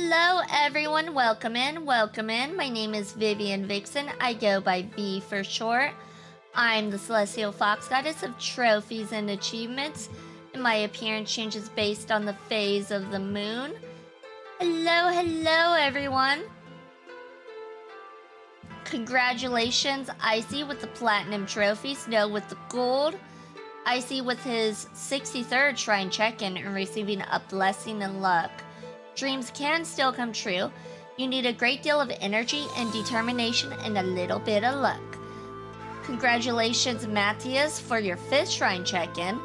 Hello everyone, welcome in, welcome in. My name is Vivian Vixen, I go by V for short. I'm the Celestial Fox Goddess of trophies and achievements, and my appearance changes based on the phase of the moon. Hello everyone. Congratulations, Icy with the Platinum Trophy, Snow with the Gold, Icy with his 63rd Shrine check-in and receiving a blessing and luck. Dreams can still come true. You need a great deal of energy and determination and a little bit of luck. Congratulations, Matthias, for your 5th Shrine check-in.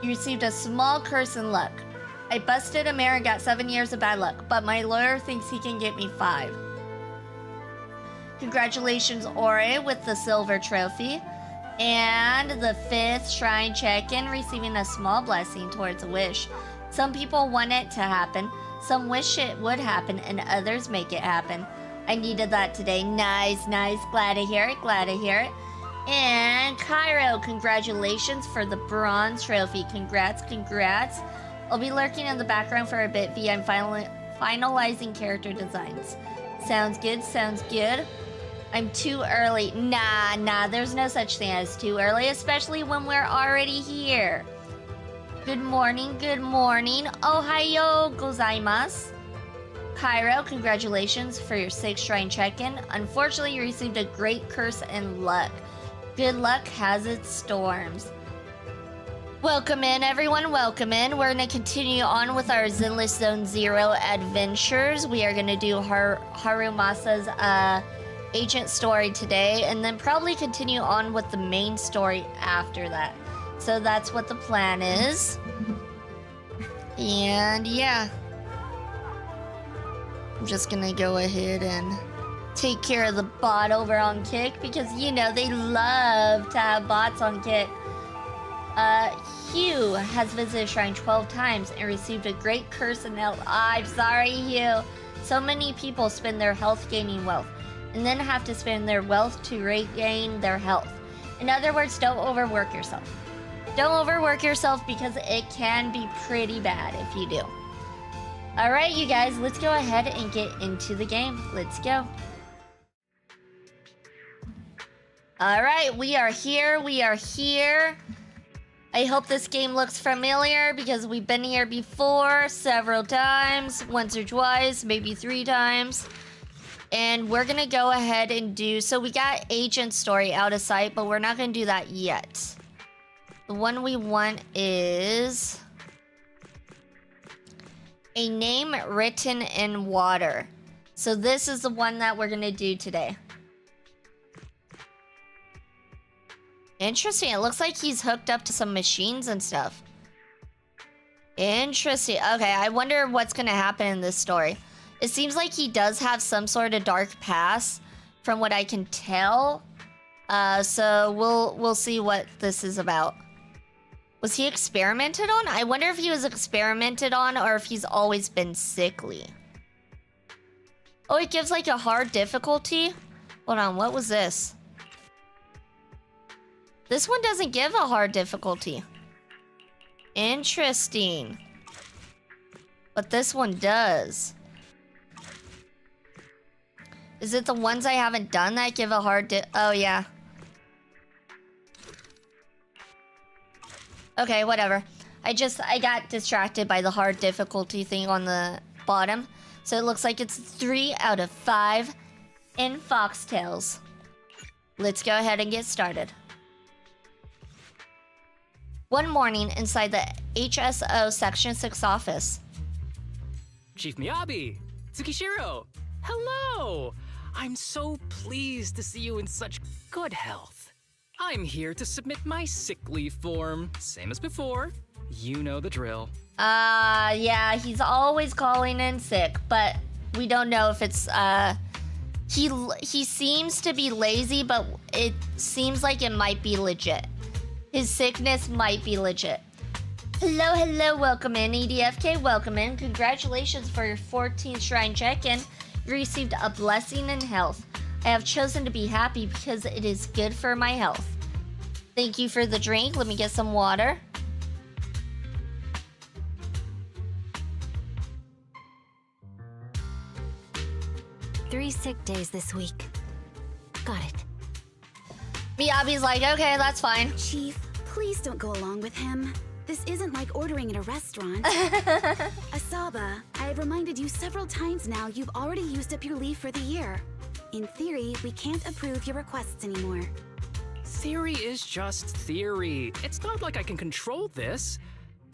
You received a small curse in luck. I busted a mare and got 7 years of bad luck, but my lawyer thinks he can get me 5. Congratulations, Ore, with the Silver Trophy. And the 5th Shrine check-in, receiving a small blessing towards a wish. Some people want it to happen, some wish it would happen, and others make it happen. I needed that today. Nice, glad to hear it, And Cairo, congratulations for the Bronze Trophy. Congrats. I'll be lurking in the background for a bit, V. I'm finalizing character designs. Sounds good. I'm too early. Nah, there's no such thing as too early, especially when we're already here. Good morning. Ohayo gozaimasu. Cairo, congratulations for your 6th Shrine check-in. Unfortunately, you received a great curse and luck. Good luck has its storms. Welcome in, everyone. Welcome in. We're going to continue on with our Zenless Zone Zero adventures. We are going to do Harumasa's agent story today, and then probably continue on with the main story after that. So that's what the plan is. And yeah. I'm just gonna go ahead and take care of the bot over on Kick, because you know they love to have bots on Kick. Hugh has visited Shrine 12 times and received a great curse and health. I'm sorry, Hugh. So many people spend their health gaining wealth, and then have to spend their wealth to regain their health. In other words, don't overwork yourself. Don't overwork yourself, because it can be pretty bad if you do. Alright, you guys, let's go ahead and get into the game. Let's go. Alright, we are here. I hope this game looks familiar, because we've been here before several times. Once or twice, maybe 3 times. And we're gonna go ahead and do... So we got Agent Story out of sight, but we're not gonna do that yet. The one we want is... a name written in water. So this is the one that we're gonna do today. Interesting. It looks like he's hooked up to some machines and stuff. Interesting. Okay, I wonder what's gonna happen in this story. It seems like he does have some sort of dark past, from what I can tell. So we'll see what this is about. Was he experimented on? I wonder if he was experimented on, or if he's always been sickly. Oh, it gives like a hard difficulty? Hold on, what was this? This one doesn't give a hard difficulty. Interesting. But this one does. Is it the ones I haven't done that give a hard oh, yeah. Okay, whatever. I got distracted by the hard difficulty thing on the bottom. So it looks like it's 3 out of 5 in Foxtails. Let's go ahead and get started. One morning inside the HSO Section 6 office. Chief Miyabi! Tsukishiro! Hello! I'm so pleased to see you in such good health. I'm here to submit my sick leave form. Same as before. You know the drill. Yeah, he's always calling in sick, but we don't know if it's, he seems to be lazy, but it seems like it might be legit. His sickness might be legit. Hello, welcome in, EDFK, welcome in. Congratulations for your 14th Shrine check-in. You received a blessing in health. I have chosen to be happy because it is good for my health. Thank you for the drink. Let me get some water. 3 sick days this week. Got it. Miyabi's like, okay, that's fine. Chief, please don't go along with him. This isn't like ordering at a restaurant. Asaba, I have reminded you several times now you've already used up your leave for the year. In theory, we can't approve your requests anymore. Theory is just theory. It's not like I can control this.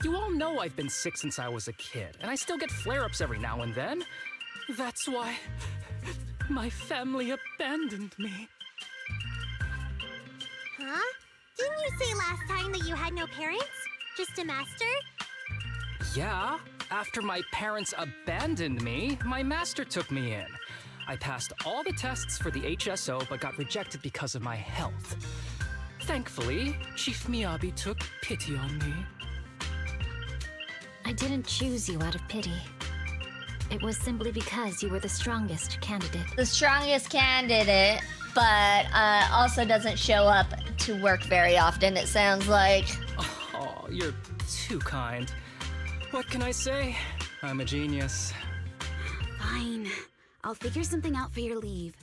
You all know I've been sick since I was a kid, and I still get flare-ups every now and then. That's why my family abandoned me. Huh? Didn't you say last time that you had no parents? Just a master? Yeah, after my parents abandoned me, my master took me in. I passed all the tests for the HSO but got rejected because of my health. Thankfully, Chief Miyabi took pity on me. I didn't choose you out of pity. It was simply because you were the strongest candidate. The strongest candidate, but also doesn't show up to work very often, it sounds like. Oh, you're too kind. What can I say? I'm a genius. Fine. I'll figure something out for your leave.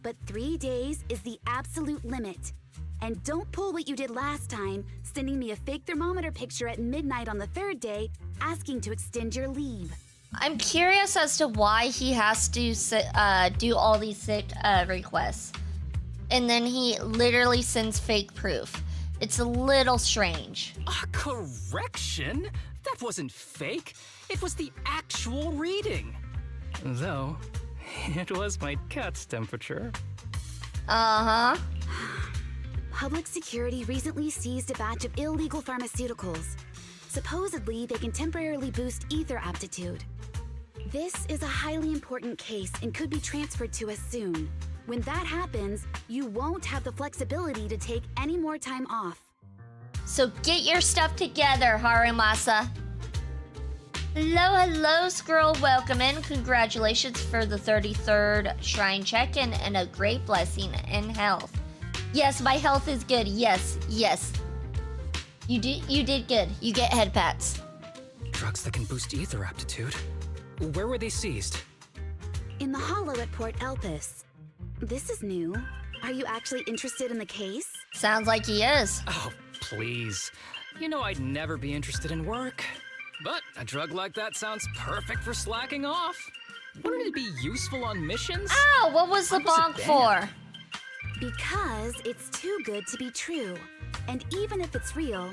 But 3 days is the absolute limit. And don't pull what you did last time, sending me a fake thermometer picture at midnight on the 3rd day, asking to extend your leave. I'm curious as to why he has to do all these sick requests. And then he literally sends fake proof. It's a little strange. A correction? That wasn't fake. It was the actual reading. Though, it was my cat's temperature. Uh-huh. Public security recently seized a batch of illegal pharmaceuticals. Supposedly, they can temporarily boost ether aptitude. This is a highly important case and could be transferred to us soon. When that happens, you won't have the flexibility to take any more time off. So get your stuff together, Harumasa. Hello, Squirrel. Welcome in. Congratulations for the 33rd Shrine check-in and a great blessing in health. Yes, my health is good. Yes. You did good. You get head pats. Drugs that can boost ether aptitude? Where were they seized? In the hollow at Port Elpis. This is new. Are you actually interested in the case? Sounds like he is. Oh, please. You know I'd never be interested in work. But a drug like that sounds perfect for slacking off. Wouldn't it be useful on missions? Ow, what was the bonk for? Because it's too good to be true. And even if it's real,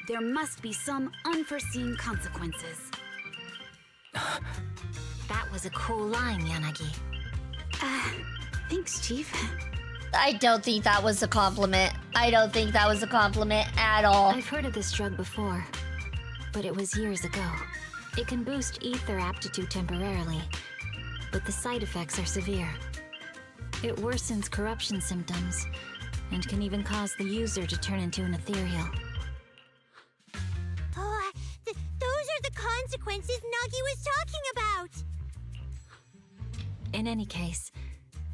there must be some unforeseen consequences. That was a cool line, Yanagi. Thanks, Chief. I don't think that was a compliment. I don't think that was a compliment at all. I've heard of this drug before, but it was years ago. It can boost ether aptitude temporarily, but the side effects are severe. It worsens corruption symptoms, and can even cause the user to turn into an ethereal. Oh, those are the consequences Nagi was talking about! In any case,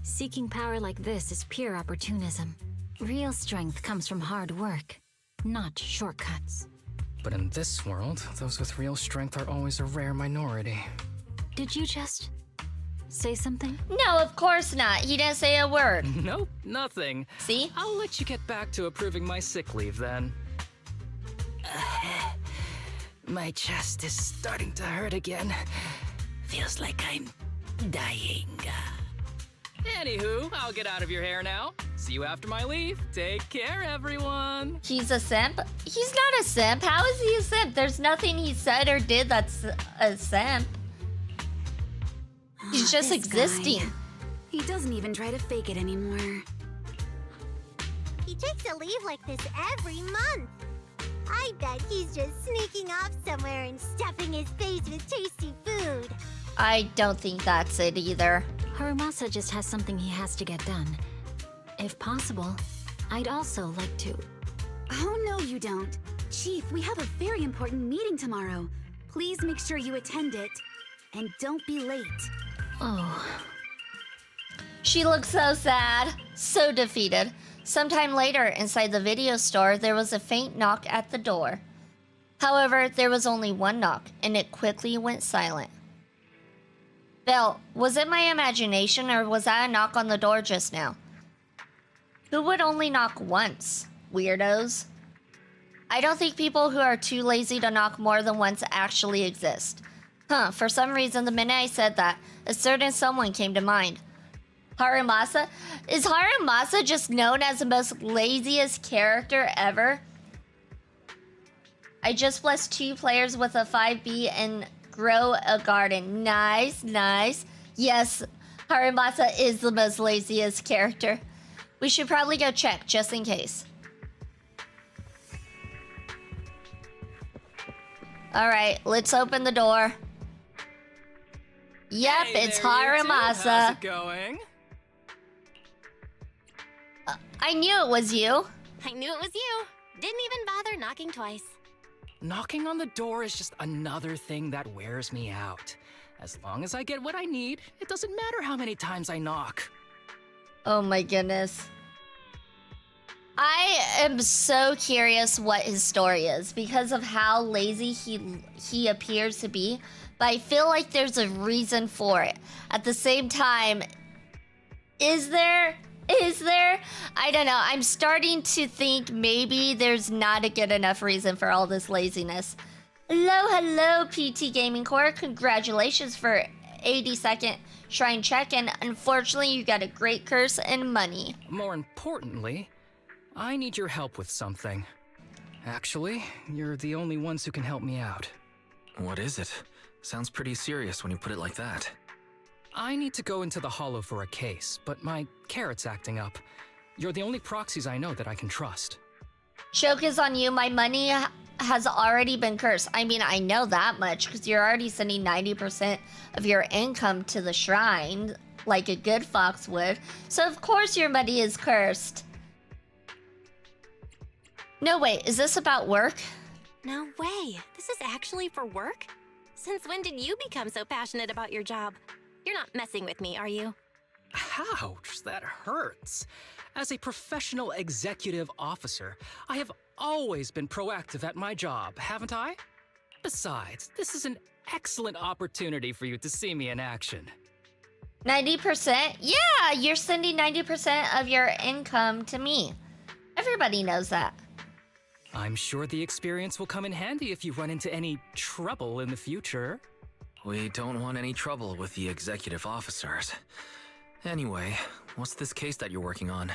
seeking power like this is pure opportunism. Real strength comes from hard work, not shortcuts. But in this world, those with real strength are always a rare minority. Did you just say something? No, of course not. He didn't say a word. Nope, nothing. See? I'll let you get back to approving my sick leave then. My chest is starting to hurt again. Feels like I'm dying. Anywho, I'll get out of your hair now. See you after my leave. Take care, everyone. He's a simp? He's not a simp. How is he a simp? There's nothing he said or did that's a simp. He's just This existing. guy. He doesn't even try to fake it anymore. He takes a leave like this every month. I bet he's just sneaking off somewhere and stuffing his face with tasty food. I don't think that's it either. Harumasa just has something he has to get done. If possible, I'd also like to... Oh, no, you don't. Chief, we have a very important meeting tomorrow. Please make sure you attend it. And don't be late. Oh, She looked so sad, so defeated. Sometime later, inside the video store, there was a faint knock at the door. However, there was only one knock, and it quickly went silent. Bill, was it my imagination or was that a knock on the door just now? Who would only knock once? Weirdos. I don't think people who are too lazy to knock more than once actually exist. Huh, for some reason the minute I said that, a certain someone came to mind. Harumasa? Is Harumasa just known as the most laziest character ever? I just blessed 2 players with a 5B and grow a garden. Nice, nice. Yes, Harumasa is the most laziest character. We should probably go check, just in case. Alright, let's open the door. Yep, Hey it's there, you two. How's Harumasa. it going? I knew it was you. I knew it was you. Didn't even bother knocking twice. Knocking on the door is just another thing that wears me out. As long as I get what I need, it doesn't matter how many times I knock. Oh my goodness. I am so curious what his story is because of how lazy he appears to be, but I feel like there's a reason for it. At the same time, is there? I don't know. I'm starting to think maybe there's not a good enough reason for all this laziness. Hello, PT Gaming Core. Congratulations for 82nd Shrine Check, and unfortunately you got a great curse and money. More importantly, I need your help with something. Actually, you're the only ones who can help me out. What is it? Sounds pretty serious when you put it like that. I need to go into the Hollow for a case, but my carrot's acting up. You're the only proxies I know that I can trust. Choke is on you. My money has already been cursed. I mean, I know that much because you're already sending 90% of your income to the shrine, like a good fox would. So of course your money is cursed. No, wait, is this about work? No way. This is actually for work? Since when did you become so passionate about your job? You're not messing with me, are you? Ouch, that hurts. As a professional executive officer, I have always been proactive at my job, haven't I? Besides, this is an excellent opportunity for you to see me in action. 90%? Yeah, you're sending 90% of your income to me. Everybody knows that. I'm sure the experience will come in handy if you run into any trouble in the future. We don't want any trouble with the executive officers. Anyway, what's this case that you're working on?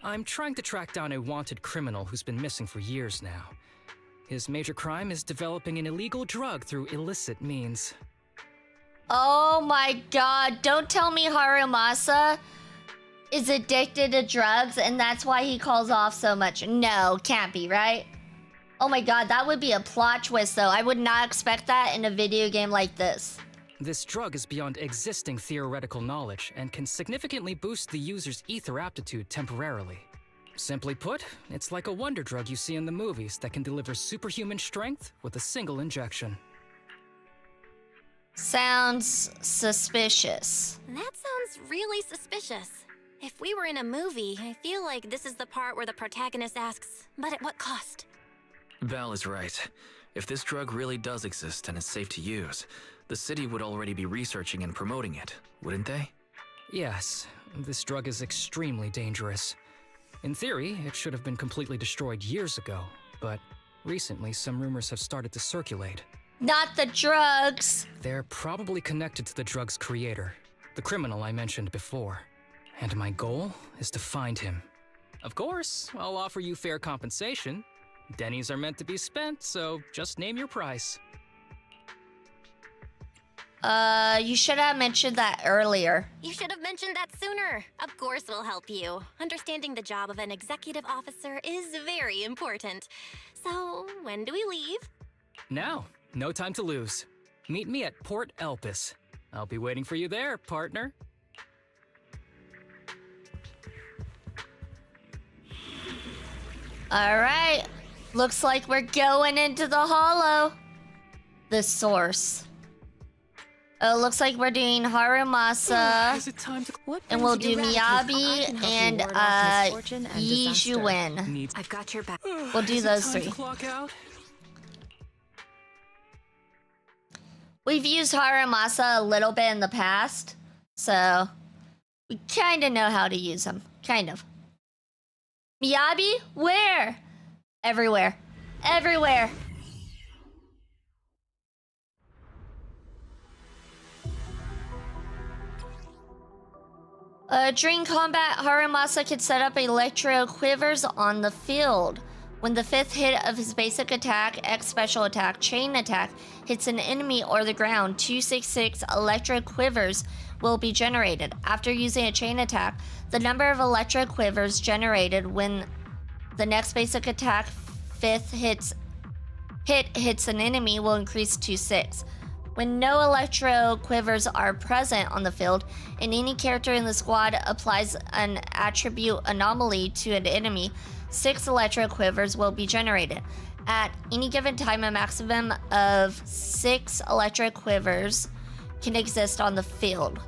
I'm trying to track down a wanted criminal who's been missing for years now. His major crime is developing an illegal drug through illicit means. Oh my god, don't tell me Harumasa is addicted to drugs and that's why he calls off so much. No, can't be, right? Oh my god, that would be a plot twist though. I would not expect that in a video game like this. This drug is beyond existing theoretical knowledge and can significantly boost the user's ether aptitude temporarily. Simply put, it's like a wonder drug you see in the movies that can deliver superhuman strength with a single injection. Sounds suspicious. That sounds really suspicious. If we were in a movie, I feel like this is the part where the protagonist asks, but at what cost? Val is right. If this drug really does exist and is safe to use, the city would already be researching and promoting it, wouldn't they? Yes, this drug is extremely dangerous. In theory, it should have been completely destroyed years ago, but recently some rumors have started to circulate. Not the drugs. They're probably connected to the drug's creator, the criminal I mentioned before. And my goal is to find him. Of course, I'll offer you fair compensation. Dennies are meant to be spent, so just name your price. You should have mentioned that earlier. You should have mentioned that sooner. Of course we'll help you. Understanding the job of an executive officer is very important. So, when do we leave? Now, no time to lose. Meet me at Port Elpis. I'll be waiting for you there, partner. Alright. Looks like we're going into the hollow. The source. Oh, looks like we're doing Harumasa. Is it time to... And we'll do Miyabi and Yizhuan. Needs... I've got your back. We'll do Is it those time three. to clock out? We've used Harumasa a little bit in the past, so we kind of know how to use him. Kind of. Miyabi? Where? Everywhere. Everywhere. During combat, Harumasa can set up electro quivers on the field. When the 5th hit of his basic attack, X special attack, chain attack, hits an enemy or the ground, 266 electro quivers will be generated. After using a chain attack, the number of electro quivers generated when the next basic attack 5th hits an enemy will increase to 6. When no electro quivers are present on the field, and any character in the squad applies an attribute anomaly to an enemy, 6 electro quivers will be generated. At any given time, a maximum of 6 electro quivers can exist on the field.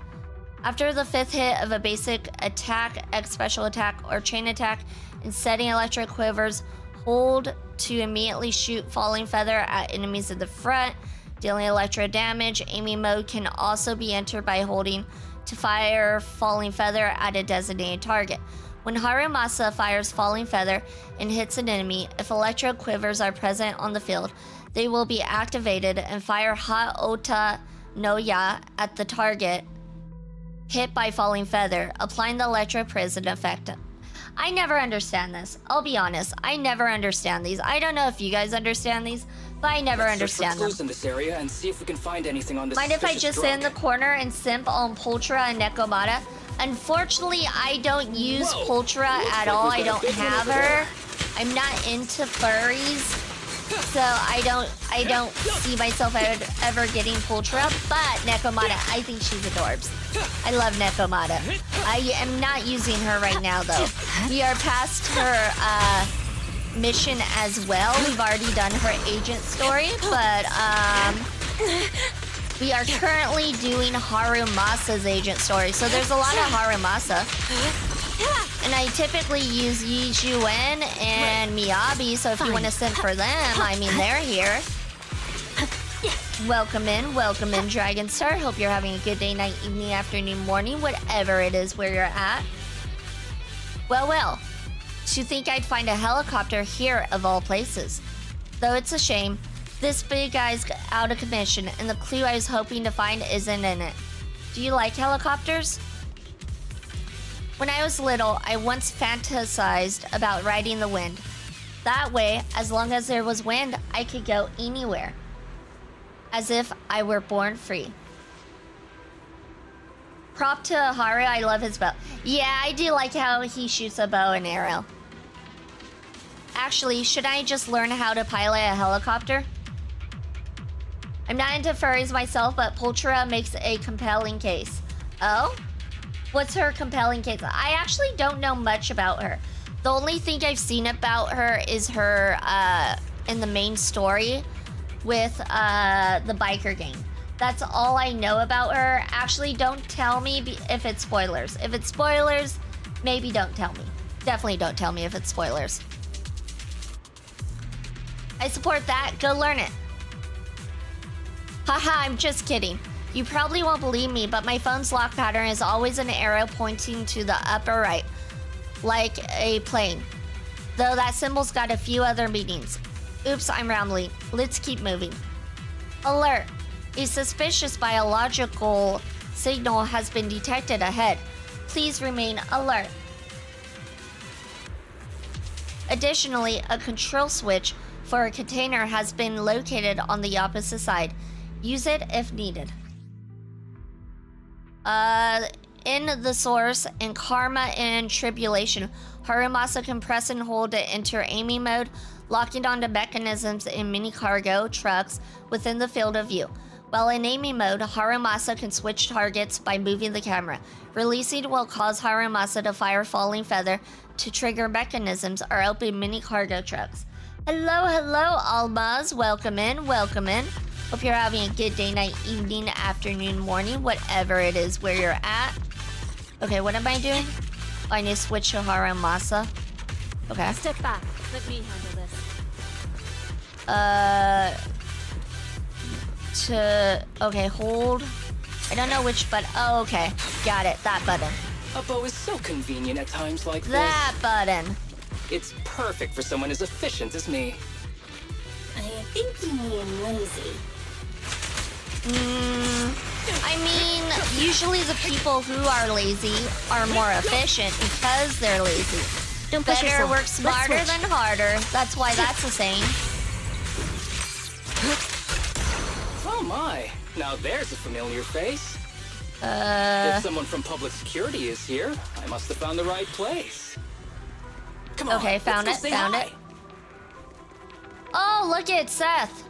After the 5th hit of a basic attack, X special attack, or chain attack, and setting electro quivers, hold to immediately shoot Falling Feather at enemies in the front, dealing electro damage. Aiming mode can also be entered by holding to fire Falling Feather at a designated target. When Harumasa fires Falling Feather and hits an enemy, if electro quivers are present on the field, they will be activated and fire Hot Ota no Ya at the target hit by Falling Feather, applying the electro prison effect. I never understand this. I'll be honest. I never understand these. I don't know if you guys understand these, but I never understand them. In this area and see if we can find anything on this. Mind if I just sit in the corner and simp on Pultra and Nekomata? Unfortunately, I don't use Pultra at all. I don't have her. I'm not into furries, so I don't see myself ever getting Pultra. But Nekomata, I think she's adorbs. I love Nekomata. I am not using her right now though. We are past her mission as well. We've already done her agent story, but we are currently doing Harumasa's agent story. So there's a lot of Harumasa. And I typically use Yi Juwen and Miyabi, so if you want to send for them, I mean, they're here. Welcome in, Dragon Star. Hope you're having a good day, night, evening, afternoon, morning, whatever it is where you're at. Well. To think I'd find a helicopter here of all places. Though it's a shame, this big guy's out of commission, and the clue I was hoping to find isn't in it. Do you like helicopters? When I was little, I once fantasized about riding the wind. That way, as long as there was wind, I could go anywhere. As if I were born free. Prop to Haru, I love his bow. Yeah, I do like how he shoots a bow and arrow. Actually, should I just learn how to pilot a helicopter? I'm not into furries myself, but Pultra makes a compelling case. Oh? What's her compelling case? I actually don't know much about her. The only thing I've seen about her is her in the main story with the biker gang. That's all I know about her. Actually, don't tell me if it's spoilers. If it's spoilers, maybe don't tell me. Definitely don't tell me if it's spoilers. I support that. Go learn it. Haha, I'm just kidding. You probably won't believe me, but my phone's lock pattern is always an arrow pointing to the upper right, like a plane. Though that symbol's got a few other meanings. Oops, I'm rambling. Let's keep moving. Alert! A suspicious biological signal has been detected ahead. Please remain alert. Additionally, a control switch for a container has been located on the opposite side. Use it if needed. In the source, in Karma and Tribulation, Harumasa can press and hold to enter aiming mode, locking onto mechanisms in mini cargo trucks within the field of view. While in aiming mode, Harumasa can switch targets by moving the camera. Releasing will cause Harumasa to fire Falling Feather to trigger mechanisms or open mini cargo trucks. Hello, Almaz. Welcome in. Hope you're having a good day, night, evening, afternoon, morning, whatever it is where you're at. Okay, what am I doing? Oh, I need to switch to Harumasa. Okay. Step back. Let me handle this. to... Okay, hold. I don't know which button. Oh, okay. Got it. That button. A bow is so convenient at times like That button. this. It's perfect for someone as efficient as me. I think you mean lazy. I mean, usually the people who are lazy are more efficient because they're lazy. Don't push Better yourself. work Let's smarter switch. than harder. That's why that's a saying. Oh my, now there's a familiar face. If someone from public security is here, I must have found the right place. Come on, Okay, found let's it, go say found hi. it. Oh, look at Seth.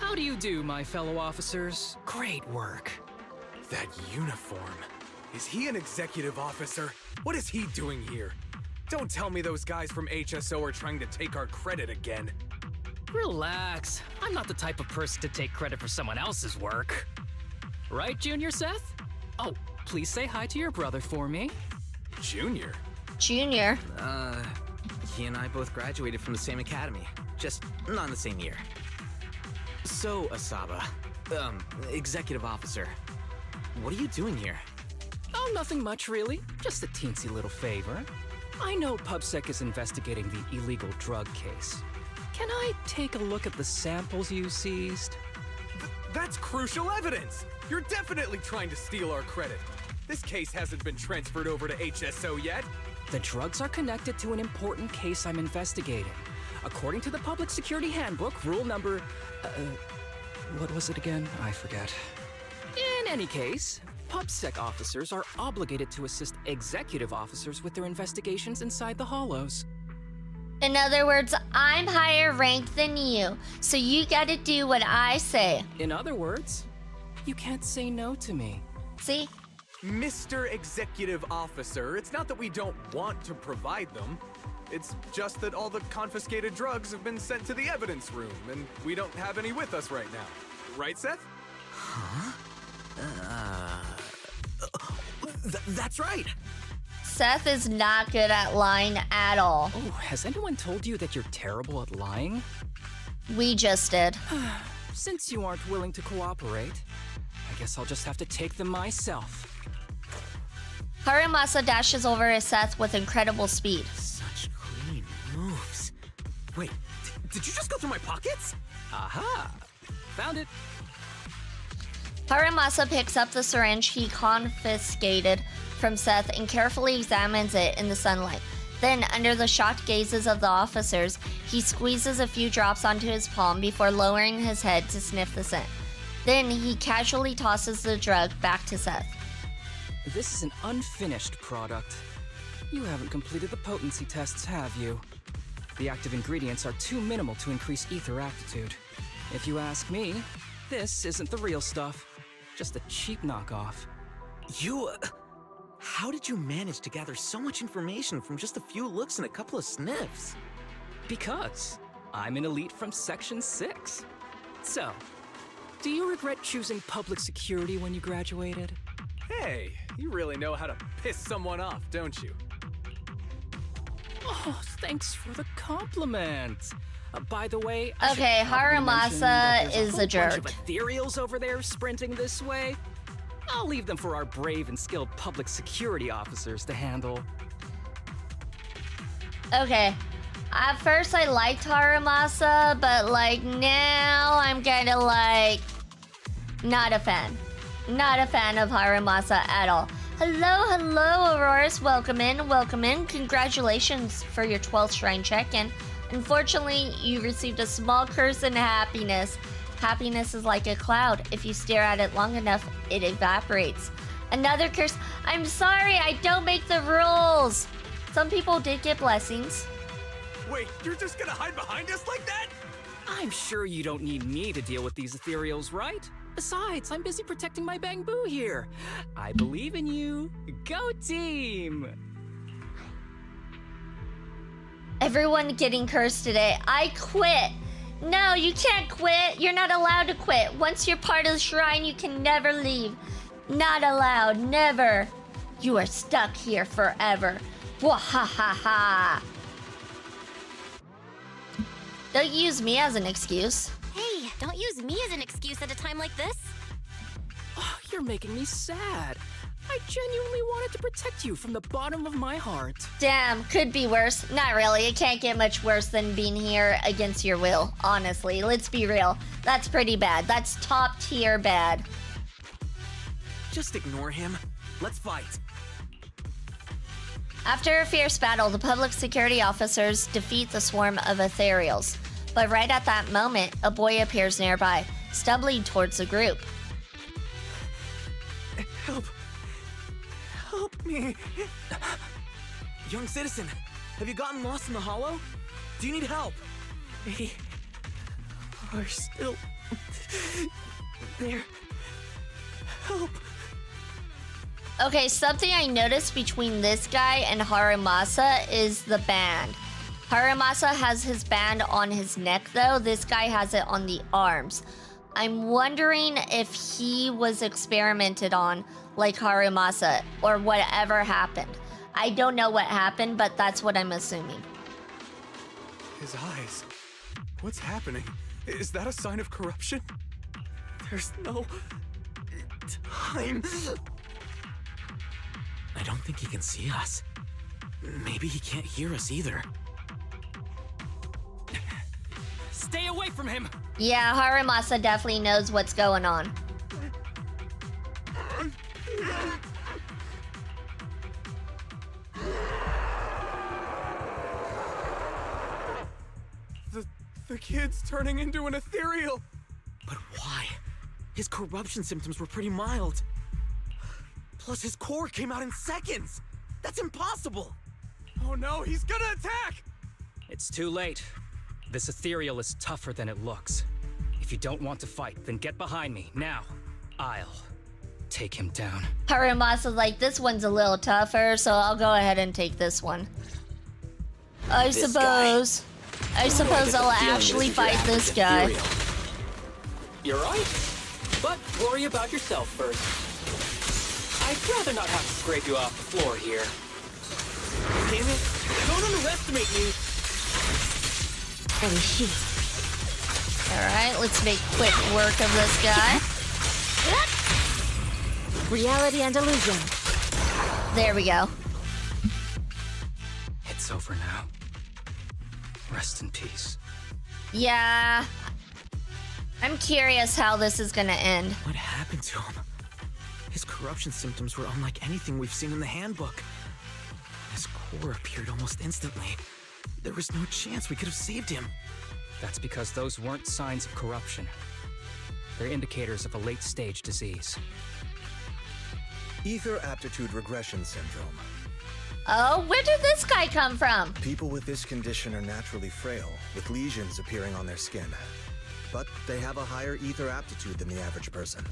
How do you do, my fellow officers? Great work. That uniform. Is he an executive officer? What is he doing here? Don't tell me those guys from HSO are trying to take our credit again. Relax. I'm not the type of person to take credit for someone else's work. Right, Junior Seth? Oh, please say hi to your brother for me. Junior? Junior. He and I both graduated from the same academy, just not in the same year. So, Asaba, executive officer, what are you doing here? Oh, nothing much, really. Just a teensy little favor. I know PubSec is investigating the illegal drug case. Can I take a look at the samples you seized? That's crucial evidence! You're definitely trying to steal our credit. This case hasn't been transferred over to HSO yet. The drugs are connected to an important case I'm investigating. According to the Public Security Handbook, rule number... what was it again? I forget. In any case, PubSec officers are obligated to assist executive officers with their investigations inside the Hollows. In other words, I'm higher ranked than you, so you gotta do what I say. In other words, you can't say no to me. See? Mr. Executive Officer, it's not that we don't want to provide them. It's just that all the confiscated drugs have been sent to the evidence room, and we don't have any with us right now. Right, Seth? That's right! Seth is not good at lying at all. Oh, has anyone told you that you're terrible at lying? We just did. Since you aren't willing to cooperate, I guess I'll just have to take them myself. Harumasa dashes over at Seth with incredible speed. Such clean moves. Wait, did you just go through my pockets? Aha! Found it. Harumasa picks up the syringe he confiscated from Seth and carefully examines it in the sunlight. Then, under the shocked gazes of the officers, he squeezes a few drops onto his palm before lowering his head to sniff the scent. Then, he casually tosses the drug back to Seth. This is an unfinished product. You haven't completed the potency tests, have you? The active ingredients are too minimal to increase ether aptitude. If you ask me, this isn't the real stuff. Just a cheap knockoff. How did you manage to gather so much information from just a few looks and a couple of sniffs? Because I'm an elite from Section 6. So, do you regret choosing public security when you graduated? Hey, you really know how to piss someone off, don't you? Oh, thanks for the compliment. By the way, Okay, Harumasa is a bunch jerk. of ethereals over there sprinting this way. I'll leave them for our brave and skilled public security officers to handle. Okay. At first I liked Harumasa, but like now I'm kinda like not a fan. Not a fan of Harumasa at all. Hello, Auroras. Welcome in. Congratulations for your 12th shrine check-in. Unfortunately, you received a small curse in happiness. Happiness is like a cloud. If you stare at it long enough, it evaporates. Another curse. I'm sorry, I don't make the rules. Some people did get blessings. Wait, you're just gonna hide behind us like that? I'm sure you don't need me to deal with these ethereals, right? Besides, I'm busy protecting my bamboo here. I believe in you. Go team! Everyone getting cursed today. I quit. No, you can't quit. You're not allowed to quit. Once you're part of the shrine, you can never leave. Not allowed. Never. You are stuck here forever. Wahahaha. Don't use me as an excuse. Hey, don't use me as an excuse at a time like this. Oh, you're making me sad. I genuinely wanted to protect you from the bottom of my heart. Damn, could be worse. Not really. It can't get much worse than being here against your will. Honestly, let's be real. That's pretty bad. That's top tier bad. Just ignore him. Let's fight. After a fierce battle, the public security officers defeat the swarm of ethereals. But right at that moment, a boy appears nearby, stumbling towards the group. Help. Help me. Young citizen, have you gotten lost in the hollow? Do you need help? They are still there. Help. Okay, something I noticed between this guy and Harumasa is the band. Harumasa has his band on his neck though, this guy has it on the arms. I'm wondering if he was experimented on like Harumasa or whatever happened. I don't know what happened, but that's what I'm assuming. His eyes. What's happening? Is that a sign of corruption? There's no time. I don't think he can see us. Maybe he can't hear us either. Stay away from him! Yeah, Harumasa definitely knows what's going on. The kid's turning into an ethereal. But why? His corruption symptoms were pretty mild. Plus his core came out in seconds. That's impossible. Oh no, he's gonna attack! It's too late. This ethereal is tougher than it looks. If you don't want to fight, then get behind me, now. I'll take him down. Harumasa's like, this one's a little tougher, so I'll go ahead and take this one. I suppose I'll actually fight this guy. You're right. But worry about yourself first. I'd rather not have to scrape you off the floor here. Damn it! Don't underestimate me! Holy shit. Alright, let's make quick work of this guy. Reality and illusion. There we go. It's over now. Rest in peace. Yeah. I'm curious how this is gonna end. What happened to him? His corruption symptoms were unlike anything we've seen in the handbook. His core appeared almost instantly. There was no chance we could have saved him. That's because those weren't signs of corruption. They're indicators of a late-stage disease. Ether aptitude regression syndrome. Oh, where did this guy come from? People with this condition are naturally frail, with lesions appearing on their skin. But they have a higher ether aptitude than the average person.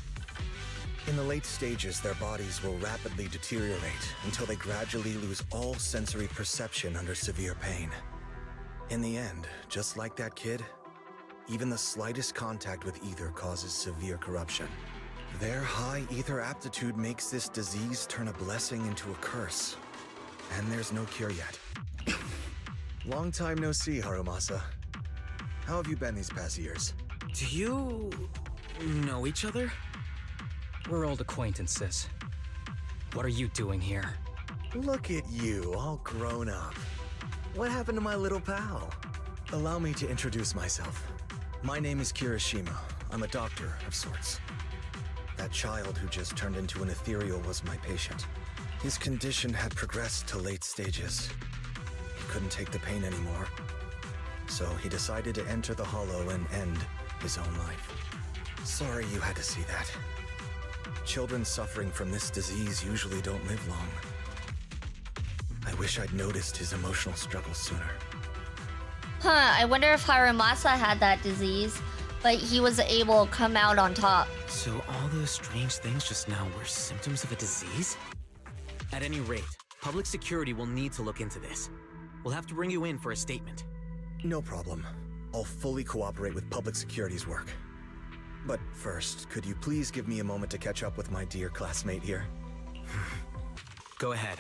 In the late stages, their bodies will rapidly deteriorate until they gradually lose all sensory perception under severe pain. In the end, just like that kid, even the slightest contact with ether causes severe corruption. Their high ether aptitude makes this disease turn a blessing into a curse. And there's no cure yet. Long time no see, Harumasa. How have you been these past years? Do you know each other? We're old acquaintances. What are you doing here? Look at you, all grown up. What happened to my little pal? Allow me to introduce myself. My name is Kirishima. I'm a doctor of sorts. That child who just turned into an ethereal was my patient. His condition had progressed to late stages. He couldn't take the pain anymore. So he decided to enter the hollow and end his own life. Sorry you had to see that. Children suffering from this disease usually don't live long. I wish I'd noticed his emotional struggles sooner. Huh, I wonder if Harumasa had that disease, but he was able to come out on top. So all those strange things just now were symptoms of a disease? At any rate, public security will need to look into this. We'll have to bring you in for a statement. No problem. I'll fully cooperate with public security's work. But first, could you please give me a moment to catch up with my dear classmate here? Go ahead.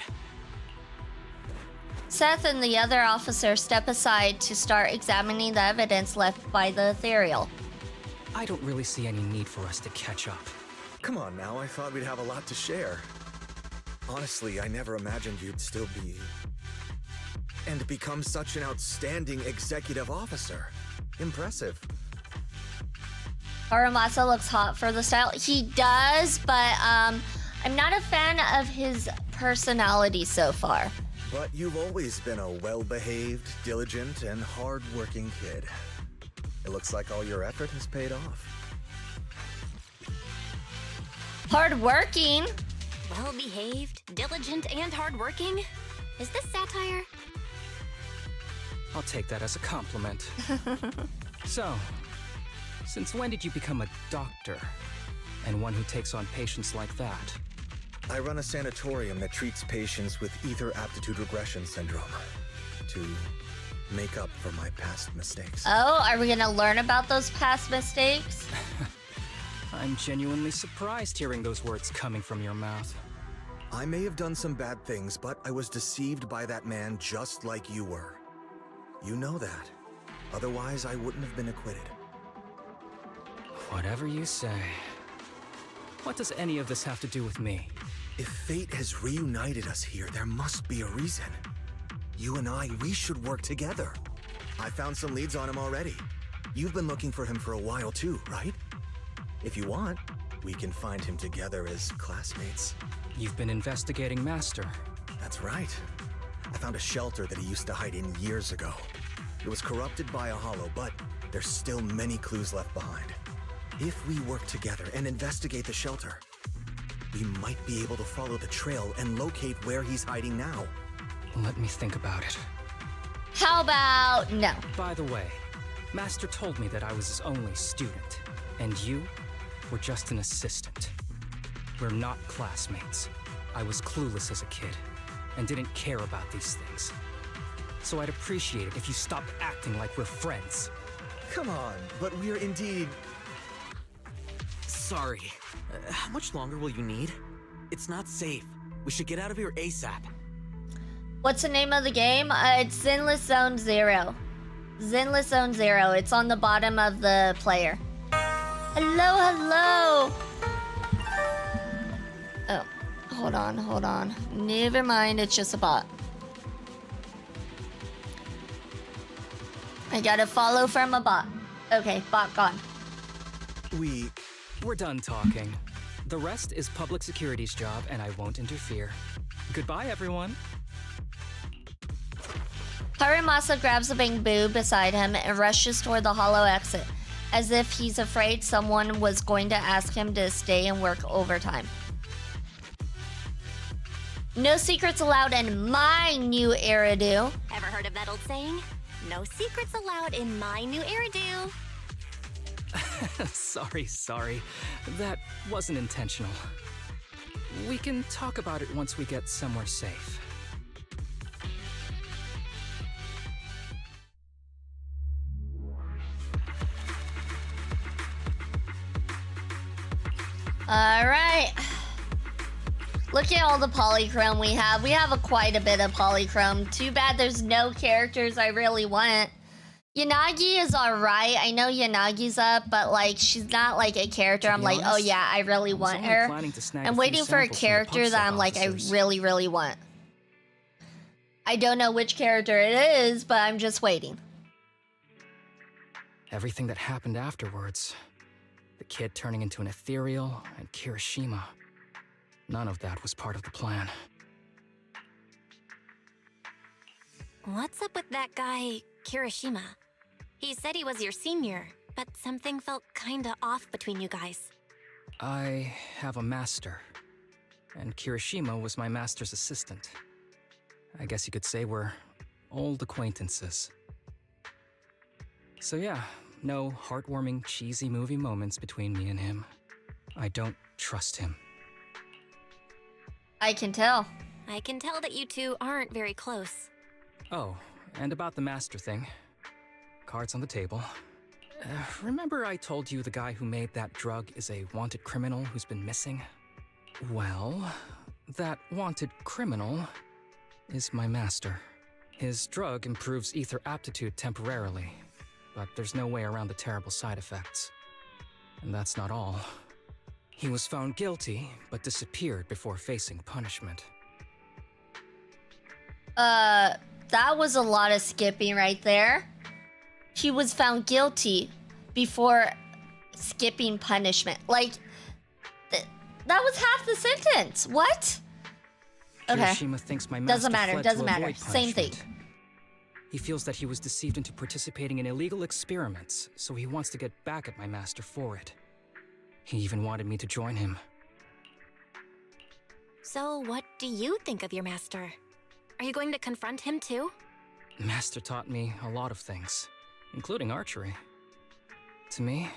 Seth and the other officer step aside to start examining the evidence left by the ethereal. I don't really see any need for us to catch up. Come on now, I thought we'd have a lot to share. Honestly, I never imagined you'd still be... and become such an outstanding executive officer. Impressive. Harumasa looks hot for the style. He does, but I'm not a fan of his personality so far. But you've always been a well-behaved, diligent, and hard-working kid. It looks like all your effort has paid off. Hard-working? Well-behaved, diligent, and hardworking? Is this satire? I'll take that as a compliment. So, since when did you become a doctor? And one who takes on patients like that? I run a sanatorium that treats patients with ether aptitude regression syndrome to make up for my past mistakes. Oh, are we gonna learn about those past mistakes? I'm genuinely surprised hearing those words coming from your mouth. I may have done some bad things, but I was deceived by that man just like you were. You know that. Otherwise, I wouldn't have been acquitted. Whatever you say. What does any of this have to do with me? If fate has reunited us here, there must be a reason. You and I, we should work together. I found some leads on him already. You've been looking for him for a while too, right? If you want, we can find him together as classmates. You've been investigating Master. That's right. I found a shelter that he used to hide in years ago. It was corrupted by a hollow, but there's still many clues left behind. If we work together and investigate the shelter, we might be able to follow the trail and locate where he's hiding now. Let me think about it. How about no? By the way, Master told me that I was his only student, and you were just an assistant. We're not classmates. I was clueless as a kid, and didn't care about these things. So I'd appreciate it if you stopped acting like we're friends. Come on, but we're indeed... Sorry. How much longer will you need? It's not safe. We should get out of here ASAP. What's the name of the game? It's Zenless Zone Zero. Zenless Zone Zero. It's on the bottom of the player. Hello, hello! Oh, hold on. Never mind, it's just a bot. I got a follow from a bot. Okay, bot gone. We're done talking. The rest is public security's job, and I won't interfere. Goodbye, everyone. Harumasa grabs a bamboo beside him and rushes toward the hollow exit, as if he's afraid someone was going to ask him to stay and work overtime. No secrets allowed in my new Eridu. Ever heard of that old saying? No secrets allowed in my new Eridu. Sorry. That wasn't intentional. We can talk about it once we get somewhere safe. Alright. Look at all the polychrome we have. We have quite a bit of polychrome. Too bad there's no characters I really want. Yanagi is alright. I know Yanagi's up, but like she's not like a character I'm like, oh yeah, I really want her. I'm waiting for a character that I'm like, I really want. I don't know which character it is, but I'm just waiting. Everything that happened afterwards. The kid turning into an ethereal and Kirishima. None of that was part of the plan. What's up with that guy, Kirishima? He said he was your senior, but something felt kinda off between you guys. I have a master, and Kirishima was my master's assistant. I guess you could say we're old acquaintances. So yeah, no heartwarming, cheesy movie moments between me and him. I don't trust him. I can tell. I can tell that you two aren't very close. Oh, and about the master thing. Cards on the table. Remember I told you the guy who made that drug is a wanted criminal who's been missing? Well, that wanted criminal is my master. His drug improves ether aptitude temporarily, but there's no way around the terrible side effects. And that's not all. He was found guilty, but disappeared before facing punishment. That was a lot of skipping right there. He was found guilty before skipping punishment. Like, that was half the sentence. What? Okay. Kirishima thinks my master Doesn't matter, fled doesn't to matter. avoid Same thing. punishment. He feels that he was deceived into participating in illegal experiments, so he wants to get back at my master for it. He even wanted me to join him. So, what do you think of your master? Are you going to confront him too? Master taught me a lot of things, including archery. To me,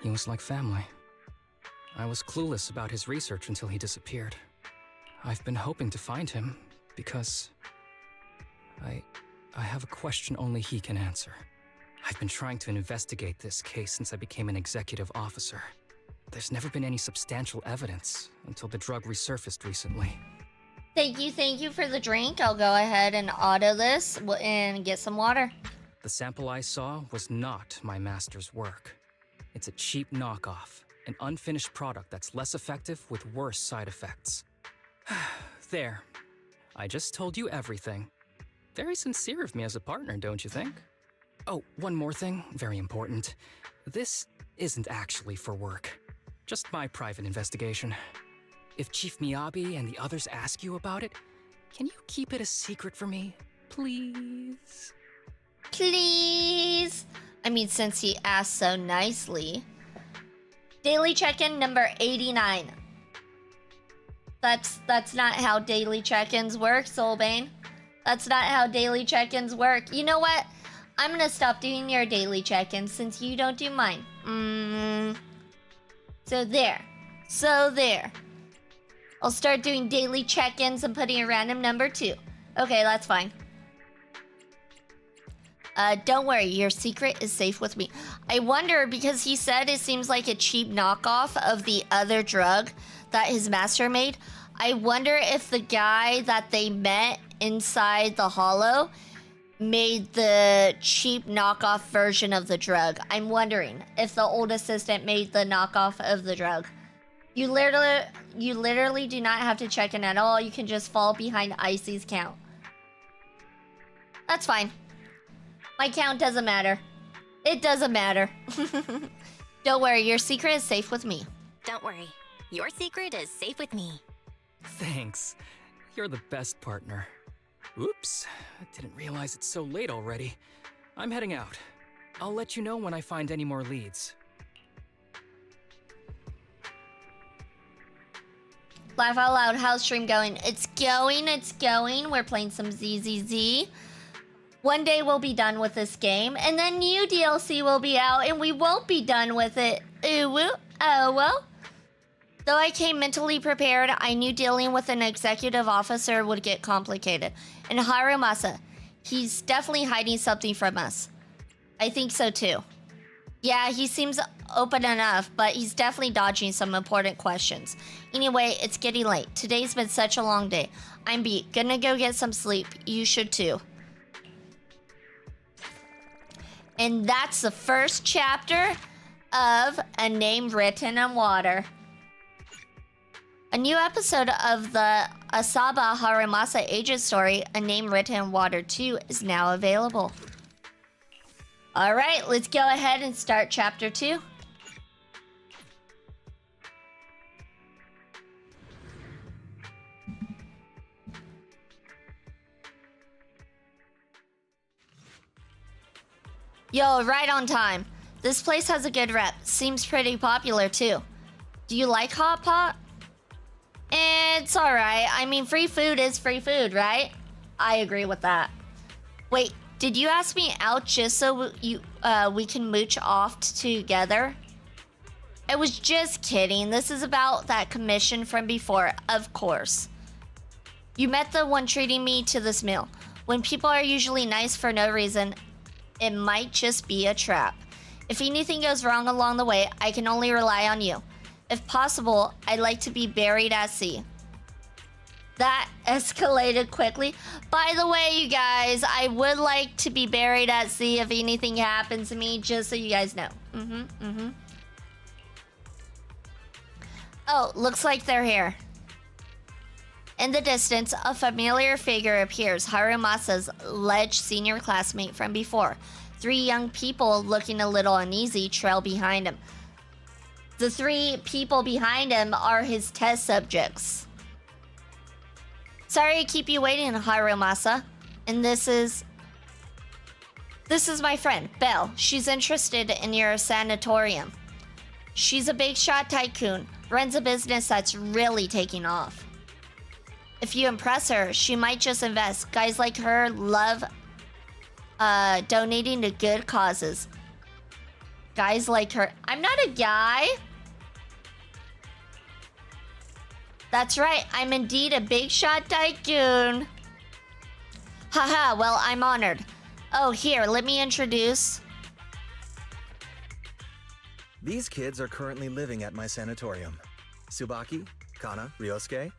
he was like family. I was clueless about his research until he disappeared. I've been hoping to find him because I have a question only he can answer. I've been trying to investigate this case since I became an executive officer. There's never been any substantial evidence until the drug resurfaced recently. Thank you for the drink. I'll go ahead and auto this and get some water. The sample I saw was not my master's work. It's a cheap knockoff, an unfinished product that's less effective with worse side effects. There. I just told you everything. Very sincere of me as a partner, don't you think? Oh, one more thing, very important. This isn't actually for work. Just my private investigation. If Chief Miyabi and the others ask you about it, can you keep it a secret for me, please? Please. I mean, since he asked so nicely. Daily check-in number 89. That's not how daily check-ins work, Soulbane. That's not how daily check-ins work. You know what? I'm gonna stop doing your daily check-ins since you don't do mine. So there. I'll start doing daily check-ins and putting a random number too. Okay, that's fine. Don't worry, your secret is safe with me. I wonder, because he said it seems like a cheap knockoff of the other drug that his master made. I wonder if the guy that they met inside the hollow made the cheap knockoff version of the drug. I'm wondering if the old assistant made the knockoff of the drug. You literally do not have to check in at all. You can just fall behind Icy's count. That's fine. My count doesn't matter. It doesn't matter. Don't worry, your secret is safe with me. Don't worry. Your secret is safe with me. Thanks. You're the best partner. Oops, I didn't realize it's so late already. I'm heading out. I'll let you know when I find any more leads. Laugh out loud, how's stream going? It's going. We're playing some ZZZ. One day we'll be done with this game, and then new DLC will be out, and we won't be done with it. Oh well. Though I came mentally prepared, I knew dealing with an executive officer would get complicated. And Harumasa, he's definitely hiding something from us. I think so too. Yeah, he seems open enough, but he's definitely dodging some important questions. Anyway, it's getting late. Today's been such a long day. I'm beat. Gonna go get some sleep. You should too. And that's the first chapter of A Name Written in Water. A new episode of the Asaba Harumasa Agent story, A Name Written in Water 2, is now available. Alright, let's go ahead and start chapter 2. Yo, right on time. This place has a good rep. Seems pretty popular too. Do you like hot pot? It's alright. I mean, free food is free food, right? I agree with that. Wait, did you ask me out just so we can mooch off together? I was just kidding. This is about that commission from before, of course. You met the one treating me to this meal. When people are usually nice for no reason, it might just be a trap. If anything goes wrong along the way, I can only rely on you. If possible, I'd like to be buried at sea. That escalated quickly. By the way, you guys, I would like to be buried at sea if anything happens to me, just so you guys know. Oh, looks like they're here. In the distance, a familiar figure appears, Harumasa's alleged senior classmate from before. 3 young people looking a little uneasy trail behind him. The 3 people behind him are his test subjects. Sorry to keep you waiting, Harumasa. And this is my friend, Belle. She's interested in your sanatorium. She's a big shot tycoon, runs a business that's really taking off. If you impress her, she might just invest. Guys like her love donating to good causes. Guys like her. I'm not a guy. That's right, I'm indeed a big shot tycoon. Haha, well, I'm honored. Oh, here, let me introduce. These kids are currently living at my sanatorium. Tsubaki, Kana, Ryosuke,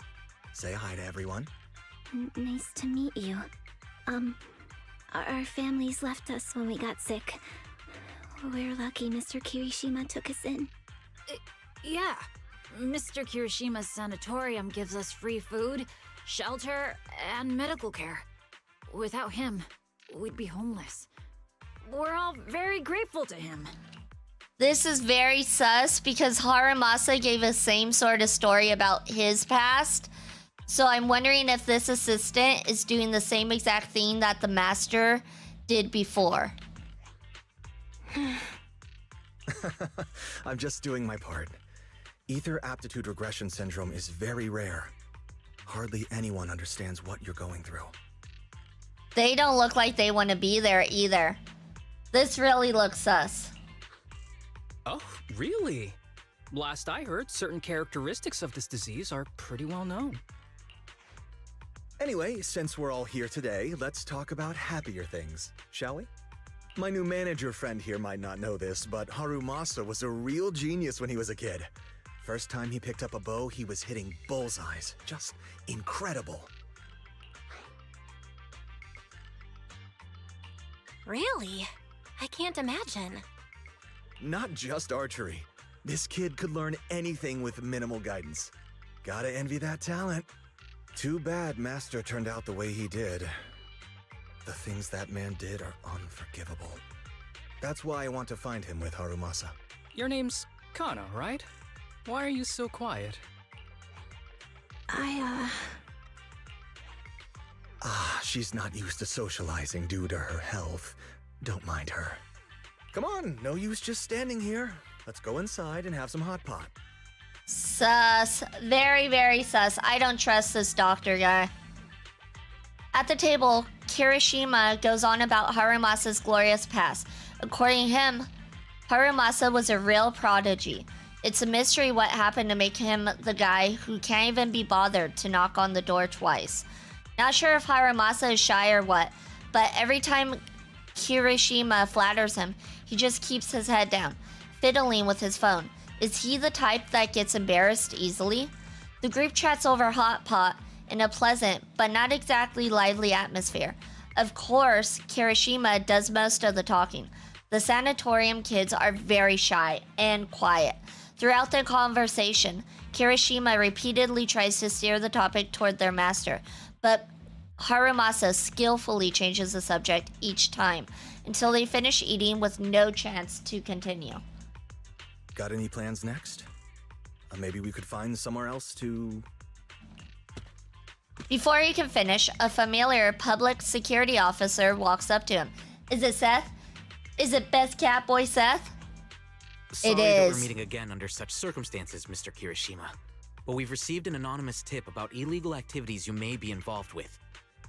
say hi to everyone. Nice to meet you. Our families left us when we got sick. We're lucky Mr. Kirishima took us in. Yeah. Mr. Kirishima's sanatorium gives us free food, shelter, and medical care. Without him, we'd be homeless. We're all very grateful to him. This is very sus because Harumasa gave the same sort of story about his past. So I'm wondering if this assistant is doing the same exact thing that the master did before. I'm just doing my part. Ether aptitude regression syndrome is very rare. Hardly anyone understands what you're going through. They don't look like they want to be there either. This really looks sus. Oh, really? Last I heard, certain characteristics of this disease are pretty well known. Anyway, since we're all here today, let's talk about happier things, shall we? My new manager friend here might not know this, but Harumasa was a real genius when he was a kid. First time he picked up a bow, he was hitting bullseyes. Just incredible. Really? I can't imagine. Not just archery. This kid could learn anything with minimal guidance. Gotta envy that talent. Too bad Master turned out the way he did. The things that man did are unforgivable. That's why I want to find him with Harumasa. Your name's Kana, right? Why are you so quiet? She's not used to socializing due to her health. Don't mind her. Come on, no use just standing here. Let's go inside and have some hot pot. Sus. Very, very sus. I don't trust this doctor guy. At the table, Kirishima goes on about Harumasa's glorious past. According to him, Harumasa was a real prodigy. It's a mystery what happened to make him the guy who can't even be bothered to knock on the door twice. Not sure if Harumasa is shy or what, but every time Kirishima flatters him, he just keeps his head down, fiddling with his phone. Is he the type that gets embarrassed easily? The group chats over hot pot in a pleasant but not exactly lively atmosphere. Of course, Kirishima does most of the talking. The sanatorium kids are very shy and quiet. Throughout the conversation, Kirishima repeatedly tries to steer the topic toward their master, but Harumasa skillfully changes the subject each time until they finish eating with no chance to continue. Got any plans next? Maybe we could find somewhere else to... Before he can finish, a familiar public security officer walks up to him. Is it Seth? Is it Best Cat Boy Seth? Sorry It that is. we're meeting again under such circumstances, Mr. Kirishima. But we've received an anonymous tip about illegal activities you may be involved with.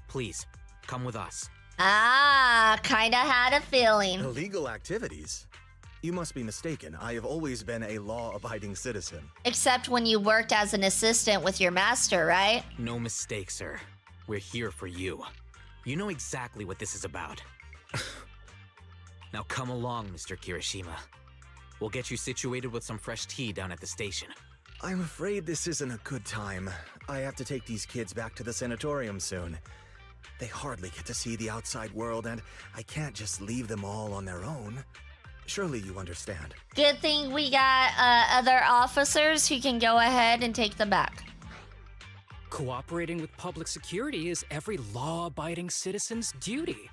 Please, come with us. Kinda had a feeling. Illegal activities? You must be mistaken. I have always been a law-abiding citizen. Except when you worked as an assistant with your master, right? No mistake, sir. We're here for you. You know exactly what this is about. Now come along, Mr. Kirishima. We'll get you situated with some fresh tea down at the station. I'm afraid this isn't a good time. I have to take these kids back to the sanatorium soon. They hardly get to see the outside world, and I can't just leave them all on their own. Surely you understand. Good thing we got other officers who can go ahead and take them back. Cooperating with public security is every law-abiding citizen's duty.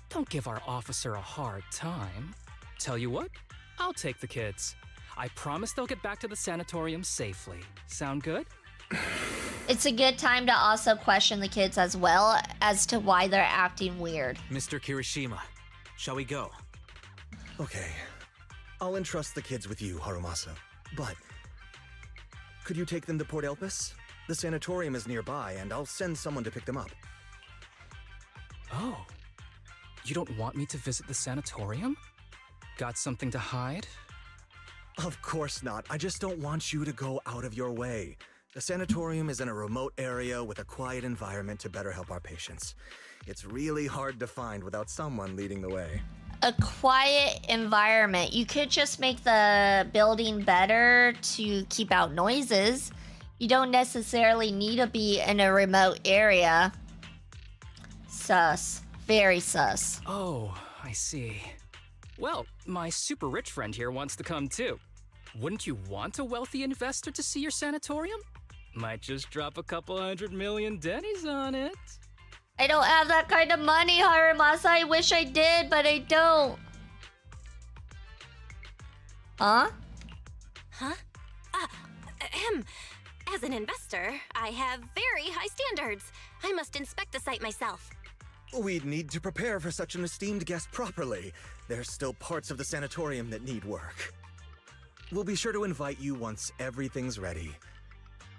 Don't give our officer a hard time. Tell you what, I'll take the kids. I promise they'll get back to the sanatorium safely. Sound good? It's a good time to also question the kids as well as to why they're acting weird. Mr. Kirishima, shall we go? Okay. I'll entrust the kids with you, Harumasa. But could you take them to Port Elpis? The sanatorium is nearby, and I'll send someone to pick them up. Oh. You don't want me to visit the sanatorium? Got something to hide? Of course not. I just don't want you to go out of your way. The sanatorium is in a remote area with a quiet environment to better help our patients. It's really hard to find without someone leading the way. A quiet environment. You could just make the building better to keep out noises. You don't necessarily need to be in a remote area. Sus. Very sus. Oh, I see. Well, my super rich friend here wants to come too. Wouldn't you want a wealthy investor to see your sanatorium? Might just drop a couple 100 million dennies on it. I don't have that kind of money, Harumasa. I wish I did, but I don't. Huh? Huh? As an investor, I have very high standards. I must inspect the site myself. We'd need to prepare for such an esteemed guest properly. There's still parts of the sanatorium that need work. We'll be sure to invite you once everything's ready.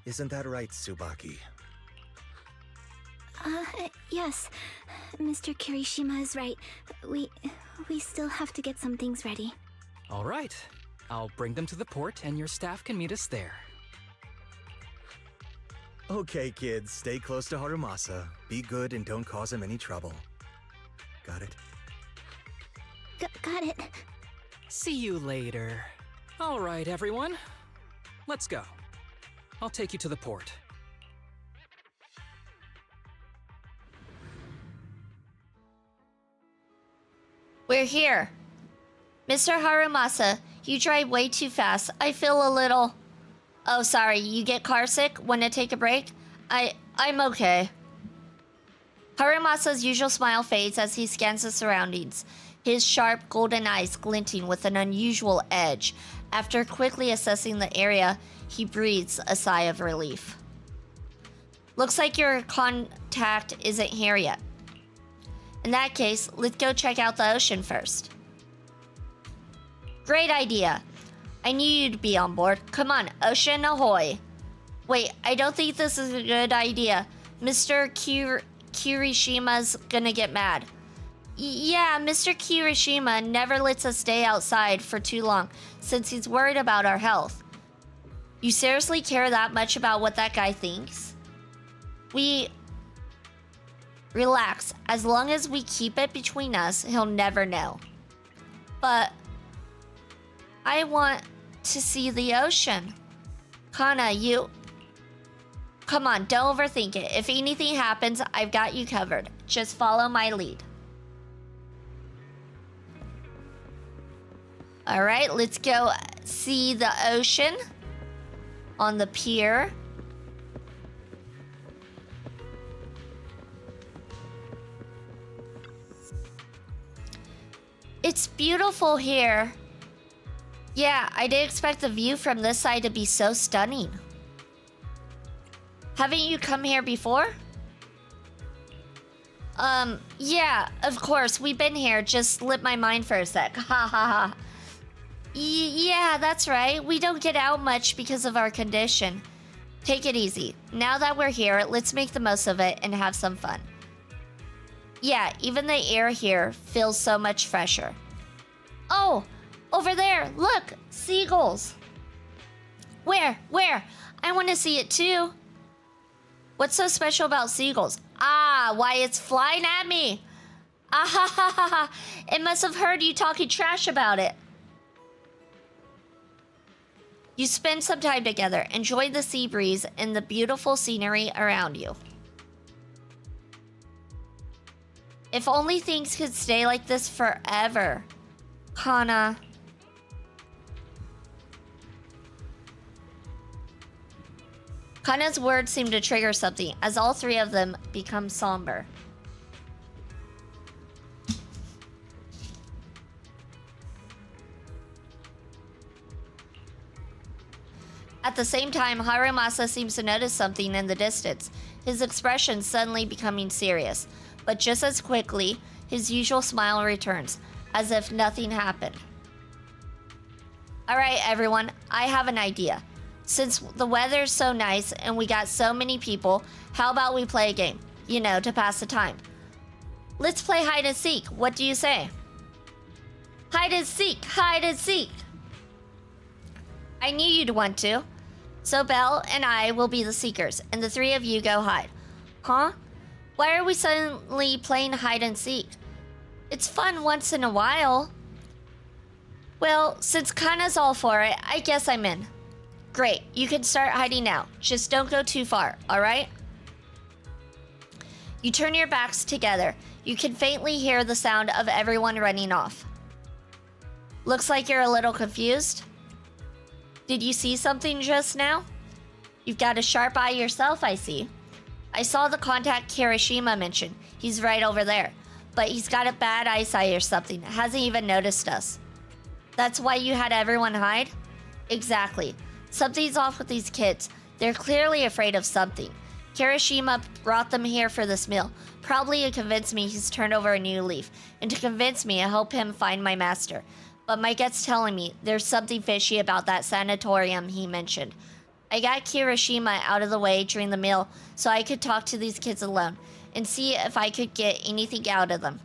Isn't that right, Tsubaki? Yes. Mr. Kirishima is right. We still have to get some things ready. All right. I'll bring them to the port and your staff can meet us there. Okay, kids, stay close to Harumasa. Be good and don't cause him any trouble. Got it? Got it. See you later. All right, everyone. Let's go. I'll take you to the port. We're here. Mr. Harumasa, you drive way too fast. I feel a little... Oh, sorry, you get carsick? Want to take a break? I'm okay. Harumasa's usual smile fades as he scans the surroundings, his sharp golden eyes glinting with an unusual edge. After quickly assessing the area, he breathes a sigh of relief. Looks like your contact isn't here yet. In that case, let's go check out the ocean first. Great idea. I knew you'd be on board. Come on, ocean ahoy. Wait, I don't think this is a good idea. Mr. Kirishima's gonna get mad. Yeah, Mr. Kirishima never lets us stay outside for too long since he's worried about our health. You seriously care that much about what that guy thinks? Relax. As long as we keep it between us, he'll never know. But I want to see the ocean. Kana, you... Come on, don't overthink it. If anything happens, I've got you covered. Just follow my lead. Alright, let's go see the ocean on the pier. It's beautiful here. Yeah, I didn't expect the view from this side to be so stunning. Haven't you come here before? Yeah, of course, we've been here. Just slipped my mind for a sec. Ha ha ha. Yeah, that's right. We don't get out much because of our condition. Take it easy. Now that we're here, let's make the most of it and have some fun. Yeah, even the air here feels so much fresher. Oh! Over there, look! Seagulls! Where? I want to see it too. What's so special about seagulls? Ah, why it's flying at me! Ah ha ha ha ha! It must have heard you talking trash about it. You spend some time together, enjoy the sea breeze and the beautiful scenery around you. If only things could stay like this forever. Kana... Kana's words seem to trigger something, as all three of them become somber. At the same time, Harumasa seems to notice something in the distance, his expression suddenly becoming serious. But just as quickly, his usual smile returns, as if nothing happened. Alright everyone, I have an idea. Since the weather's so nice and we got so many people, how about we play a game? You know, to pass the time. Let's play hide and seek, what do you say? Hide and seek, hide and seek! I knew you'd want to. So Belle and I will be the seekers, and the three of you go hide. Huh? Why are we suddenly playing hide and seek? It's fun once in a while. Well, since Kana's all for it, I guess I'm in. Great, you can start hiding now. Just don't go too far, alright? You turn your backs together. You can faintly hear the sound of everyone running off. Looks like you're a little confused. Did you see something just now? You've got a sharp eye yourself, I see. I saw the contact Kirishima mentioned. He's right over there. But he's got a bad eyesight or something. Hasn't even noticed us. That's why you had everyone hide? Exactly. Something's off with these kids. They're clearly afraid of something. Kirishima brought them here for this meal. Probably to convince me he's turned over a new leaf. And to convince me I help him find my master. But my gut's telling me there's something fishy about that sanatorium he mentioned. I got Kirishima out of the way during the meal so I could talk to these kids alone and see if I could get anything out of them.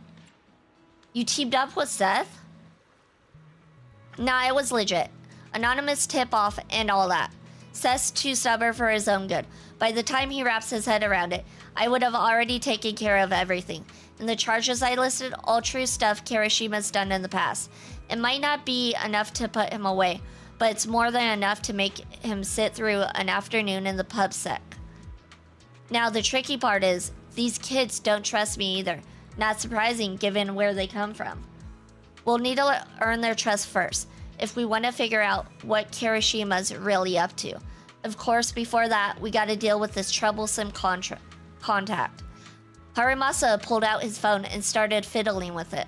You teamed up with Seth? Nah, it was legit. Anonymous tip-off and all that. Seth's too stubborn for his own good. By the time he wraps his head around it, I would have already taken care of everything. And the charges I listed, all true stuff Kirishima's done in the past. It might not be enough to put him away, but it's more than enough to make him sit through an afternoon in the pub sec. Now the tricky part is, these kids don't trust me either. Not surprising given where they come from. We'll need to earn their trust first, if we want to figure out what Kirishima's really up to. Of course, before that, we gotta deal with this troublesome contact. Harumasa pulled out his phone and started fiddling with it.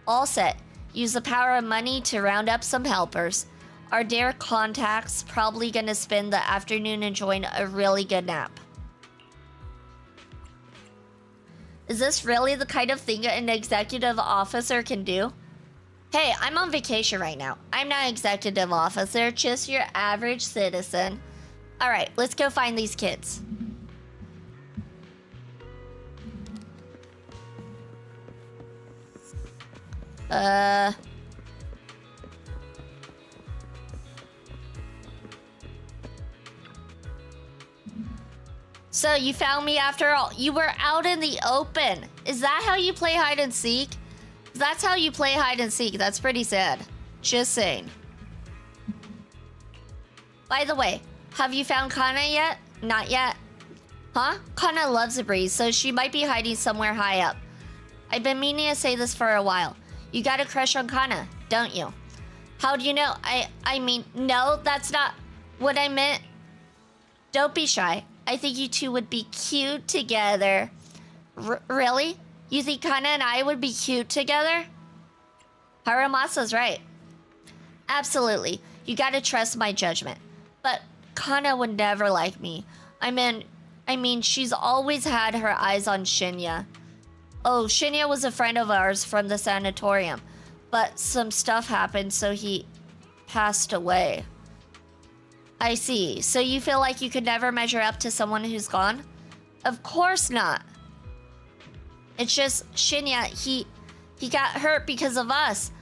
All set. Use the power of money to round up some helpers. Our dear contact's probably gonna spend the afternoon enjoying a really good nap. Is this really the kind of thing an executive officer can do? Hey, I'm on vacation right now. I'm not an executive officer, just your average citizen. Alright, let's go find these kids. So you found me after all. You were out in the open. Is that how you play hide and seek? That's how you play hide and seek. That's pretty sad. Just saying. By the way, have you found Kana yet? Not yet. Huh? Kana loves a breeze, so she might be hiding somewhere high up. I've been meaning to say this for a while. You got a crush on Kana, don't you? How do you know? I mean, no, that's not what I meant. Don't be shy. I think you two would be cute together. Really? You think Kana and I would be cute together? Harumasa's right. Absolutely. You gotta trust my judgment. But Kana would never like me. I mean, she's always had her eyes on Shinya. Oh, Shinya was a friend of ours from the sanatorium. But some stuff happened, so he passed away. I see. So you feel like you could never measure up to someone who's gone? Of course not. It's just Shinya, he got hurt because of us.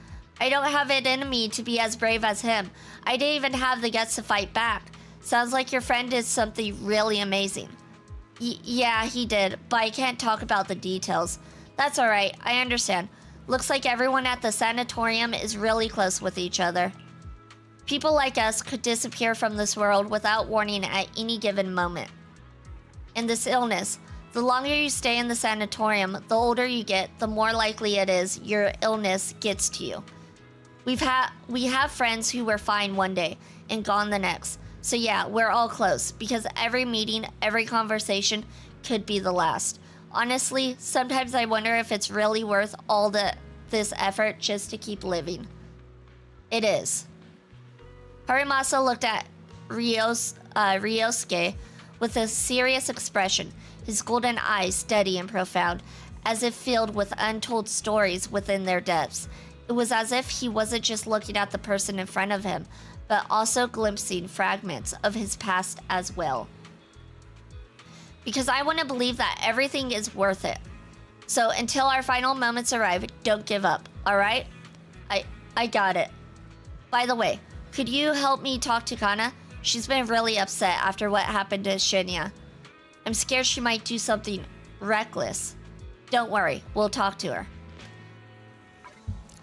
I don't have it in me to be as brave as him. I didn't even have the guts to fight back. Sounds like your friend did something really amazing. Yeah, he did, but I can't talk about the details. That's alright, I understand. Looks like everyone at the sanatorium is really close with each other. People like us could disappear from this world without warning at any given moment. And this illness, the longer you stay in the sanatorium, the older you get, the more likely it is your illness gets to you. We have friends who were fine one day and gone the next. So yeah, we're all close, because every meeting, every conversation could be the last. Honestly, sometimes I wonder if it's really worth all this effort just to keep living. It is. Harumasa looked at Ryosuke with a serious expression, his golden eyes steady and profound, as if filled with untold stories within their depths. It was as if he wasn't just looking at the person in front of him, but also glimpsing fragments of his past as well. Because I want to believe that everything is worth it. So until our final moments arrive, don't give up, alright? I got it. By the way, could you help me talk to Kana? She's been really upset after what happened to Shinya. I'm scared she might do something reckless. Don't worry, we'll talk to her.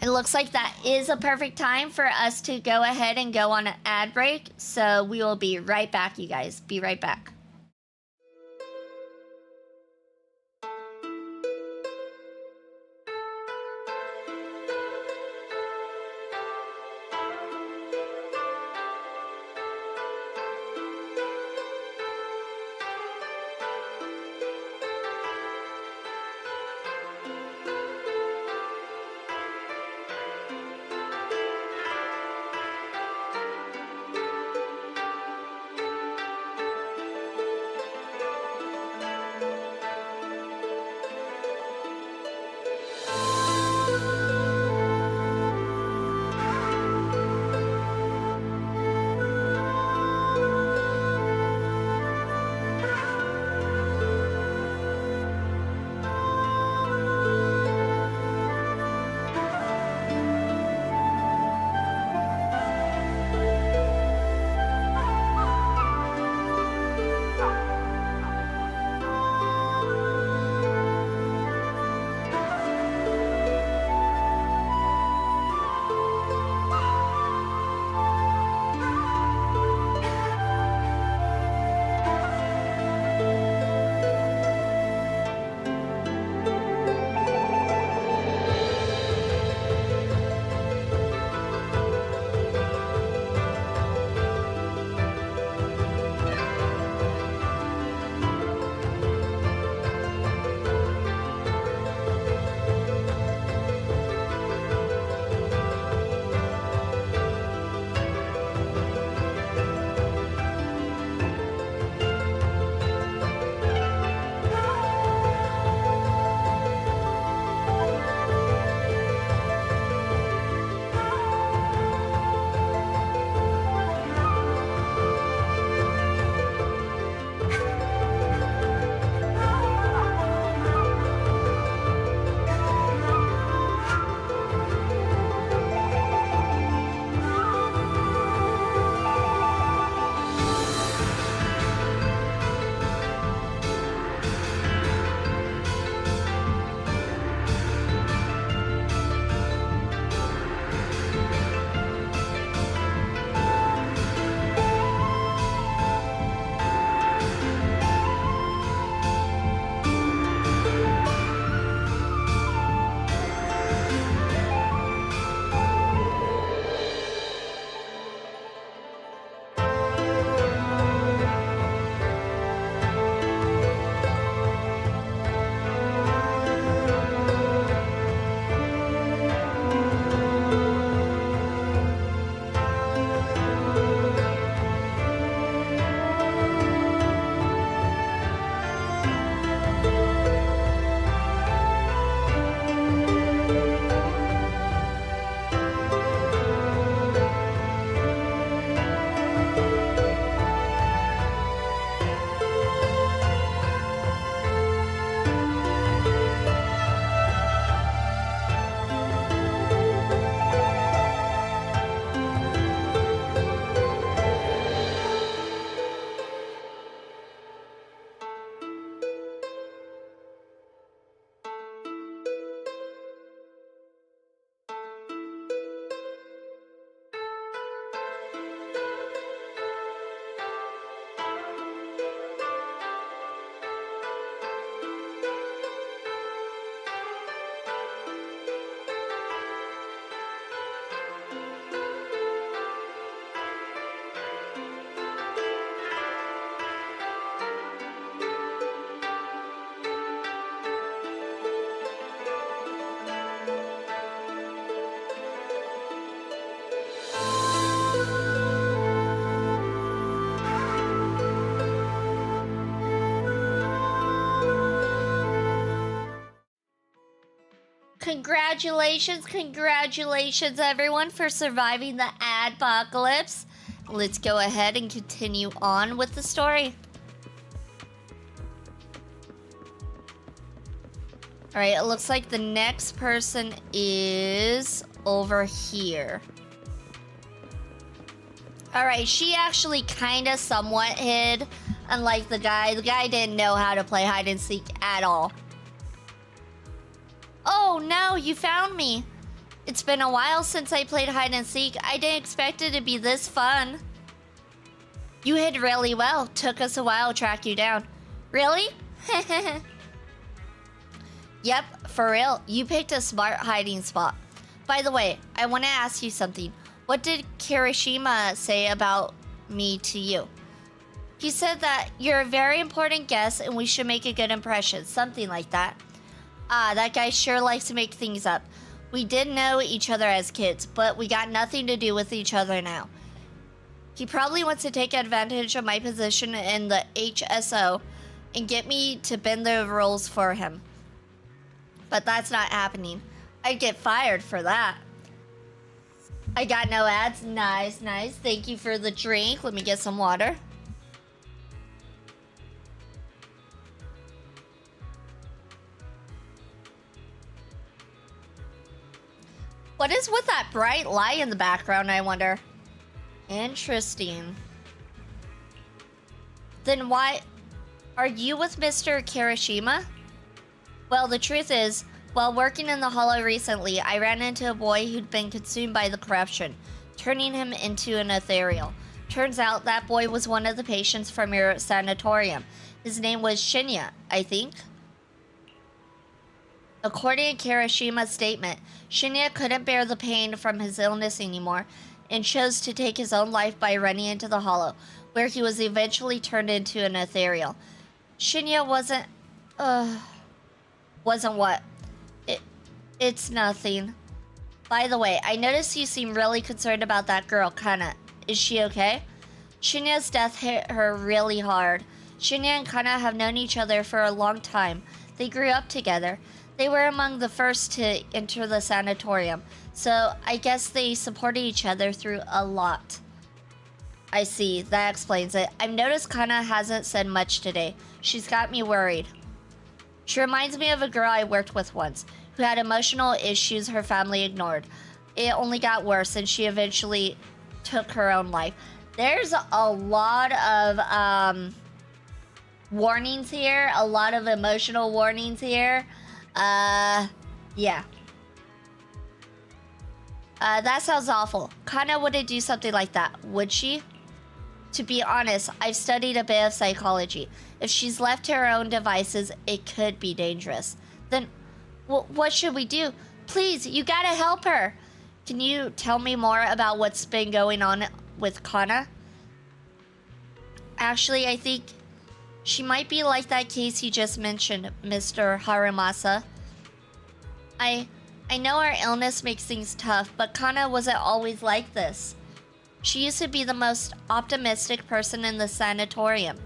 It looks like that is a perfect time for us to go ahead and go on an ad break. So we will be right back, you guys. Be right back. Congratulations, everyone, for surviving the adpocalypse. Let's go ahead and continue on with the story. Alright, it looks like the next person is over here. Alright, she actually kinda somewhat hid, unlike the guy. The guy didn't know how to play hide and seek at all. Oh no, you found me. It's been a while since I played hide and seek. I didn't expect it to be this fun. You hid really well. Took us a while to track you down. Really? Yep, for real. You picked a smart hiding spot. By the way, I want to ask you something. What did Kirishima say about me to you? He said that you're a very important guest and we should make a good impression. Something like that. Ah, that guy sure likes to make things up. We did know each other as kids, but we got nothing to do with each other now. He probably wants to take advantage of my position in the HSO and get me to bend the rules for him. But that's not happening. I'd get fired for that. I got no ads. Nice, nice. Thank you for the drink. Let me get some water. What is with that bright light in the background, I wonder? Interesting. Then why are you with Mr. Kirishima? Well, the truth is, while working in the Hollow recently, I ran into a boy who'd been consumed by the corruption, turning him into an ethereal. Turns out that boy was one of the patients from your sanatorium. His name was Shinya, I think. According to Kirishima's statement, Shinya couldn't bear the pain from his illness anymore and chose to take his own life by running into the Hollow, where he was eventually turned into an ethereal. Shinya wasn't what? It's nothing. By the way, I noticed you seem really concerned about that girl, Kana. Is she okay? Shinya's death hit her really hard. Shinya and Kana have known each other for a long time. They grew up together. They were among the first to enter the sanatorium, so I guess they supported each other through a lot. I see, that explains it. I've noticed Kana hasn't said much today. She's got me worried. She reminds me of a girl I worked with once, who had emotional issues her family ignored. It only got worse, and she eventually took her own life. There's a lot of warnings here, a lot of emotional warnings here. Yeah. That sounds awful. Kana wouldn't do something like that, would she? To be honest, I've studied a bit of psychology. If she's left to her own devices, it could be dangerous. Then, what should we do? Please, you gotta help her. Can you tell me more about what's been going on with Kana? Actually, I think she might be like that case you just mentioned, Mr. Harumasa. I know her illness makes things tough, but Kana wasn't always like this. She used to be the most optimistic person in the sanatorium.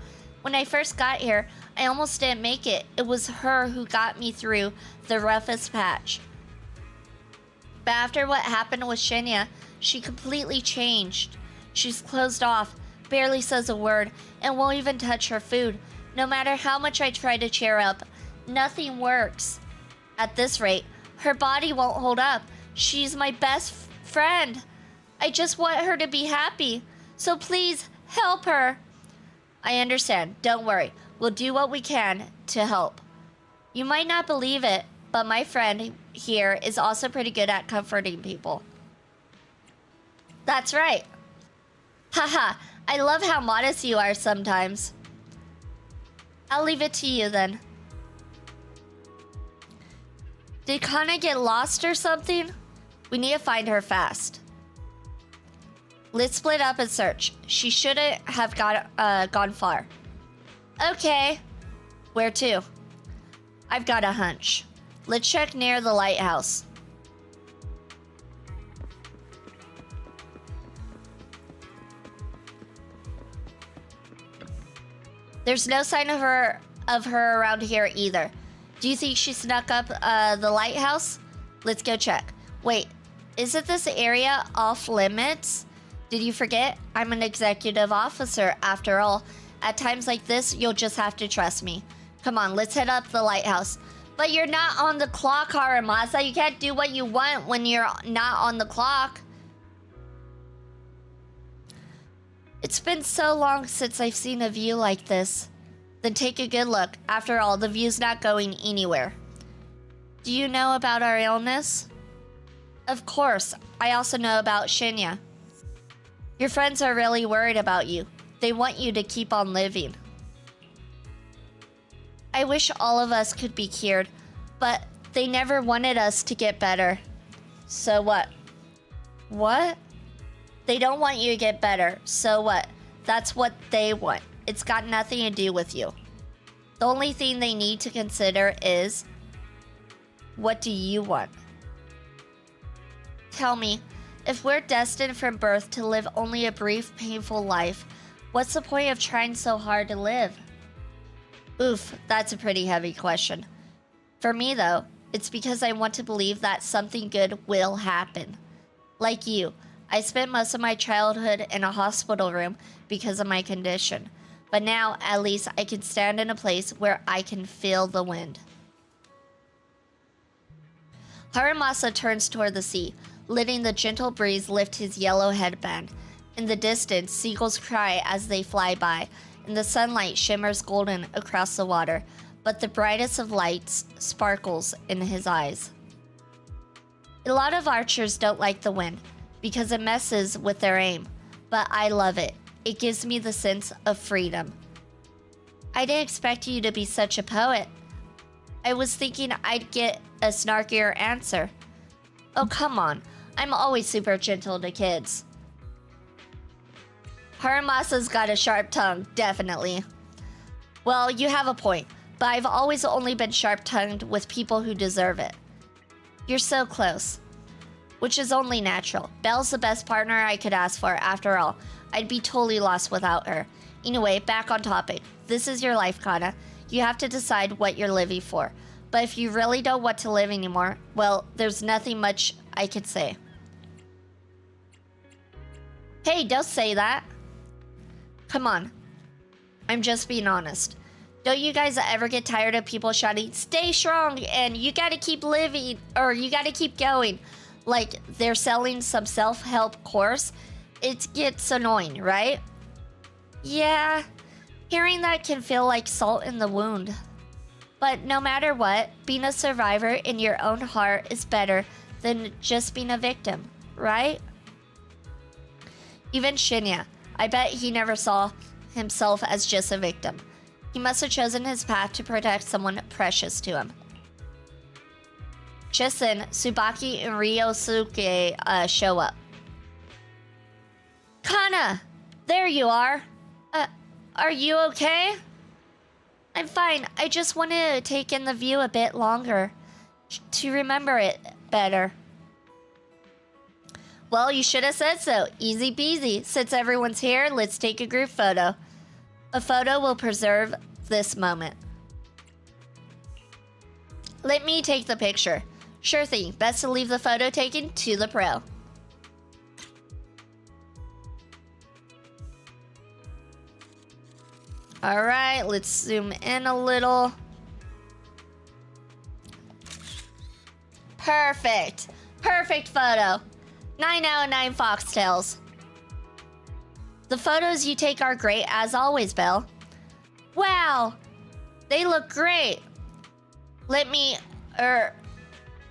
When I first got here, I almost didn't make it. It was her who got me through the roughest patch. But after what happened with Shinya, she completely changed. She's closed off, barely says a word, and won't even touch her food. No matter how much I try to cheer up, nothing works. At this rate, her body won't hold up. She's my best friend. I just want her to be happy. So please, help her. I understand. Don't worry. We'll do what we can to help. You might not believe it, but my friend here is also pretty good at comforting people. That's right. Haha, I love how modest you are sometimes. I'll leave it to you then. Did Kana get lost or something? We need to find her fast. Let's split up and search. She shouldn't have gone far. Okay. Where to? I've got a hunch. Let's check near the lighthouse. There's no sign of her around here either. Do you think she snuck up the lighthouse? Let's go check. Wait, isn't this area off limits? Did you forget? I'm an executive officer after all. At times like this, you'll just have to trust me. Come on, let's head up the lighthouse. But you're not on the clock, Harumasa. You can't do what you want when you're not on the clock. It's been so long since I've seen a view like this. Then take a good look. After all, the view's not going anywhere. Do you know about our illness? Of course. I also know about Shinya. Your friends are really worried about you. They want you to keep on living. I wish all of us could be cured, but they never wanted us to get better. So what? What? They don't want you to get better, so what? That's what they want. It's got nothing to do with you. The only thing they need to consider is, what do you want? Tell me, if we're destined from birth to live only a brief, painful life, what's the point of trying so hard to live? Oof, that's a pretty heavy question. For me, though, it's because I want to believe that something good will happen. Like you, I spent most of my childhood in a hospital room because of my condition. But now, at least, I can stand in a place where I can feel the wind. Harumasa turns toward the sea, letting the gentle breeze lift his yellow headband. In the distance, seagulls cry as they fly by, and the sunlight shimmers golden across the water, but the brightest of lights sparkles in his eyes. A lot of archers don't like the wind, because it messes with their aim, but I love it. It gives me the sense of freedom. I didn't expect you to be such a poet. I was thinking I'd get a snarkier answer. Oh, come on. I'm always super gentle to kids. Harumasa's got a sharp tongue, definitely. Well, you have a point, but I've always only been sharp-tongued with people who deserve it. You're so close. Which is only natural. Belle's the best partner I could ask for, after all. I'd be totally lost without her. Anyway, back on topic. This is your life, Kana. You have to decide what you're living for. But if you really don't want to live anymore, well, there's nothing much I could say. Hey, don't say that. Come on. I'm just being honest. Don't you guys ever get tired of people shouting, "Stay strong," and "You gotta keep living," or "You gotta keep going," like they're selling some self-help course? It gets annoying, right? Yeah, hearing that can feel like salt in the wound. But no matter what, being a survivor in your own heart is better than just being a victim, right? Even Shinya, I bet he never saw himself as just a victim. He must have chosen his path to protect someone precious to him. Chisen, Tsubaki, and Ryosuke show up. Kana! There you are! Are you okay? I'm fine. I just wanted to take in the view a bit longer, to remember it better. Well, you should have said so. Easy peasy. Since everyone's here, let's take a group photo. A photo will preserve this moment. Let me take the picture. Sure thing. Best to leave the photo taken to the pro. Alright, let's zoom in a little. Perfect. Perfect photo. 9 out of 9 foxtails. The photos you take are great as always, Belle. Wow, they look great. Let me,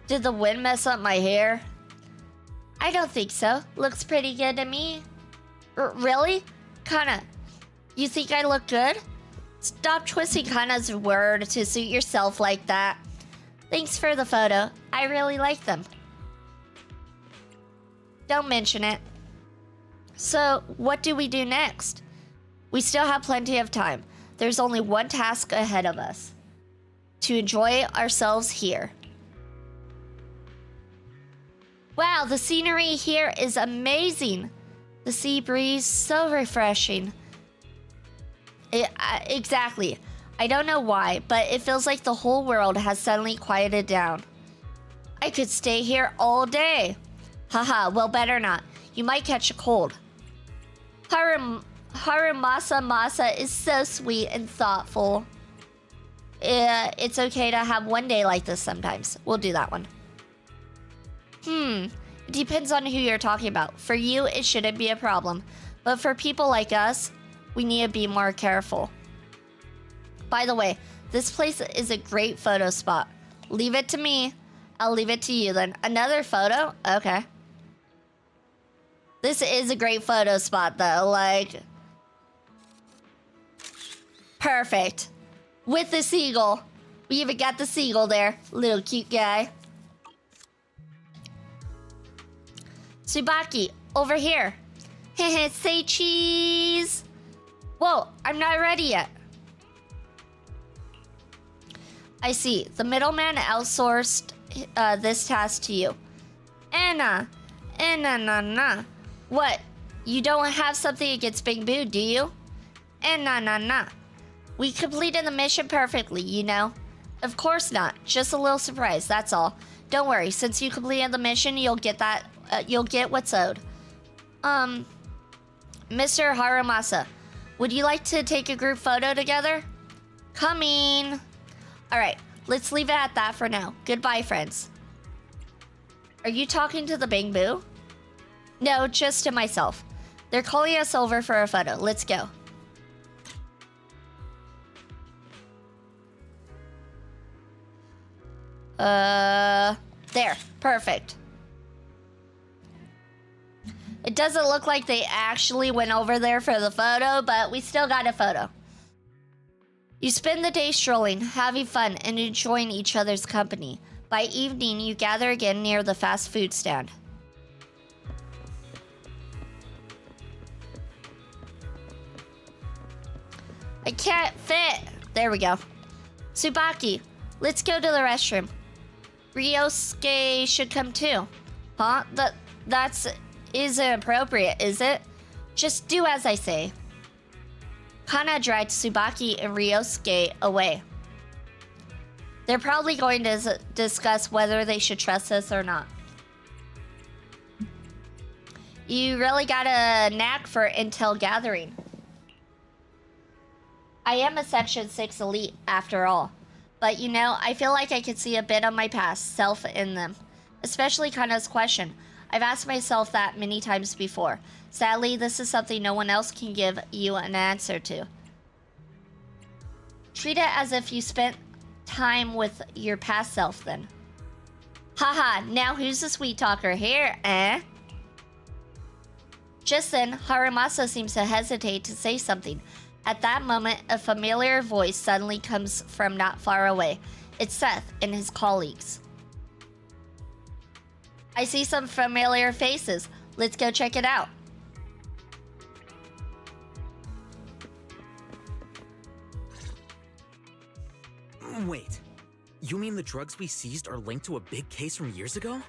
did the wind mess up my hair? I don't think so. Looks pretty good to me. Really? Kana, you think I look good? Stop twisting Kana's word to suit yourself like that. Thanks for the photo. I really like them. Don't mention it. So, what do we do next? We still have plenty of time. There's only one task ahead of us. To enjoy ourselves here. Wow, the scenery here is amazing. The sea breeze, so refreshing. Exactly. I don't know why, but it feels like the whole world has suddenly quieted down. I could stay here all day. Haha, well, better not. You might catch a cold. Harumasa Masa is so sweet and thoughtful. It's okay to have one day like this sometimes. We'll do that one. It depends on who you're talking about. For you, it shouldn't be a problem. But for people like us, we need to be more careful. By the way, this place is a great photo spot. Leave it to me. I'll leave it to you then. Another photo? Okay. This is a great photo spot though, like... Perfect. With the seagull. We even got the seagull there. Little cute guy. Tsubaki, over here. Hehe, say cheese. Whoa, I'm not ready yet. I see. The middleman outsourced this task to you. Anna. What? You don't have something against Big Boo, do you? Anna. We completed the mission perfectly, you know. Of course not. Just a little surprise, that's all. Don't worry. Since you completed the mission, you'll get that. You'll get what's owed. Mr. Harumasa, would you like to take a group photo together? Coming. All right, let's leave it at that for now. Goodbye, friends. Are you talking to the Bing Boo? No, just to myself. They're calling us over for a photo. Let's go. There. Perfect. It doesn't look like they actually went over there for the photo, but we still got a photo. You spend the day strolling, having fun, and enjoying each other's company. By evening, you gather again near the fast food stand. I can't fit. There we go. Tsubaki, let's go to the restroom. Ryosuke should come too. Huh? That's isn't appropriate, is it? Just do as I say. Kana dragged Tsubaki and Ryosuke away. They're probably going to discuss whether they should trust us or not. You really got a knack for intel gathering. I am a Section 6 elite, after all. But you know, I feel like I could see a bit of my past self in them. Especially Kana's question. I've asked myself that many times before. Sadly, this is something no one else can give you an answer to. Treat it as if you spent time with your past self then. Haha, now who's the sweet talker here, eh? Just then, Harumasa seems to hesitate to say something. At that moment, a familiar voice suddenly comes from not far away. It's Seth and his colleagues. I see some familiar faces. Let's go check it out. Wait, you mean the drugs we seized are linked to a big case from years ago?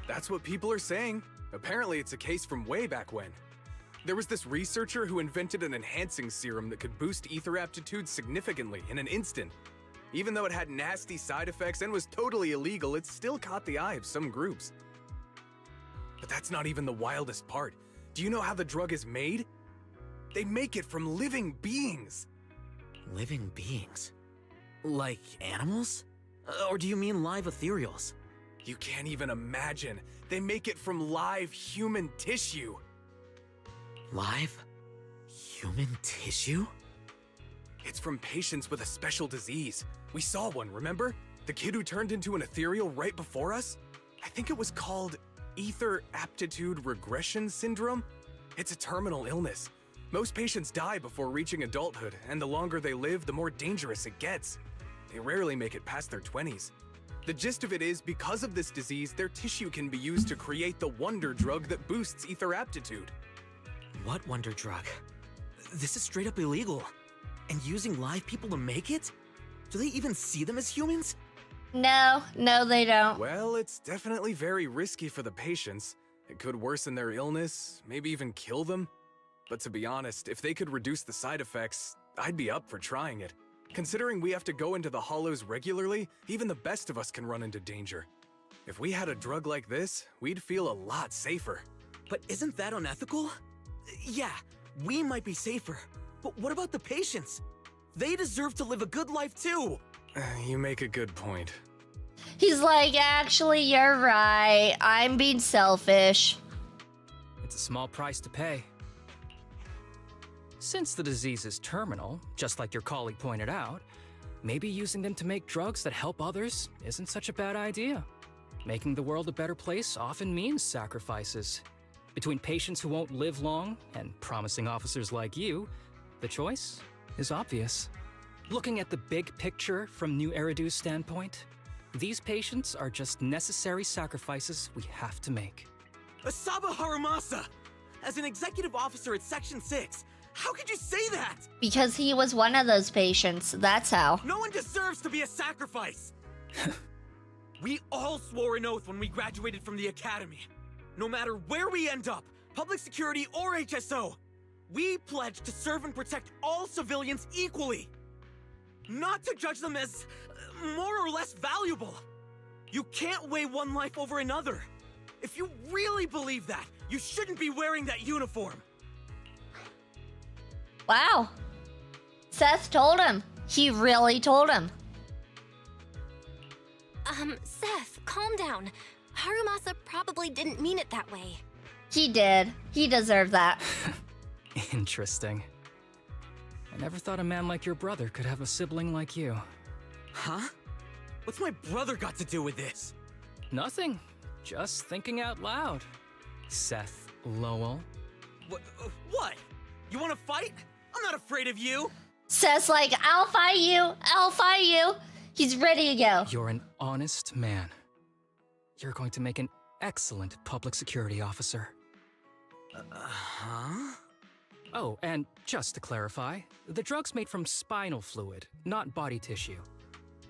That's what people are saying. Apparently it's a case from way back when. There was this researcher who invented an enhancing serum that could boost ether aptitude significantly in an instant. Even though it had nasty side effects and was totally illegal, it still caught the eye of some groups. But that's not even the wildest part. Do you know how the drug is made? They make it from living beings. Living beings? Like animals? Or do you mean live ethereals? You can't even imagine. They make it from live human tissue. Live? Human tissue? It's from patients with a special disease. We saw one, remember? The kid who turned into an ethereal right before us? I think it was called Ether Aptitude Regression Syndrome? It's a terminal illness. Most patients die before reaching adulthood, and the longer they live, the more dangerous it gets. They rarely make it past their 20s. The gist of it is, because of this disease, their tissue can be used to create the wonder drug that boosts ether aptitude. What wonder drug? This is straight up illegal. And using live people to make it? Do they even see them as humans? No, they don't. Well, it's definitely very risky for the patients. It could worsen their illness, maybe even kill them. But to be honest, if they could reduce the side effects, I'd be up for trying it. Considering we have to go into the hollows regularly, even the best of us can run into danger. If we had a drug like this, we'd feel a lot safer. But isn't that unethical? Yeah, we might be safer, but what about the patients? They deserve to live a good life too! You make a good point. He's like, actually, you're right. I'm being selfish. It's a small price to pay. Since the disease is terminal, just like your colleague pointed out, maybe using them to make drugs that help others isn't such a bad idea. Making the world a better place often means sacrifices. Between patients who won't live long and promising officers like you, the choice is obvious. Looking at the big picture from New Eridu's standpoint, these patients are just necessary sacrifices we have to make. Asaba Harumasa! As an executive officer at Section 6, how could you say that? Because he was one of those patients, that's how. No one deserves to be a sacrifice! We all swore an oath when we graduated from the academy. No matter where we end up, public security or HSO, we pledged to serve and protect all civilians equally. Not to judge them as more or less valuable. You can't weigh one life over another. If you really believe that, you shouldn't be wearing that uniform. Wow. Seth told him. He really told him. Seth, calm down. Harumasa probably didn't mean it that way. He did. He deserved that. Interesting. I never thought a man like your brother could have a sibling like you. Huh? What's my brother got to do with this? Nothing. Just thinking out loud. Seth Lowell. What? You want to fight? I'm not afraid of you. Seth's like, I'll fight you. I'll fight you. He's ready to go. You're an honest man. You're going to make an excellent public security officer. Huh? Oh, and just to clarify, the drug's made from spinal fluid, not body tissue.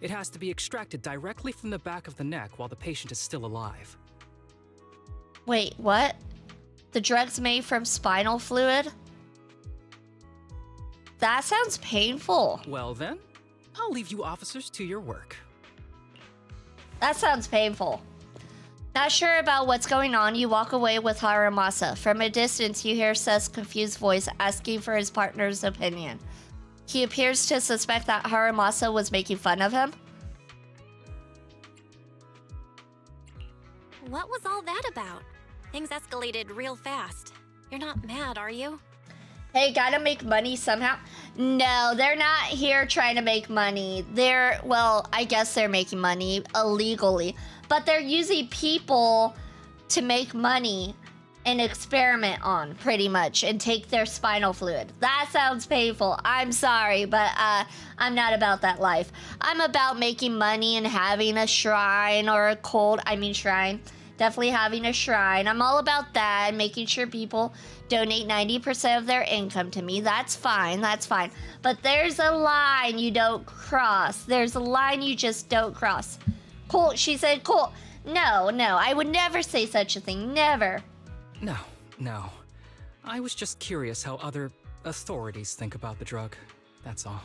It has to be extracted directly from the back of the neck while the patient is still alive. Wait, what? The drug's made from spinal fluid? That sounds painful. Well then, I'll leave you officers to your work. That sounds painful. Not sure about what's going on, you walk away with Harumasa. From a distance, you hear Seth's confused voice asking for his partner's opinion. He appears to suspect that Harumasa was making fun of him. What was all that about? Things escalated real fast. You're not mad, are you? Hey, gotta make money somehow. No, they're not here trying to make money. Well, I guess they're making money illegally. But they're using people to make money and experiment on, pretty much, and take their spinal fluid. That sounds painful. I'm sorry, but I'm not about that life. I'm about making money and having a shrine or a cult. I mean shrine. Definitely having a shrine. I'm all about that, making sure people donate 90% of their income to me. That's fine, that's fine. But there's a line you don't cross. There's a line you just don't cross. Cool, she said, cool. No, I would never say such a thing, never. No. I was just curious how other authorities think about the drug. That's all.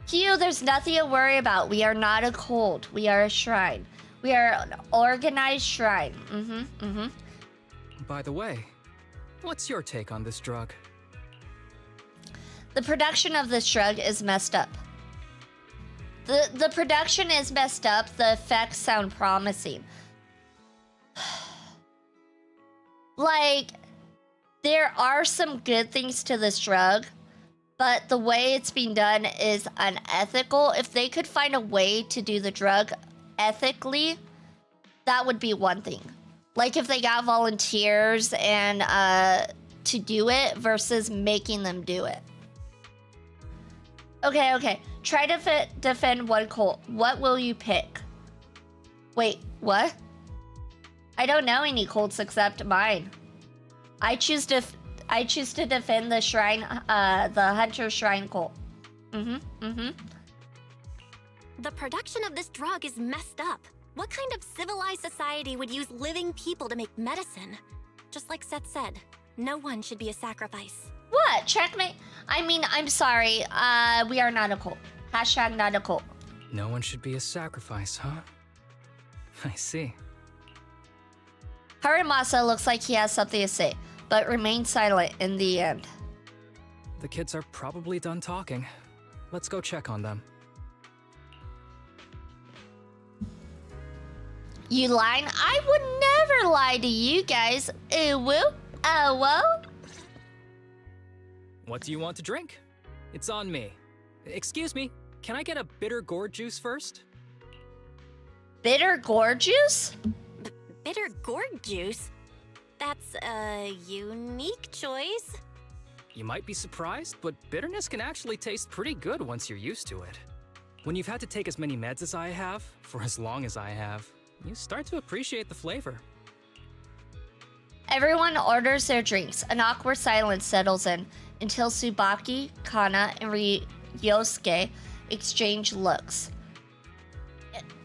Hugh, there's nothing to worry about. We are not a cult. We are a shrine. We are an organized shrine. By the way, what's your take on this drug? The production of this drug is messed up. The production is messed up. The effects sound promising. Like, there are some good things to this drug, but the way it's being done is unethical. If they could find a way to do the drug ethically, that would be one thing. Like if they got volunteers and to do it versus making them do it. Okay. Try to defend one cult. What will you pick? Wait, what? I don't know any cults except mine. I choose to defend the shrine, the Hunter Shrine cult. The production of this drug is messed up. What kind of civilized society would use living people to make medicine? Just like Seth said, no one should be a sacrifice. What? Checkmate? I mean, I'm sorry. We are not a cult. Hashtag not a cult. No one should be a sacrifice, huh? I see. Harumasa looks like he has something to say, but remains silent in the end. The kids are probably done talking. Let's go check on them. You lying? I would never lie to you guys. Ooh, woo, whoa. What do you want to drink? It's on me. Excuse me, can I get a bitter gourd juice first? Bitter gourd juice? Bitter gourd juice? That's a unique choice. You might be surprised, but bitterness can actually taste pretty good once you're used to it. When you've had to take as many meds as I have, for as long as I have, you start to appreciate the flavor. Everyone orders their drinks. An awkward silence settles in until Tsubaki, Kana, and Ryosuke exchange looks.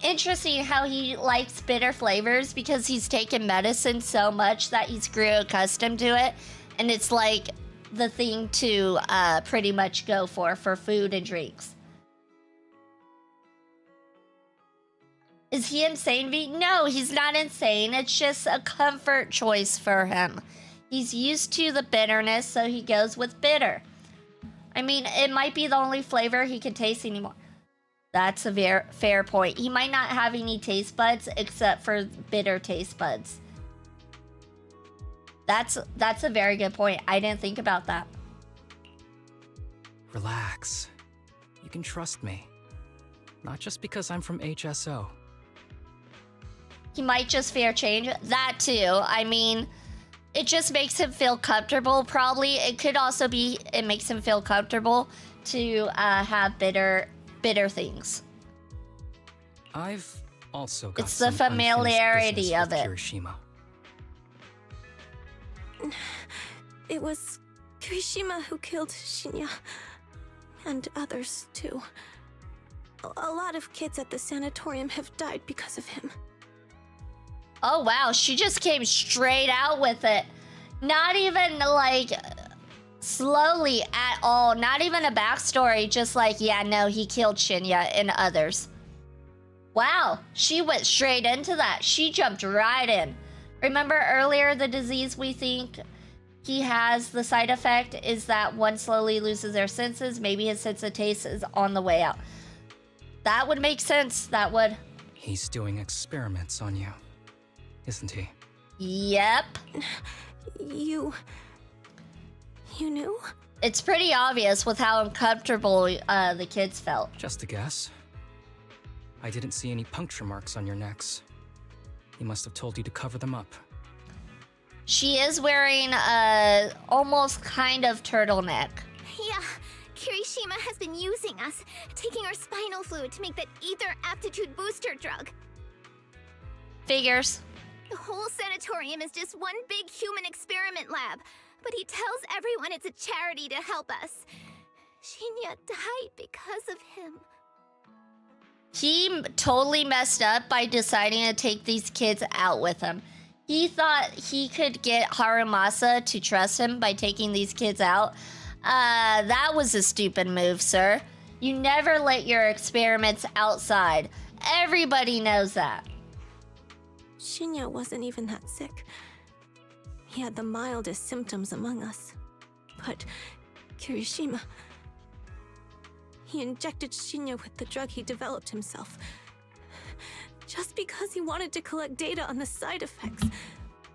Interesting how he likes bitter flavors because he's taken medicine so much that he's grew accustomed to it, and it's like the thing to pretty much go for food and drinks. Is he insane, V? No, he's not insane. It's just a comfort choice for him. He's used to the bitterness, so he goes with bitter. I mean, it might be the only flavor he can taste anymore. That's a very fair point. He might not have any taste buds except for bitter taste buds. That's a very good point. I didn't think about that. Relax. You can trust me. Not just because I'm from HSO. He might just fear change. That too. I mean, it just makes him feel comfortable, probably. It could also be it makes him feel comfortable to have bitter things. I've also got It's the familiarity of it. Kirishima. It was Kirishima who killed Shinya. And others, too. A lot of kids at the sanatorium have died because of him. Oh wow, she just came straight out with it. Not even like slowly at all. Not even a backstory, just like, yeah, no, he killed Shinya and others. Wow, she went straight into that. She jumped right in. Remember earlier the disease we think he has, the side effect is that one slowly loses their senses. Maybe his sense of taste is on the way out. That would make sense, that would. He's doing experiments on you, isn't he? Yep. You knew? It's pretty obvious with how uncomfortable the kids felt. Just a guess. I didn't see any puncture marks on your necks. He must have told you to cover them up. She is wearing a almost kind of turtleneck. Yeah, Kirishima has been using us, taking our spinal fluid to make that ether aptitude booster drug. Figures. The whole sanatorium is just one big human experiment lab, but he tells everyone it's a charity to help us. Shinya died because of him. He totally messed up by deciding to take these kids out with him. He thought he could get Harumasa to trust him by taking these kids out. That was a stupid move, sir. You never let your experiments outside. Everybody knows that. Shinya wasn't even that sick. He had the mildest symptoms among us. But Kirishima... He injected Shinya with the drug he developed himself. Just because he wanted to collect data on the side effects,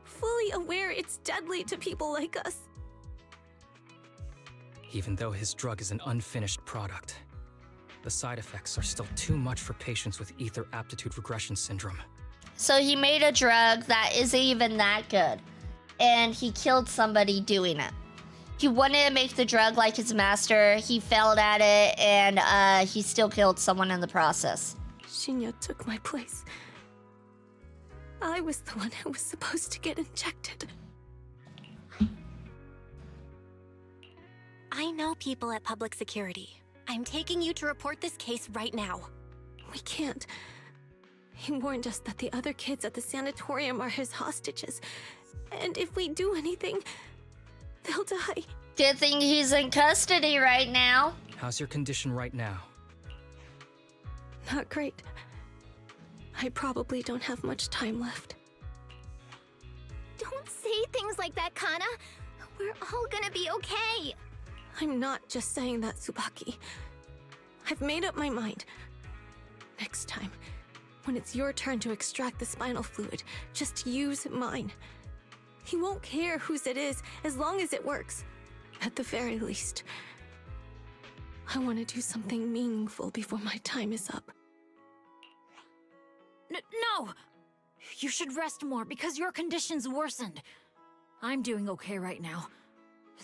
fully aware it's deadly to people like us. Even though his drug is an unfinished product, the side effects are still too much for patients with ether aptitude regression syndrome. So he made a drug that isn't even that good, and he killed somebody doing it. He wanted to make the drug like his master, he failed at it, and he still killed someone in the process. Shinya took my place. I was the one who was supposed to get injected. I know people at public security. I'm taking you to report this case right now. We can't. He warned us that the other kids at the sanatorium are his hostages. And if we do anything, they'll die. Good thing he's in custody right now. How's your condition right now? Not great. I probably don't have much time left. Don't say things like that, Kana. We're all gonna be okay. I'm not just saying that, Tsubaki. I've made up my mind. Next time, when it's your turn to extract the spinal fluid, just use mine. He won't care whose it is, as long as it works. At the very least, I want to do something meaningful before my time is up. No! You should rest more because your condition's worsened. I'm doing okay right now.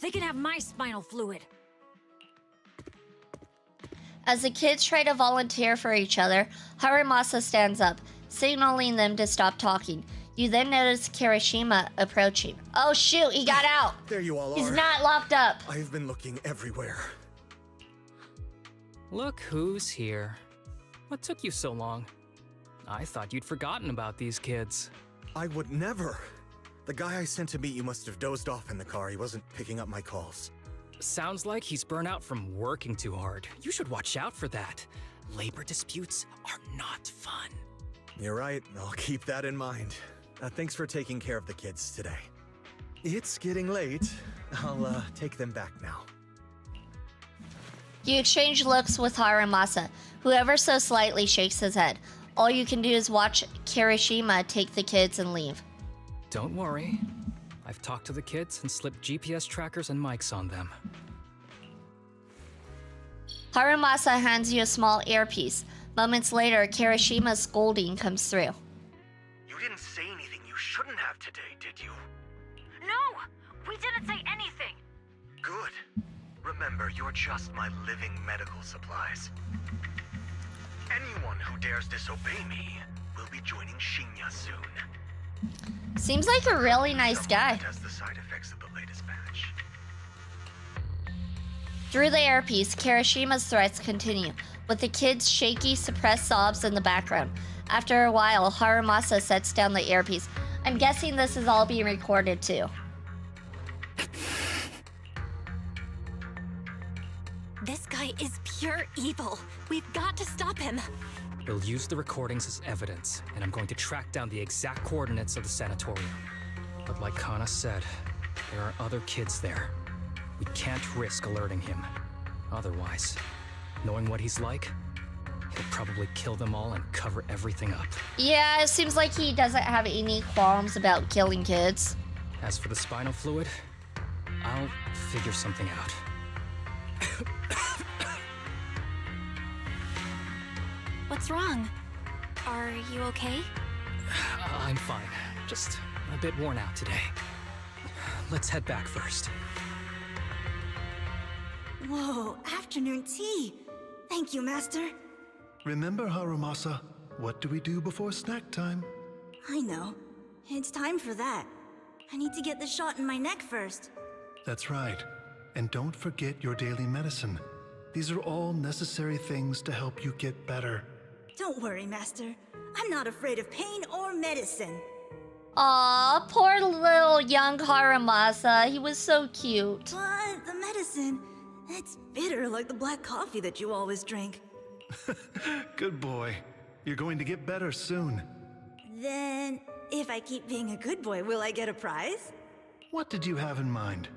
They can have my spinal fluid. As the kids try to volunteer for each other, Harumasa stands up, signaling them to stop talking. You then notice Kirishima approaching. Oh shoot, he got out! There you all are. He's not locked up. I've been looking everywhere. Look who's here. What took you so long? I thought you'd forgotten about these kids. I would never. The guy I sent to meet you must have dozed off in the car. He wasn't picking up my calls. Sounds like he's burnt out from working too hard. You should watch out for that. Labor disputes are not fun. You're right. I'll keep that in mind. Thanks for taking care of the kids today. It's getting late. I'll take them back now. You exchange looks with Harumasa, who ever so slightly shakes his head. All you can do is watch Kirishima take the kids and leave. Don't worry. I've talked to the kids and slipped GPS trackers and mics on them. Harumasa hands you a small earpiece. Moments later, Kirishima's scolding comes through. You didn't say anything you shouldn't have today, did you? No! We didn't say anything! Good. Remember, you're just my living medical supplies. Anyone who dares disobey me will be joining Shinya soon. Seems like a really nice guy. Has the side effects of the latest batch. Through the earpiece, Kirishima's threats continue, with the kids' shaky, suppressed sobs in the background. After a while, Harumasa sets down the earpiece. I'm guessing this is all being recorded too. This guy is pure evil. We've got to stop him. We'll use the recordings as evidence, and I'm going to track down the exact coordinates of the sanatorium. But like Kana said, there are other kids there. We can't risk alerting him. Otherwise, knowing what he's like, he'll probably kill them all and cover everything up. Yeah, it seems like he doesn't have any qualms about killing kids. As for the spinal fluid, I'll figure something out. What's wrong? Are you okay? I'm fine. Just a bit worn out today. Let's head back first. Whoa, afternoon tea. Thank you, Master. Remember, Harumasa, what do we do before snack time? I know. It's time for that. I need to get the shot in my neck first. That's right. And don't forget your daily medicine. These are all necessary things to help you get better. Don't worry, Master. I'm not afraid of pain or medicine. Aw, poor little young Harumasa. He was so cute. But the medicine, it's bitter like the black coffee that you always drink. Good boy. You're going to get better soon. Then, if I keep being a good boy, will I get a prize? What did you have in mind?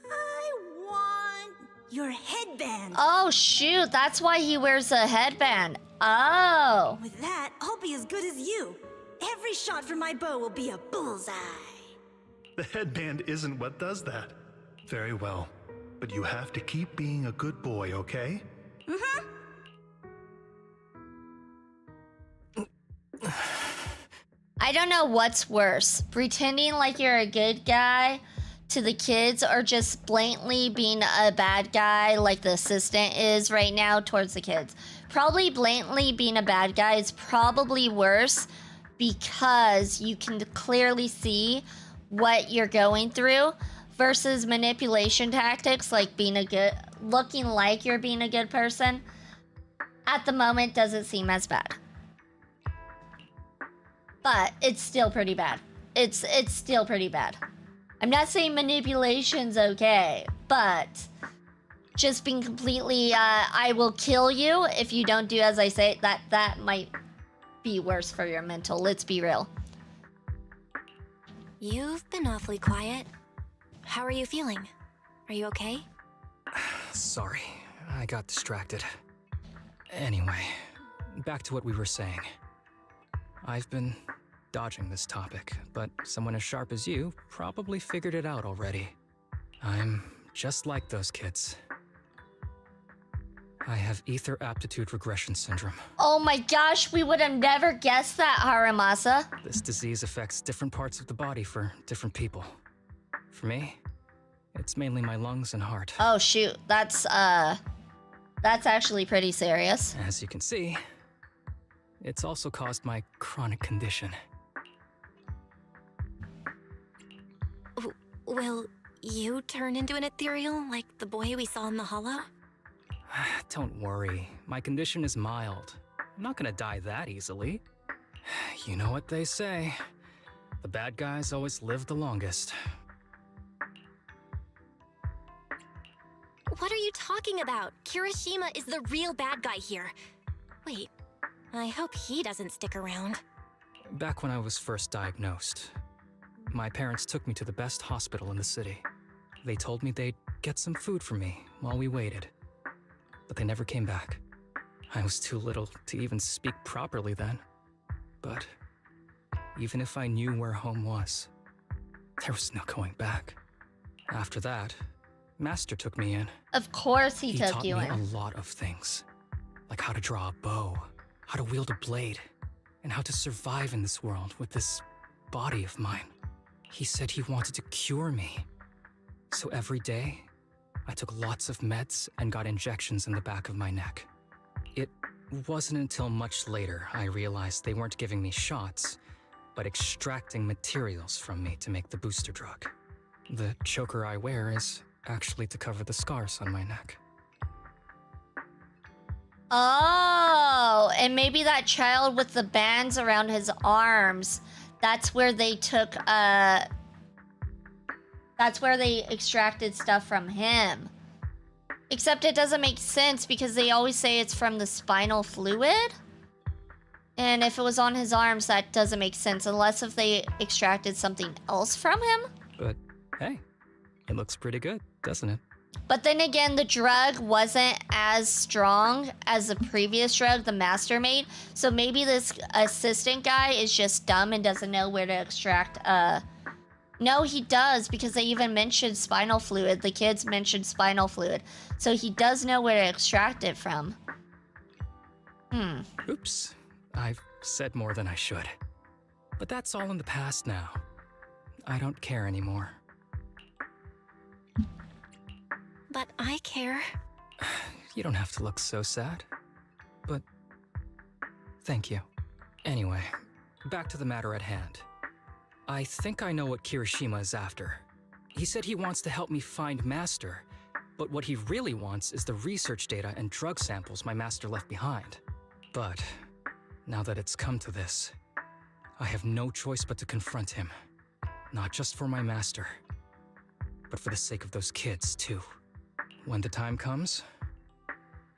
I want your headband. Oh, shoot. That's why he wears a headband. Oh. With that, I'll be as good as you. Every shot from my bow will be a bullseye. The headband isn't what does that. Very well. But you have to keep being a good boy, okay? Mm-hmm. I don't know what's worse, pretending like you're a good guy to the kids or just blatantly being a bad guy like the assistant is right now towards the kids. Probably blatantly being a bad guy is probably worse because you can clearly see what you're going through versus manipulation tactics like looking like you're being a good person. At the moment doesn't seem as bad. But it's still pretty bad. It's still pretty bad. I'm not saying manipulation's okay, but just being completely, I will kill you if you don't do as I say, that might be worse for your mental, let's be real. You've been awfully quiet. How are you feeling? Are you okay? Sorry, I got distracted. Anyway, back to what we were saying. I've been dodging this topic, but someone as sharp as you probably figured it out already. I'm just like those kids. I have ether aptitude regression syndrome. Oh my gosh, we would have never guessed that, Harumasa. This disease affects different parts of the body for different people. For me, it's mainly my lungs and heart. Oh shoot, that's actually pretty serious. As you can see, it's also caused my chronic condition. Will you turn into an ethereal like the boy we saw in the hollow? Don't worry, my condition is mild. I'm not gonna die that easily. You know what they say. The bad guys always live the longest. What are you talking about? Kirishima is the real bad guy here. Wait, I hope he doesn't stick around. Back when I was first diagnosed, my parents took me to the best hospital in the city. They told me they'd get some food for me while we waited. But they never came back. I was too little to even speak properly then. But even if I knew where home was, there was no going back. After that, Master took me in. Of course he took you in. He taught me a lot of things. Like how to draw a bow, how to wield a blade, and how to survive in this world with this body of mine. He said he wanted to cure me. So every day, I took lots of meds and got injections in the back of my neck. It wasn't until much later I realized they weren't giving me shots, but extracting materials from me to make the booster drug. The choker I wear is actually to cover the scars on my neck. Oh, and maybe that child with the bands around his arms, that's where they took, that's where they extracted stuff from him. Except it doesn't make sense because they always say it's from the spinal fluid. And if it was on his arms, that doesn't make sense unless if they extracted something else from him. But hey, it looks pretty good, doesn't it? But then again, the drug wasn't as strong as the previous drug the master made. So maybe this assistant guy is just dumb and doesn't know where to extract, No, he does, because they even mentioned spinal fluid. The kids mentioned spinal fluid. So he does know where to extract it from. Oops, I've said more than I should. But that's all in the past now. I don't care anymore. But I care. You don't have to look so sad. But thank you. Anyway, back to the matter at hand. I think I know what Kirishima is after. He said he wants to help me find Master, but what he really wants is the research data and drug samples my master left behind. But now that it's come to this, I have no choice but to confront him. Not just for my master, but for the sake of those kids, too. When the time comes,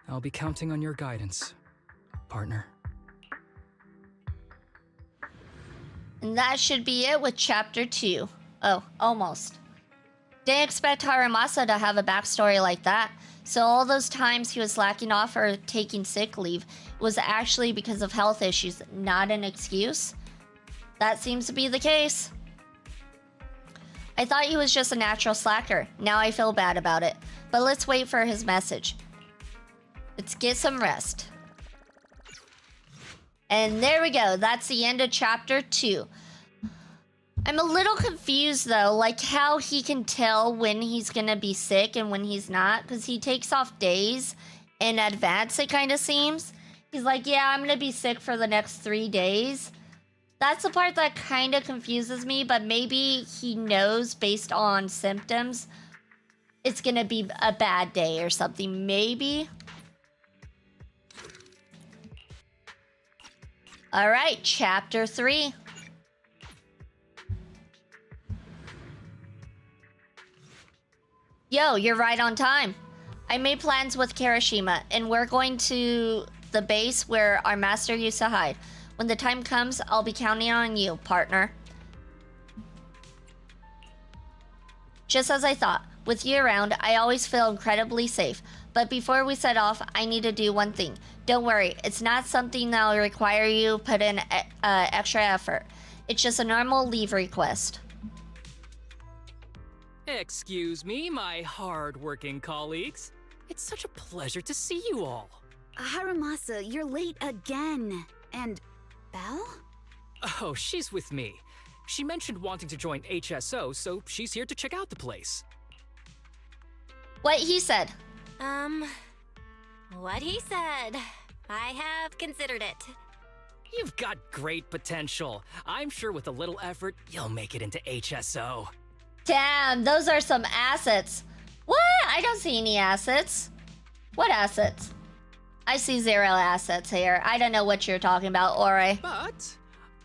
I'll be counting on your guidance, partner. And that should be it with Chapter 2. Oh, almost. Didn't expect Harumasa to have a backstory like that. So all those times he was slacking off or taking sick leave was actually because of health issues, not an excuse. That seems to be the case. I thought he was just a natural slacker. Now I feel bad about it. But let's wait for his message. Let's get some rest. And there we go. That's the end of Chapter 2. I'm a little confused though, like how he can tell when he's gonna be sick and when he's not, because he takes off days in advance, it kind of seems. He's like, yeah, I'm gonna be sick for the next 3 days. That's the part that kind of confuses me, but maybe he knows based on symptoms it's gonna be a bad day or something, maybe. All right, Chapter 3. Yo, you're right on time. I made plans with Kirishima, and we're going to the base where our master used to hide. When the time comes, I'll be counting on you, partner. Just as I thought, with you around, I always feel incredibly safe. But before we set off, I need to do one thing. Don't worry, it's not something that'll require you put in extra effort. It's just a normal leave request. Excuse me, my hard-working colleagues. It's such a pleasure to see you all. Harumasa, you're late again. And Belle? Oh, she's with me. She mentioned wanting to join HSO, so she's here to check out the place. What he said. What he said. I have considered it. You've got great potential. I'm sure with a little effort, you'll make it into HSO. Damn, those are some assets. What? I don't see any assets. What assets? I see 0 assets here. I don't know what you're talking about, Ore. But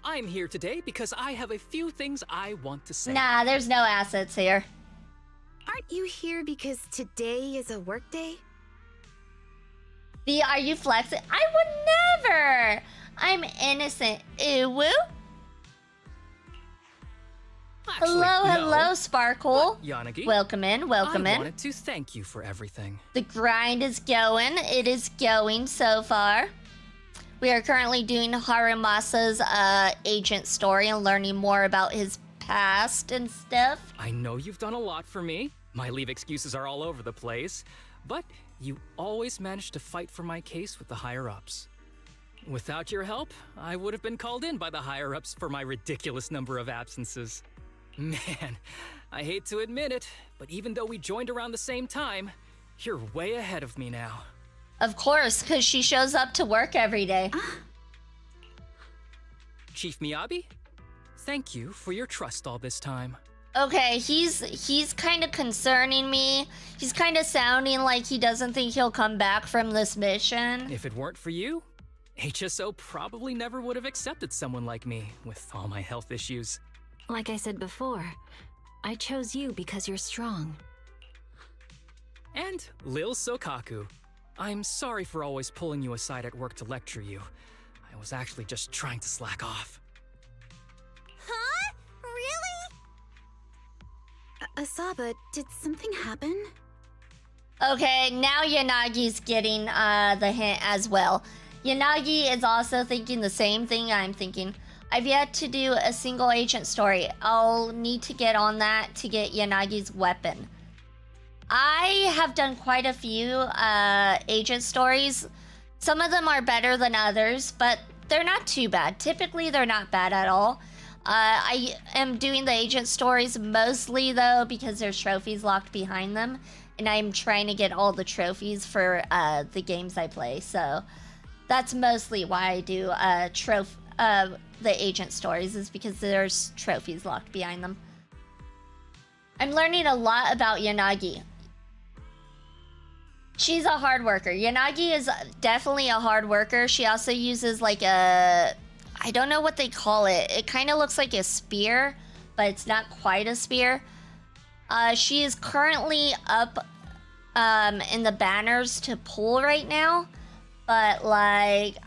I'm here today because I have a few things I want to say. Nah, there's no assets here. Aren't you here because today is a work day? Are you flexing? I would never! I'm innocent. Ew. Actually, hello, Sparkle. Yanagi, welcome in. I wanted to thank you for everything. The grind is going. It is going so far. We are currently doing Harumasa's agent story and learning more about his past and stuff. I know you've done a lot for me. My leave excuses are all over the place, but you always managed to fight for my case with the higher-ups. Without your help, I would have been called in by the higher-ups for my ridiculous number of absences. Man, I hate to admit it, but even though we joined around the same time, you're way ahead of me now. Of course, because she shows up to work every day. Chief Miyabi, thank you for your trust all this time. Okay, he's kind of concerning me. He's kind of sounding like he doesn't think he'll come back from this mission. If it weren't for you, HSO probably never would have accepted someone like me with all my health issues. Like I said before, I chose you because you're strong. And Lil Sokaku, I'm sorry for always pulling you aside at work to lecture you. I was actually just trying to slack off. Huh? Really? Asaba, did something happen? Okay, now Yanagi's getting the hint as well. Yanagi is also thinking the same thing I'm thinking. I've yet to do a single agent story. I'll need to get on that to get Yanagi's weapon. I have done quite a few agent stories. Some of them are better than others, but they're not too bad. Typically, they're not bad at all. I am doing the agent stories mostly, though, because there's trophies locked behind them. And I'm trying to get all the trophies for the games I play. So that's mostly why I do the agent stories, is because there's trophies locked behind them. I'm learning a lot about Yanagi. She's a hard worker. Yanagi is definitely a hard worker. She also uses like I don't know what they call it. It kind of looks like a spear, but it's not quite a spear. She is currently up in the banners to pull right now, but like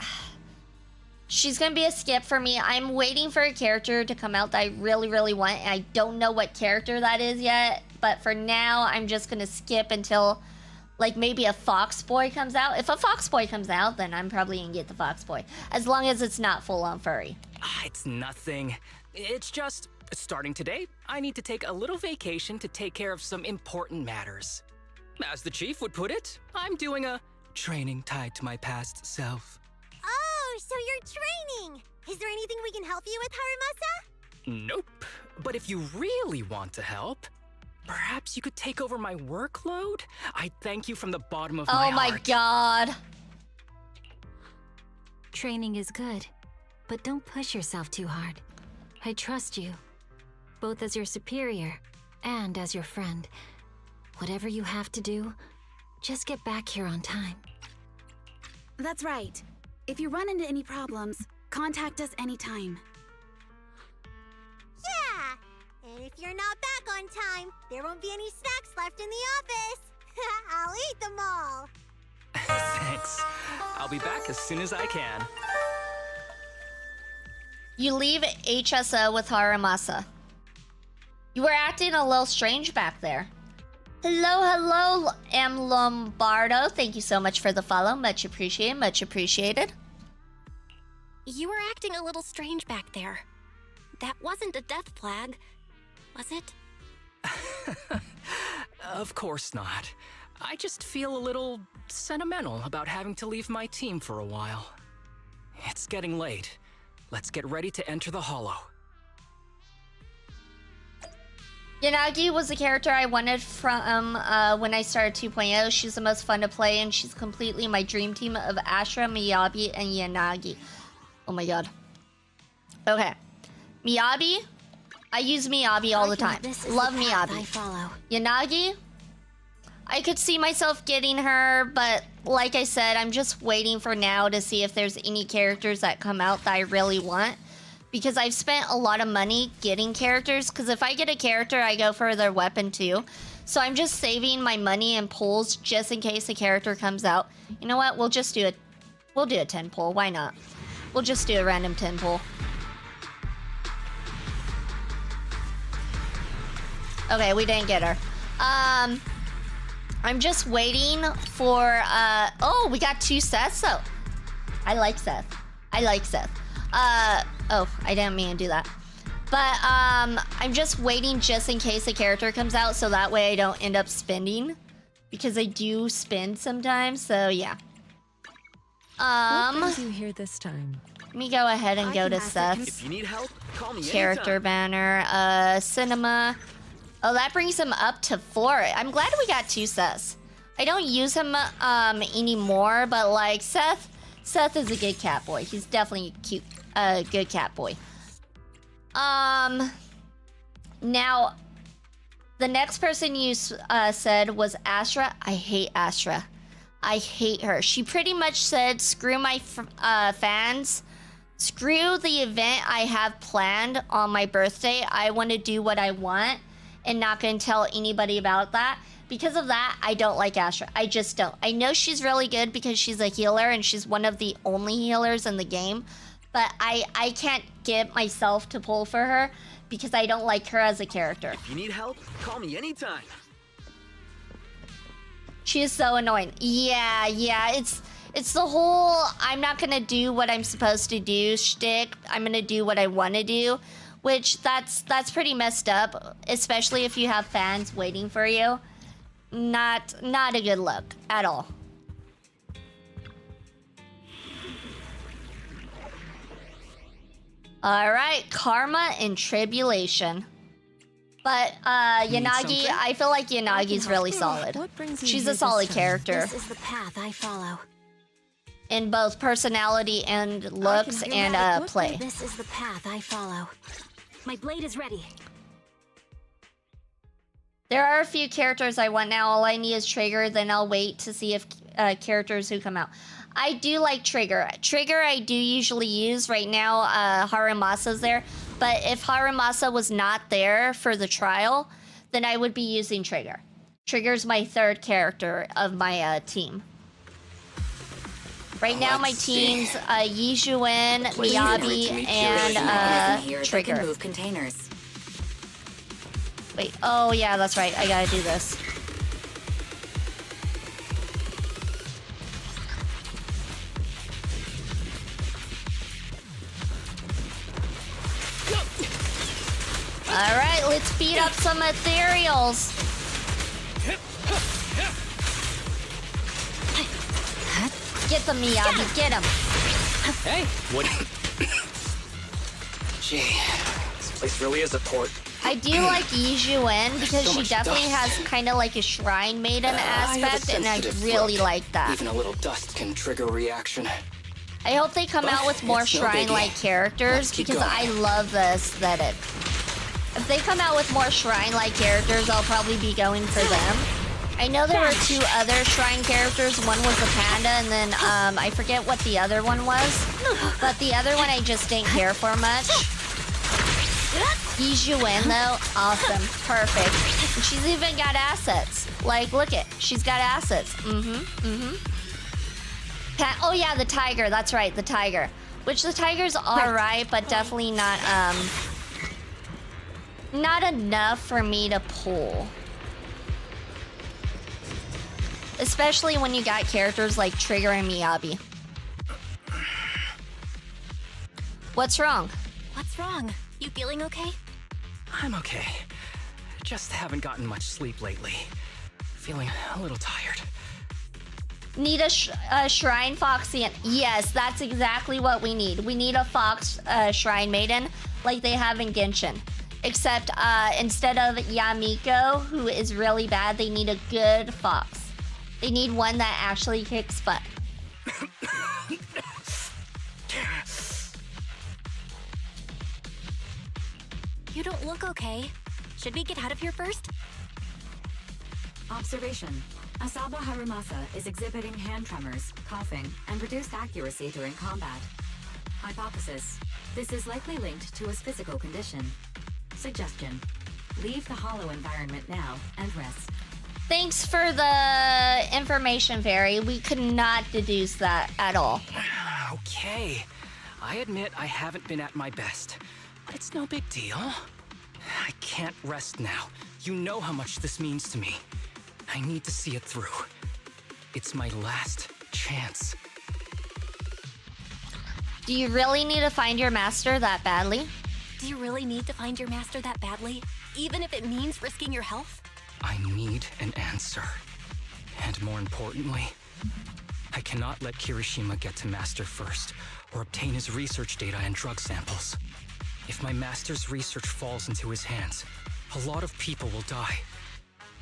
she's gonna be a skip for me. I'm waiting for a character to come out that I really, really want, and I don't know what character that is yet. But for now, I'm just gonna skip until like maybe a Fox Boy comes out. If a Fox Boy comes out, then I'm probably gonna get the Fox Boy, as long as it's not full-on furry. It's nothing. It's just, starting today, I need to take a little vacation to take care of some important matters. As the chief would put it, I'm doing a training tied to my past self. Oh, so you're training! Is there anything we can help you with, Harumasa? Nope. But if you really want to help, perhaps you could take over my workload? I thank you from the bottom of my heart. Oh my god. Training is good, but don't push yourself too hard. I trust you, both as your superior and as your friend. Whatever you have to do, just get back here on time. That's right. If you run into any problems, contact us anytime. Yeah! And if you're not back on time, there won't be any snacks left in the office. I'll eat them all. Thanks. I'll be back as soon as I can. You leave HSO with Harumasa. You were acting a little strange back there. Hello, M. Lombardo. Thank you so much for the follow. Much appreciated, much appreciated. You were acting a little strange back there. That wasn't a death plague, was it? Of course not. I just feel a little sentimental about having to leave my team for a while. It's getting late. Let's get ready to enter the Hollow. Yanagi was the character I wanted from when I started 2.0. She's the most fun to play, and she's completely my dream team of Astra, Miyabi, and Yanagi. Oh my god. Okay. Miyabi. I use Miyabi all the time. Love Miyabi. I follow. Yanagi. I could see myself getting her, but like I said, I'm just waiting for now to see if there's any characters that come out that I really want. Because I've spent a lot of money getting characters, because if I get a character, I go for their weapon too. So I'm just saving my money and pulls just in case a character comes out. You know what? We'll just do it. We'll do a 10 pull. Why not? We'll just do a random 10 pull. Okay, we didn't get her. I'm just waiting for, oh, we got 2 Seths, so I like Seth. I like Seth. Oh, I didn't mean to do that. But, I'm just waiting just in case a character comes out, so that way I don't end up spending. Because I do spend sometimes, so yeah. What brings you here this time? Let me go ahead and go to Seth's If you need help, call me character anytime. banner. Cinema. Oh, that brings him up to 4. I'm glad we got 2 Seths. I don't use him anymore, but like Seth is a good cat boy. He's definitely a cute, good cat boy. Now, the next person you said was Astra. I hate Astra. I hate her. She pretty much said, screw my fans. Screw the event I have planned on my birthday. I want to do what I want and not going to tell anybody about that. Because of that, I don't like Astra. I just don't. I know she's really good because she's a healer and she's one of the only healers in the game. But I can't get myself to pull for her because I don't like her as a character. If you need help, call me anytime. She is so annoying. Yeah, it's the whole I'm not gonna do what I'm supposed to do shtick. I'm gonna do what I want to do, which that's pretty messed up, especially if you have fans waiting for you. Not a good look at all. All right, Karma and Tribulation. But Yanagi, I feel like Yanagi's really solid. She's a solid character. This is the path I follow. In both personality and looks and play. This is the path I follow. My blade is ready. There are a few characters I want now. All I need is Trigger, then I'll wait to see if characters who come out. I do like Trigger. Trigger I do usually use. Right now, Harumasa's there. But if Harumasa was not there for the trial, then I would be using Trigger. Trigger's my 3rd character of my team. Right now, my team's Yizhuan, Miyabi, and Trigger. Move containers. Wait, oh yeah, that's right. I gotta do this. All right, let's beat up some ethereals. Get them, Miyabi, get them. Hey, what? Gee, this place really is a port. I do like Yizhuan because she definitely has kind of like a shrine maiden aspect, and I really like that. Even a little dust can trigger a reaction. I hope they come out with more shrine-like characters because I love the aesthetic. If they come out with more shrine-like characters, I'll probably be going for them. I know there were 2 other shrine characters. One was a panda, and then I forget what the other one was. But the other one I just didn't care for much. Yizhuan, though, awesome, perfect. And she's even got assets. Like, look it, she's got assets. Oh yeah, the tiger. That's right, the tiger. Which the tiger's alright, but definitely not enough for me to pull. Especially when you got characters like Trigger and Miyabi. What's wrong? What's wrong? You feeling okay? I'm okay. Just haven't gotten much sleep lately. Feeling a little tired. Need a shrine foxy. Yes, that's exactly what we need. We need a fox shrine maiden like they have in Genshin. Except instead of Yamiko, who is really bad, they need a good fox. They need one that actually kicks butt. You don't look okay. Should we get out of here first? Observation. Asaba Harumasa is exhibiting hand tremors, coughing, and reduced accuracy during combat. Hypothesis. This is likely linked to his physical condition. Suggestion. Leave the hollow environment now and rest. Thanks for the information, Fairy. We could not deduce that at all. Okay. I admit I haven't been at my best, but it's no big deal. I can't rest now. You know how much this means to me. I need to see it through. It's my last chance. Do you really need to find your master that badly? Do you really need to find your master that badly? Even if it means risking your health? I need an answer. And more importantly, I cannot let Kirishima get to Master first, or obtain his research data and drug samples. If my master's research falls into his hands, a lot of people will die.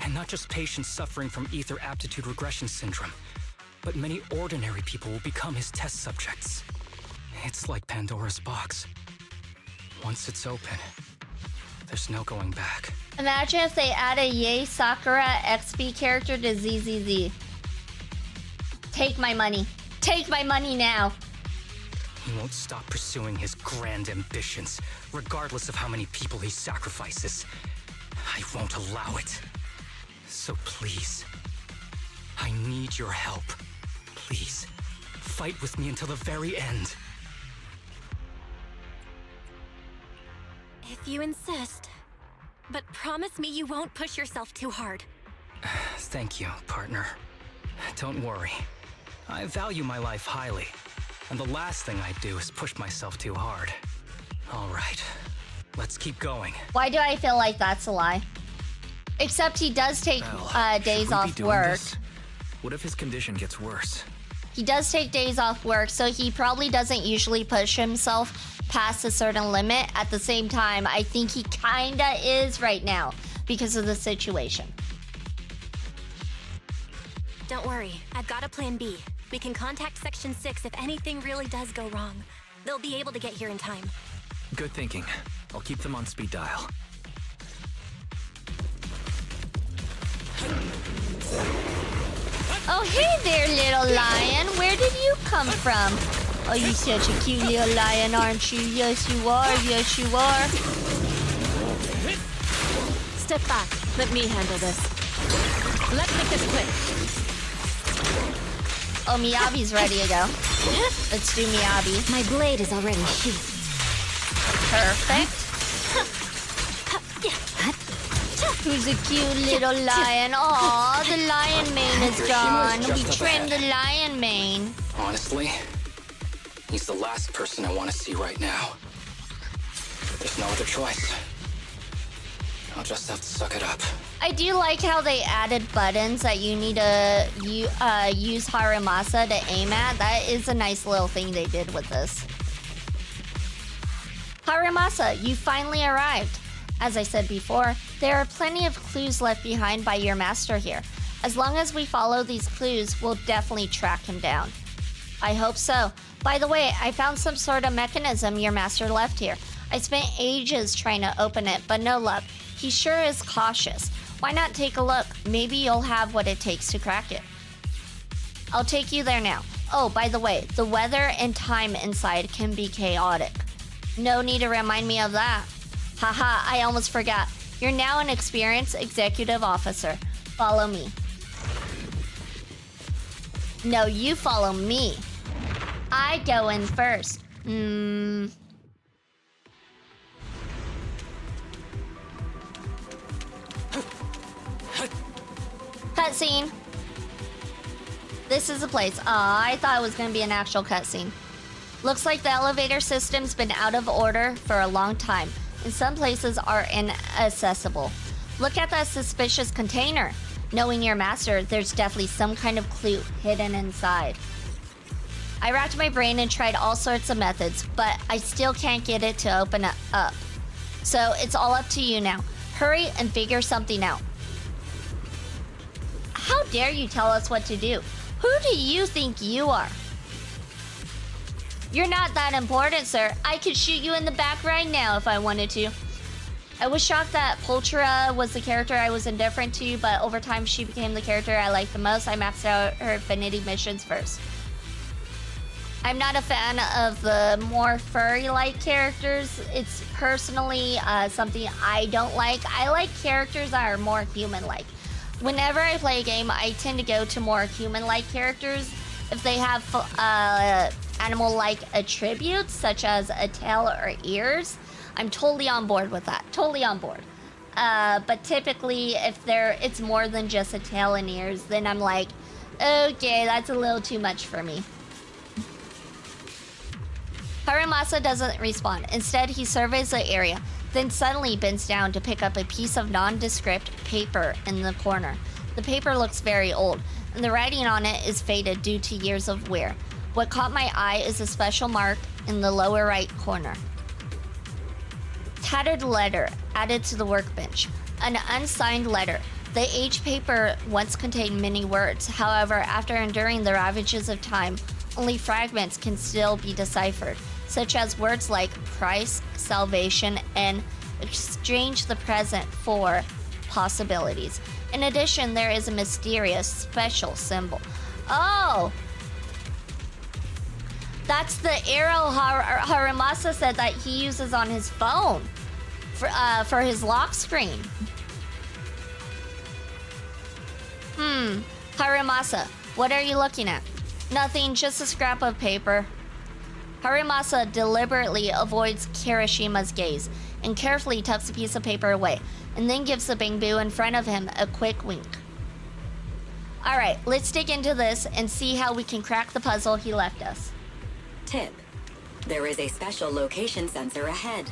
And not just patients suffering from ether aptitude regression syndrome, but many ordinary people will become his test subjects. It's like Pandora's box. Once it's open, there's no going back. Imagine if they add a Yae Sakura XP character to ZZZ. Take my money. Take my money now. He won't stop pursuing his grand ambitions, regardless of how many people he sacrifices. I won't allow it. So please, I need your help. Please, fight with me until the very end. If you insist. But promise me you won't push yourself too hard. Thank you, partner. Don't worry. I value my life highly, and the last thing I do is push myself too hard. All right, let's keep going. Why do I feel like that's a lie? Except he does take days off work. What if his condition gets worse? He does take days off work, so he probably doesn't usually push himself past a certain limit. At the same time, I think he kinda is right now because of the situation. Don't worry, I've got a plan B. We can contact Section 6 if anything really does go wrong. They'll be able to get here in time. Good thinking. I'll keep them on speed dial. Oh, hey there, little lion. Where did you come from? Oh, you're such a cute little lion, aren't you? Yes, you are. Yes, you are. Step back. Let me handle this. Let's make this quick. Oh, Miyabi's ready to go. Let's do Miyabi. My blade is already sheathed. Perfect. Who's a cute little lion? Aw, the lion mane is gone. We trimmed the lion mane. Honestly, he's the last person I want to see right now. There's no other choice. I'll just have to suck it up. I do like how they added buttons that you need to use Harumasa to aim at. That is a nice little thing they did with this. Harumasa, you finally arrived. As I said before, there are plenty of clues left behind by your master here. As long as we follow these clues, we'll definitely track him down. I hope so. By the way, I found some sort of mechanism your master left here. I spent ages trying to open it, but no luck. He sure is cautious. Why not take a look? Maybe you'll have what it takes to crack it. I'll take you there now. Oh, by the way, the weather and time inside can be chaotic. No need to remind me of that. Haha, I almost forgot. You're now an experienced executive officer. Follow me. No, you follow me. I go in first. Cutscene. This is the place. I thought it was gonna be an actual cutscene. Looks like the elevator system's been out of order for a long time, and some places are inaccessible. Look at that suspicious container. Knowing your master, there's definitely some kind of clue hidden inside. I racked my brain and tried all sorts of methods, but I still can't get it to open up. So it's all up to you now. Hurry and figure something out. How dare you tell us what to do? Who do you think you are? You're not that important, sir. I could shoot you in the back right now if I wanted to. I was shocked that Pulchera was the character I was indifferent to, but over time she became the character I liked the most. I maxed out her affinity missions first. I'm not a fan of the more furry-like characters. It's personally something I don't like. I like characters that are more human-like. Whenever I play a game, I tend to go to more human-like characters. If they have animal-like attributes, such as a tail or ears, I'm totally on board with that. Totally on board. But typically, if it's more than just a tail and ears, then I'm like, okay, that's a little too much for me. Harumasa doesn't respond. Instead, he surveys the area, then suddenly bends down to pick up a piece of nondescript paper in the corner. The paper looks very old, and the writing on it is faded due to years of wear. What caught my eye is a special mark in the lower right corner. Tattered letter added to the workbench. An unsigned letter. The aged paper once contained many words. However, after enduring the ravages of time, only fragments can still be deciphered, such as words like price, salvation, and exchange the present for possibilities. In addition, there is a mysterious special symbol. Oh! That's the arrow Harumasa said that he uses on his phone for his lock screen. Harumasa, what are you looking at? Nothing, just a scrap of paper. Harumasa deliberately avoids Kirishima's gaze and carefully tucks a piece of paper away, and then gives the bamboo in front of him a quick wink. Alright, let's dig into this and see how we can crack the puzzle he left us. Tip. There is a special location sensor ahead.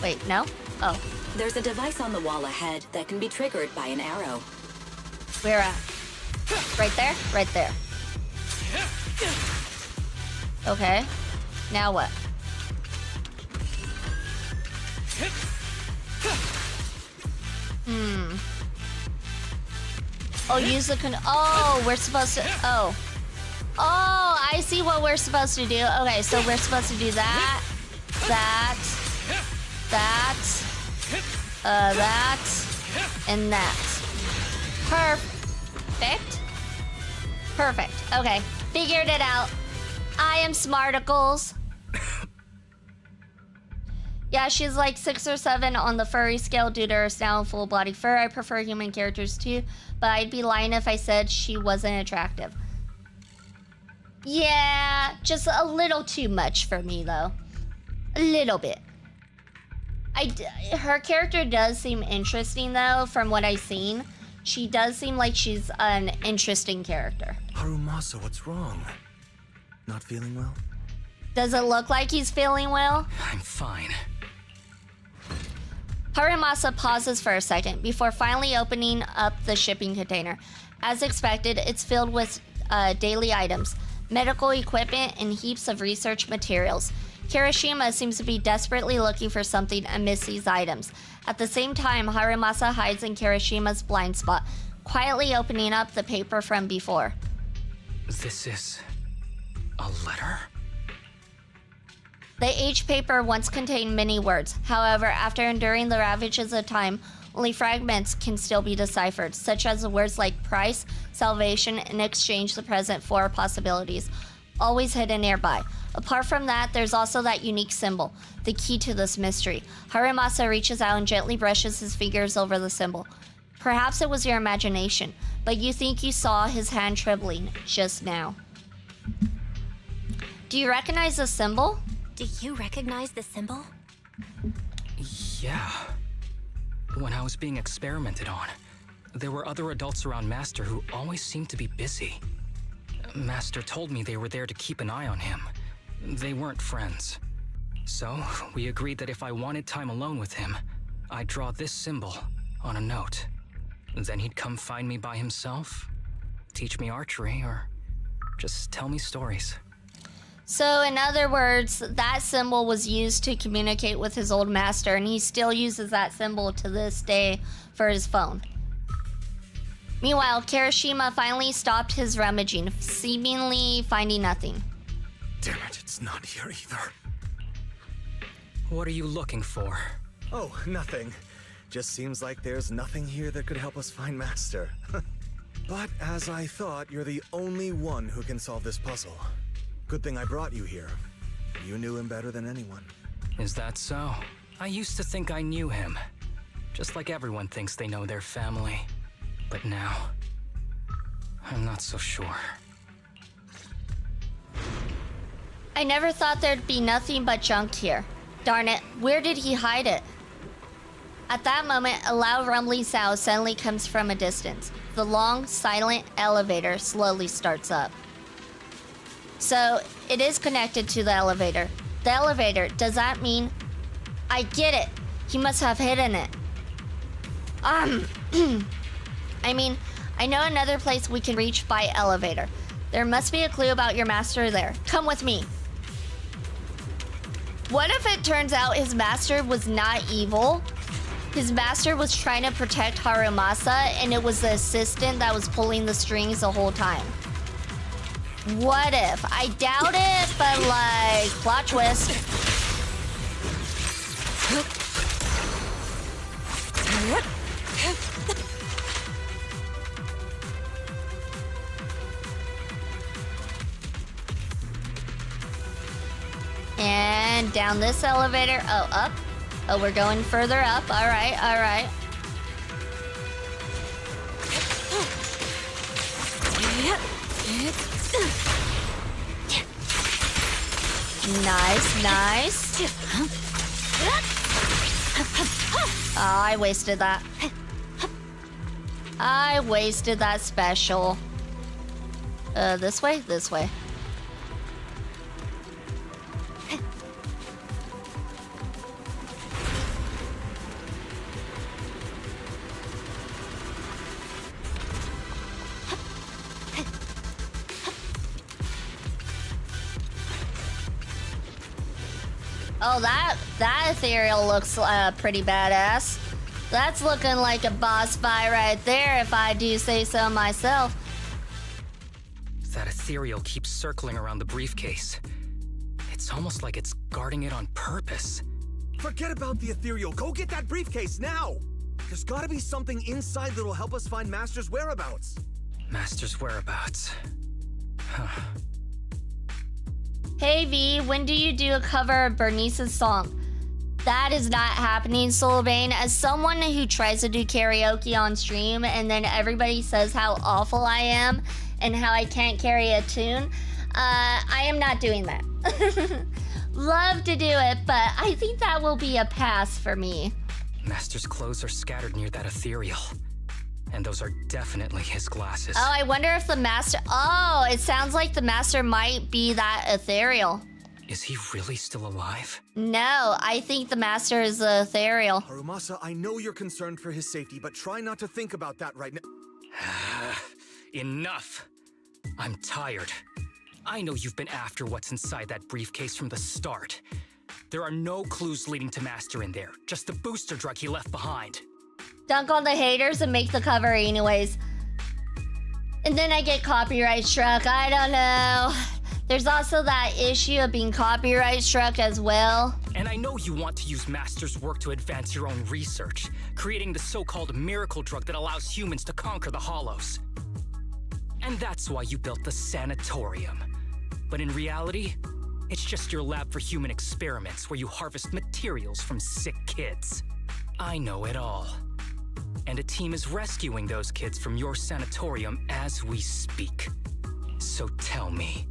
Wait, no? Oh. There's a device on the wall ahead that can be triggered by an arrow. Where at? Right there? Right there. Okay. Now what? Oh, use the oh, we're supposed to... Oh, I see what we're supposed to do. Okay, so we're supposed to do that, that, and that. Perfect. Okay, figured it out. I am smarticles. Yeah, she's like 6 or 7 on the furry scale due to her sound full body fur. I prefer human characters too, but I'd be lying if I said she wasn't attractive. Yeah, just a little too much for me though. A little bit. Her character does seem interesting though, from what I've seen. She does seem like she's an interesting character. Harumasa, what's wrong? Not feeling well? Does it look like he's feeling well? I'm fine. Harumasa pauses for a second before finally opening up the shipping container. As expected, it's filled with daily items, medical equipment, and heaps of research materials. Kirishima seems to be desperately looking for something amidst these items. At the same time, Harumasa hides in Kirishima's blind spot, quietly opening up the paper from before. This is a letter? The aged paper once contained many words. However, after enduring the ravages of time, only fragments can still be deciphered, such as the words like price, salvation, and exchange the present for possibilities, always hidden nearby. Apart from that, there's also that unique symbol, the key to this mystery. Harumasa reaches out and gently brushes his fingers over the symbol. Perhaps it was your imagination, but you think you saw his hand trembling just now. Do you recognize the symbol? Do you recognize the symbol? Yeah. When I was being experimented on, there were other adults around Master who always seemed to be busy. Master told me they were there to keep an eye on him. They weren't friends. So, we agreed that if I wanted time alone with him, I'd draw this symbol on a note. Then he'd come find me by himself, teach me archery, or just tell me stories. So, in other words, that symbol was used to communicate with his old master, and he still uses that symbol to this day for his phone. Meanwhile, Kirishima finally stopped his rummaging, seemingly finding nothing. Damn it, it's not here either. What are you looking for? Oh, nothing. Just seems like there's nothing here that could help us find Master. But as I thought, you're the only one who can solve this puzzle. Good thing I brought you here. You knew him better than anyone. Is that so? I used to think I knew him. Just like everyone thinks they know their family. But now, I'm not so sure. I never thought there'd be nothing but junk here. Darn it, where did he hide it? At that moment, a loud rumbling sound suddenly comes from a distance. The long, silent elevator slowly starts up. So, it is connected to the elevator. The elevator, does that mean... I get it! He must have hidden it. I mean, I know another place we can reach by elevator. There must be a clue about your master there. Come with me. What if it turns out his master was not evil? His master was trying to protect Harumasa, and it was the assistant that was pulling the strings the whole time. What if? I doubt it, but like, plot twist. And down this elevator. Oh, up. Oh, we're going further up. All right, all right. Nice, nice. Oh, I wasted that. I wasted that special. This way? This way. Oh, that ethereal looks pretty badass. That's looking like a boss fight right there, if I do say so myself. That ethereal keeps circling around the briefcase. It's almost like it's guarding it on purpose. Forget about the ethereal. Go get that briefcase now! There's gotta be something inside that'll help us find Master's whereabouts. Master's whereabouts. Huh. Hey V, when do you do a cover of Bernice's song? That is not happening, Soulbane. As someone who tries to do karaoke on stream and then everybody says how awful I am and how I can't carry a tune, I am not doing that. Love to do it, but I think that will be a pass for me. Master's clothes are scattered near that ethereal. And those are definitely his glasses. Oh, I wonder if the master... Oh, it sounds like the master might be that ethereal. Is he really still alive? No, I think the master is the ethereal. Harumasa, I know you're concerned for his safety, but try not to think about that right now. Enough! I'm tired. I know you've been after what's inside that briefcase from the start. There are no clues leading to Master in there, just the booster drug he left behind. Dunk on the haters and make the cover anyways. And then I get copyright struck. I don't know. There's also that issue of being copyright struck as well. And I know you want to use Master's work to advance your own research, creating the so-called miracle drug that allows humans to conquer the Hollows. And that's why you built the sanatorium. But in reality, it's just your lab for human experiments where you harvest materials from sick kids. I know it all. And a team is rescuing those kids from your sanatorium as we speak. So tell me,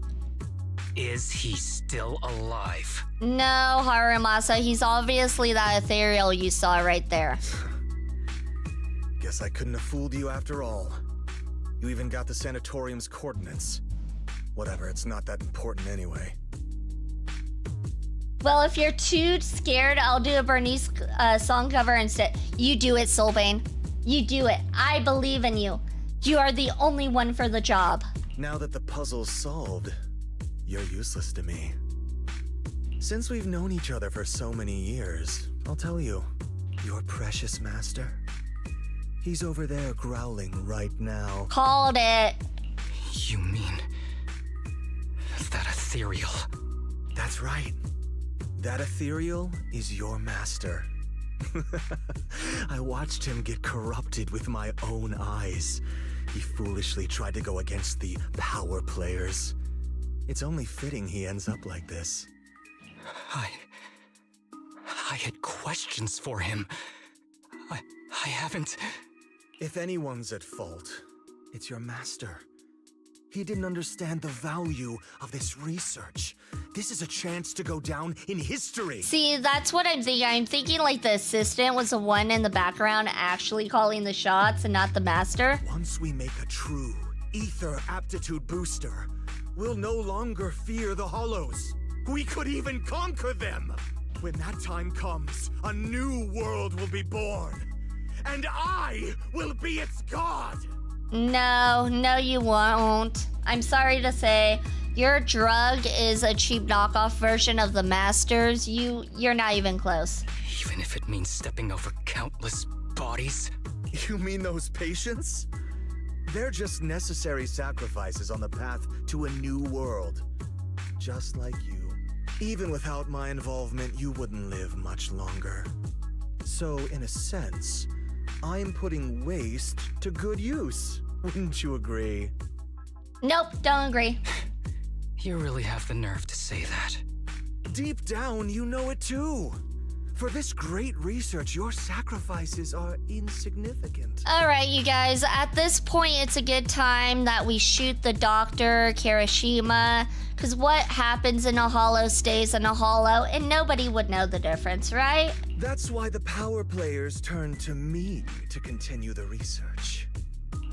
Is he still alive? No, Harumasa, he's obviously that ethereal you saw right there. Guess I couldn't have fooled you after all. You even got the sanatorium's coordinates. Whatever, it's not that important anyway. Well, if you're too scared, I'll do a Bernice song cover instead. You do it, Soulbane. You do it. I believe in you. You are the only one for the job. Now that the puzzle's solved, you're useless to me. Since we've known each other for so many years, I'll tell you, your precious master, he's over there growling right now. Called it. You mean that ethereal? That's right. That ethereal is your master. I watched him get corrupted with my own eyes. He foolishly tried to go against the power players. It's only fitting he ends up like this. I had questions for him. I haven't... If anyone's at fault, it's your master. He didn't understand the value of this research. This is a chance to go down in history. See, that's what I'm thinking. I'm thinking like the assistant was the one in the background actually calling the shots and not the master. Once we make a true ether aptitude booster, we'll no longer fear the hollows. We could even conquer them. When that time comes, a new world will be born. And I will be its god. No, you won't. I'm sorry to say, your drug is a cheap knockoff version of the Masters. You're not even close. Even if it means stepping over countless bodies? You mean those patients? They're just necessary sacrifices on the path to a new world. Just like you. Even without my involvement, you wouldn't live much longer. So, in a sense, I'm putting waste to good use. Wouldn't you agree? Nope, don't agree. You really have the nerve to say that. Deep down, you know it too. For this great research, your sacrifices are insignificant. All right, you guys, at this point, it's a good time that we shoot the Dr. Kirishima, because what happens in a hollow stays in a hollow, and nobody would know the difference, right? That's why the power players turn to me to continue the research.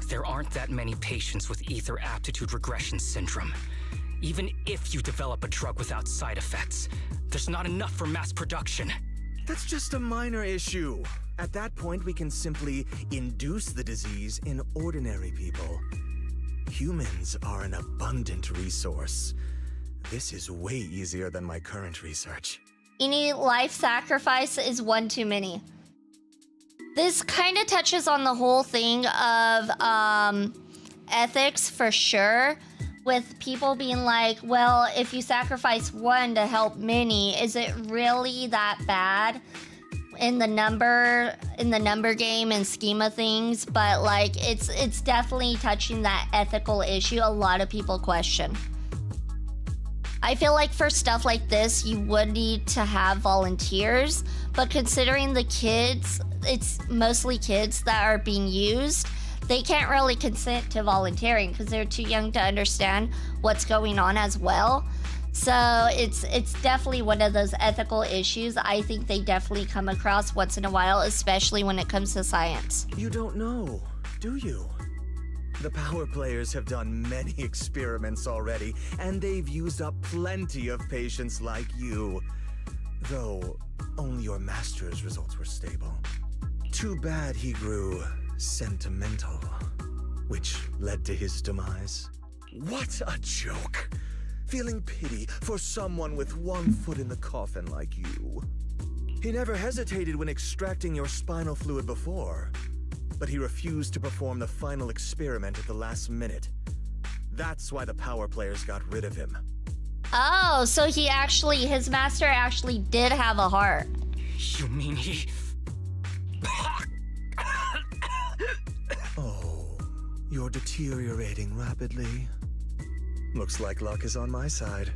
There aren't that many patients with ether aptitude regression syndrome. Even if you develop a drug without side effects, there's not enough for mass production. That's just a minor issue. At that point, we can simply induce the disease in ordinary people. Humans are an abundant resource. This is way easier than my current research. Any life sacrifice is one too many. This kind of touches on the whole thing of ethics for sure, with people being like, well, if you sacrifice one to help many, is it really that bad in the number game and scheme of things? But like, it's definitely touching that ethical issue a lot of people question. I feel like for stuff like this, you would need to have volunteers, but considering the kids, it's mostly kids that are being used, they can't really consent to volunteering because they're too young to understand what's going on as well. So it's definitely one of those ethical issues I think they definitely come across once in a while, especially when it comes to science. You don't know, do you? The power players have done many experiments already, and they've used up plenty of patients like you. Though, only your master's results were stable. Too bad he grew sentimental, which led to his demise. What a joke! Feeling pity for someone with one foot in the coffin like you. He never hesitated when extracting your spinal fluid before, but he refused to perform the final experiment at the last minute. That's why the power players got rid of him. Oh, so his master actually did have a heart. You mean he... Oh, you're deteriorating rapidly. Looks like luck is on my side.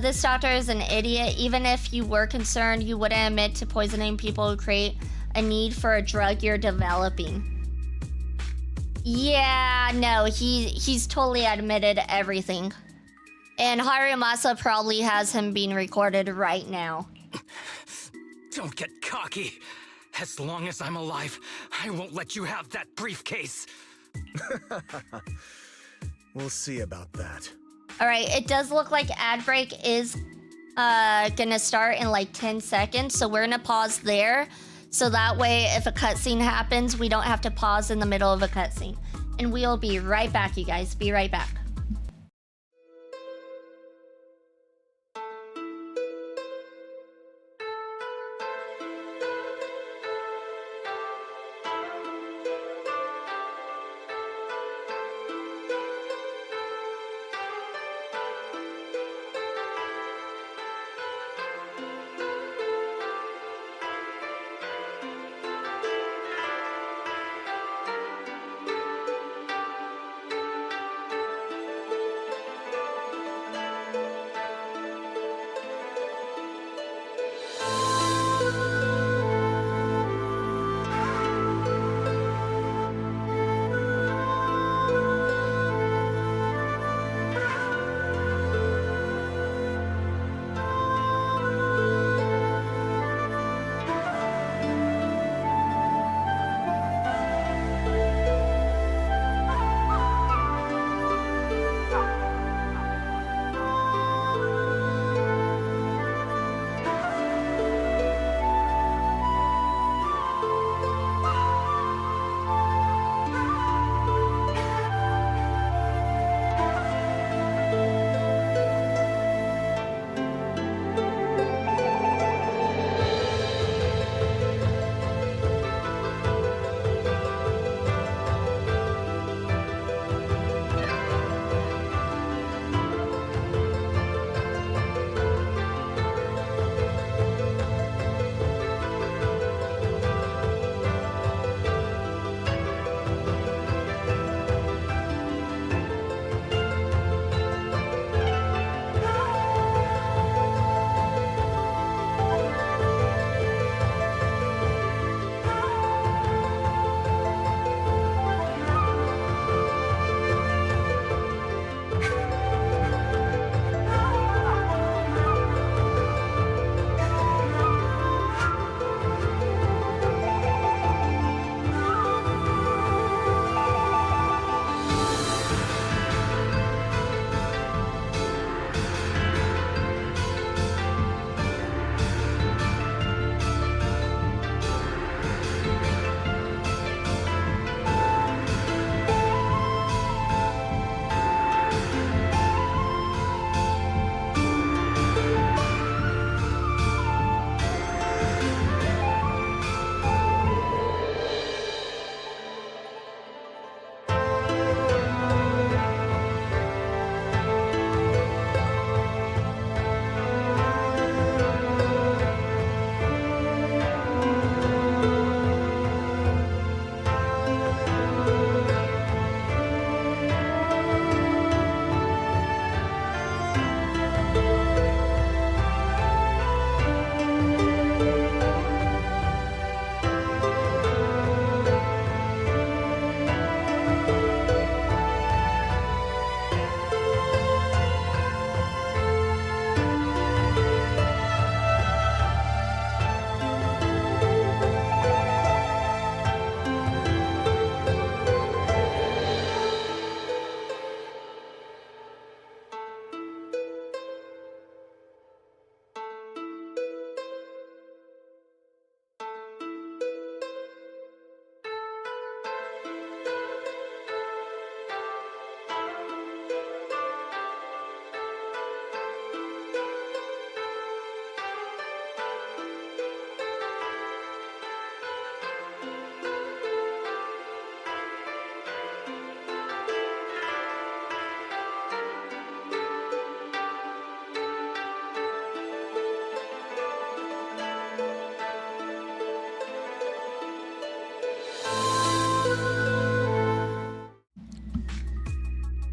This doctor is an idiot. Even if you were concerned, you wouldn't admit to poisoning people who create a need for a drug you're developing. Yeah, no, he's totally admitted everything. And Harumasa probably has him being recorded right now. Don't get cocky. As long as I'm alive, I won't let you have that briefcase. We'll see about that. Alright, it does look like ad break is gonna start in like 10 seconds, so we're gonna pause there. So that way, if a cutscene happens, we don't have to pause in the middle of a cutscene. And we'll be right back, you guys. Be right back.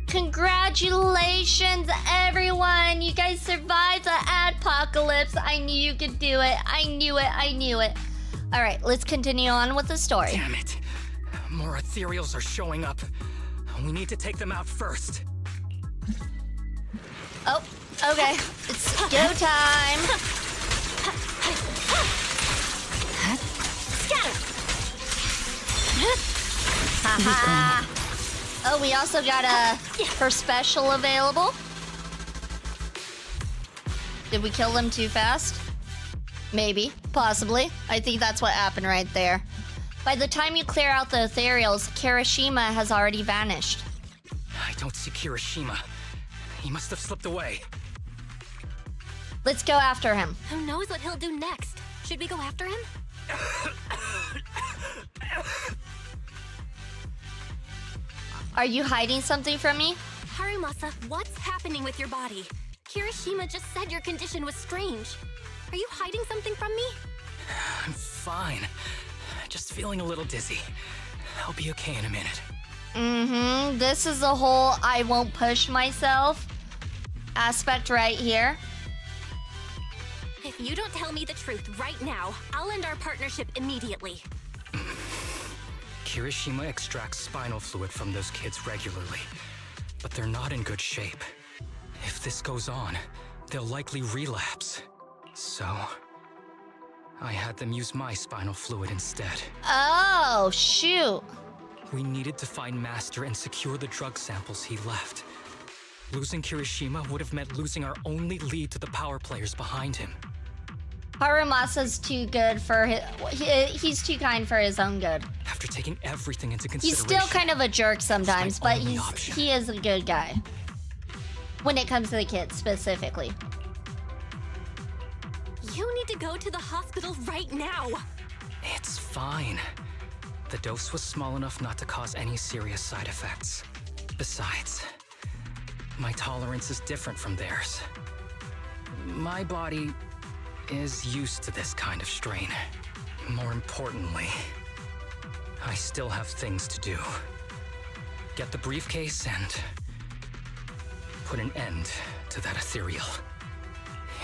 Congratulations, everyone! You guys survived the adpocalypse. I knew you could do it. I knew it. I knew it. All right, let's continue on with the story. Damn it. More ethereals are showing up. We need to take them out first. Oh, okay. It's go time. Haha. Oh, we also got her special available. Did we kill them too fast? Maybe. Possibly. I think that's what happened right there. By the time you clear out the ethereals, Kirishima has already vanished. I don't see Kirishima. He must have slipped away. Let's go after him. Who knows what he'll do next? Should we go after him? Are you hiding something from me? Harumasa, what's happening with your body? Kirishima just said your condition was strange. Are you hiding something from me? I'm fine. Just feeling a little dizzy. I'll be okay in a minute. Mm-hmm. This is the whole I won't push myself aspect right here. If you don't tell me the truth right now, I'll end our partnership immediately. Kirishima extracts spinal fluid from those kids regularly, but they're not in good shape. If this goes on, they'll likely relapse. So, I had them use my spinal fluid instead. Oh, shoot. We needed to find Master and secure the drug samples he left. Losing Kirishima would have meant losing our only lead to the power players behind him. Harumasa's too good for he's too kind for his own good. After taking everything into consideration, He's still kind of a jerk sometimes, but he is a good guy. When it comes to the kids, specifically. You need to go to the hospital right now. It's fine. The dose was small enough not to cause any serious side effects. Besides, my tolerance is different from theirs. My body is used to this kind of strain. More importantly, I still have things to do. Get the briefcase and put an end to that ethereal.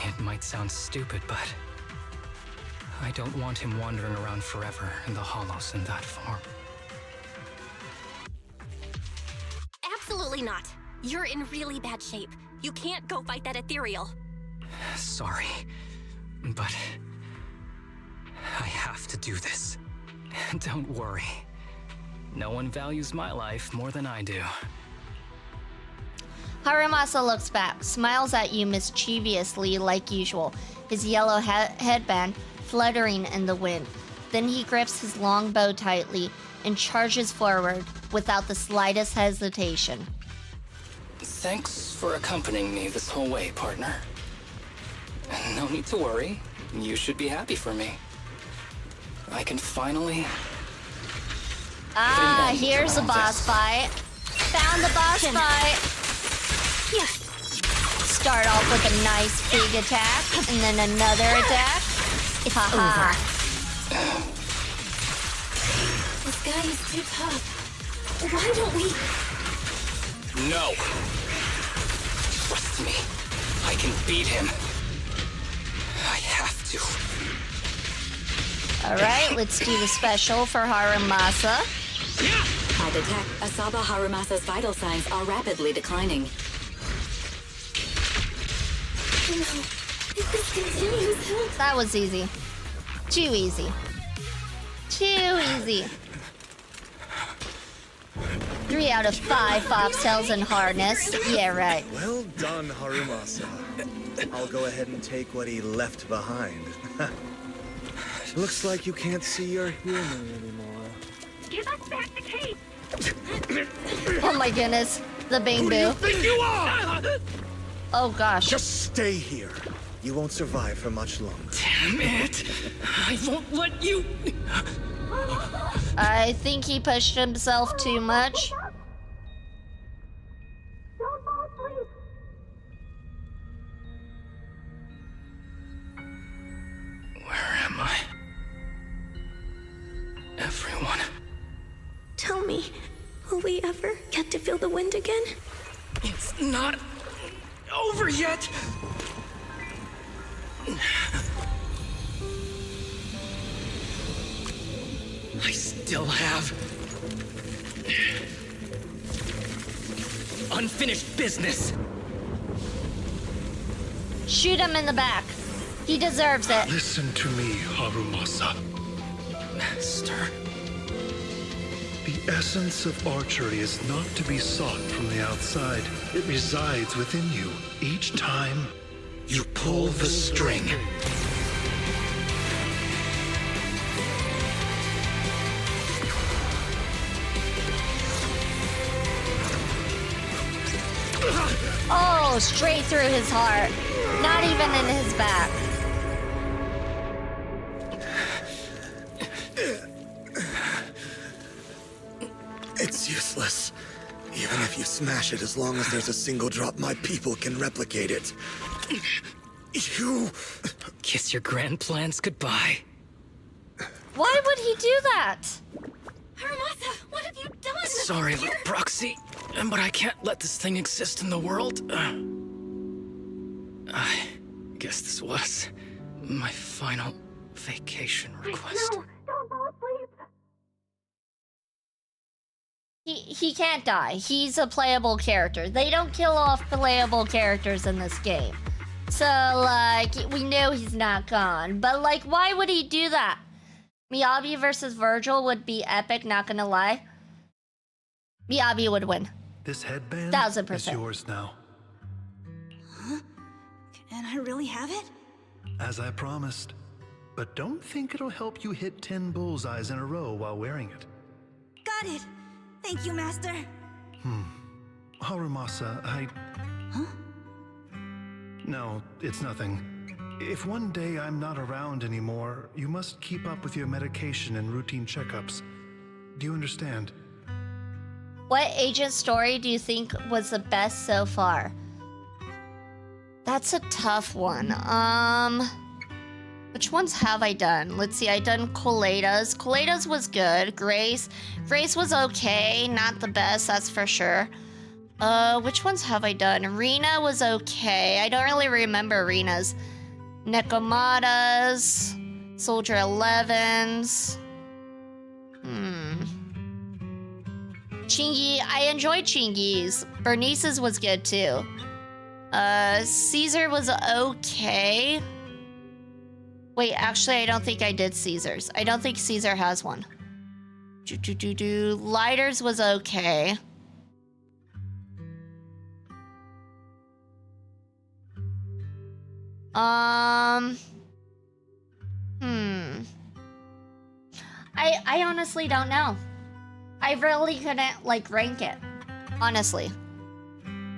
It might sound stupid, but I don't want him wandering around forever in the hollows in that form. Absolutely not. You're in really bad shape. You can't go fight that ethereal. Sorry, but I have to do this. Don't worry. No one values my life more than I do. Harumasa looks back, smiles at you mischievously like usual, his yellow headband fluttering in the wind. Then he grips his long bow tightly and charges forward without the slightest hesitation. Thanks for accompanying me this whole way, partner. No need to worry. You should be happy for me. I can finally... Ah, here's a boss fight. Found the boss fight. Start off with a nice big attack, and then another attack. Haha. This guy is too tough. Why don't we... No! Trust me. I can beat him. I have to. Alright, let's do the special for Harumasa. I detect Asaba Harumasa's vital signs are rapidly declining. No, if this continues, he'll... That was easy. Too easy. Too easy. 3 out of 5 foxtails in harness. Yeah, right. Well done, Harumasa. I'll go ahead and take what he left behind. Looks like you can't see your humor anymore. Give us back the case! Oh my goodness. The bang Who do boo. you think you are? Oh gosh. Just stay here. You won't survive for much longer. Damn it! I won't let you... I think he pushed himself too much. Where am I? Everyone. Tell me, will we ever get to feel the wind again? It's not over yet! I still have Unfinished business! Shoot him in the back. He deserves it. Listen to me, Harumasa. Master. The essence of archery is not to be sought from the outside. It resides within you. Each time you pull the string. Oh, straight through his heart. Not even in his back. It's useless. Even if you smash it, as long as there's a single drop, my people can replicate it. You... Kiss your grand plans goodbye. Why would he do that? Harumasa, what have you done? Sorry, little proxy, but I can't let this thing exist in the world. I guess this was my final vacation request. No, don't fall asleep. He can't die. He's a playable character. They don't kill off playable characters in this game. So, like, we know he's not gone. But, like, why would he do that? Miyabi versus Virgil would be epic, not gonna lie. Miyabi would win. This headband 1000%. is yours now. Huh? Can I really have it? As I promised. But don't think it'll help you hit 10 bullseyes in a row while wearing it. Got it. Thank you, Master. Harumasa, Huh? No, it's nothing. If one day I'm not around anymore, you must keep up with your medication and routine checkups. Do you understand? What agent story do you think was the best so far? That's a tough one. Which ones have I done? Let's see, I done Coleda's. Coleda's was good. Grace was okay. Not the best, that's for sure. Which ones have I done? Rena was okay. I don't really remember Rena's. Nekomata's. Soldier 11's. Chingy, I enjoyed Chingy's. Bernice's was good too. Caesar was okay. Wait, actually, I don't think I did Caesar's. I don't think Caesar has one. Lighters was okay. I honestly don't know. I really couldn't, like, rank it. Honestly.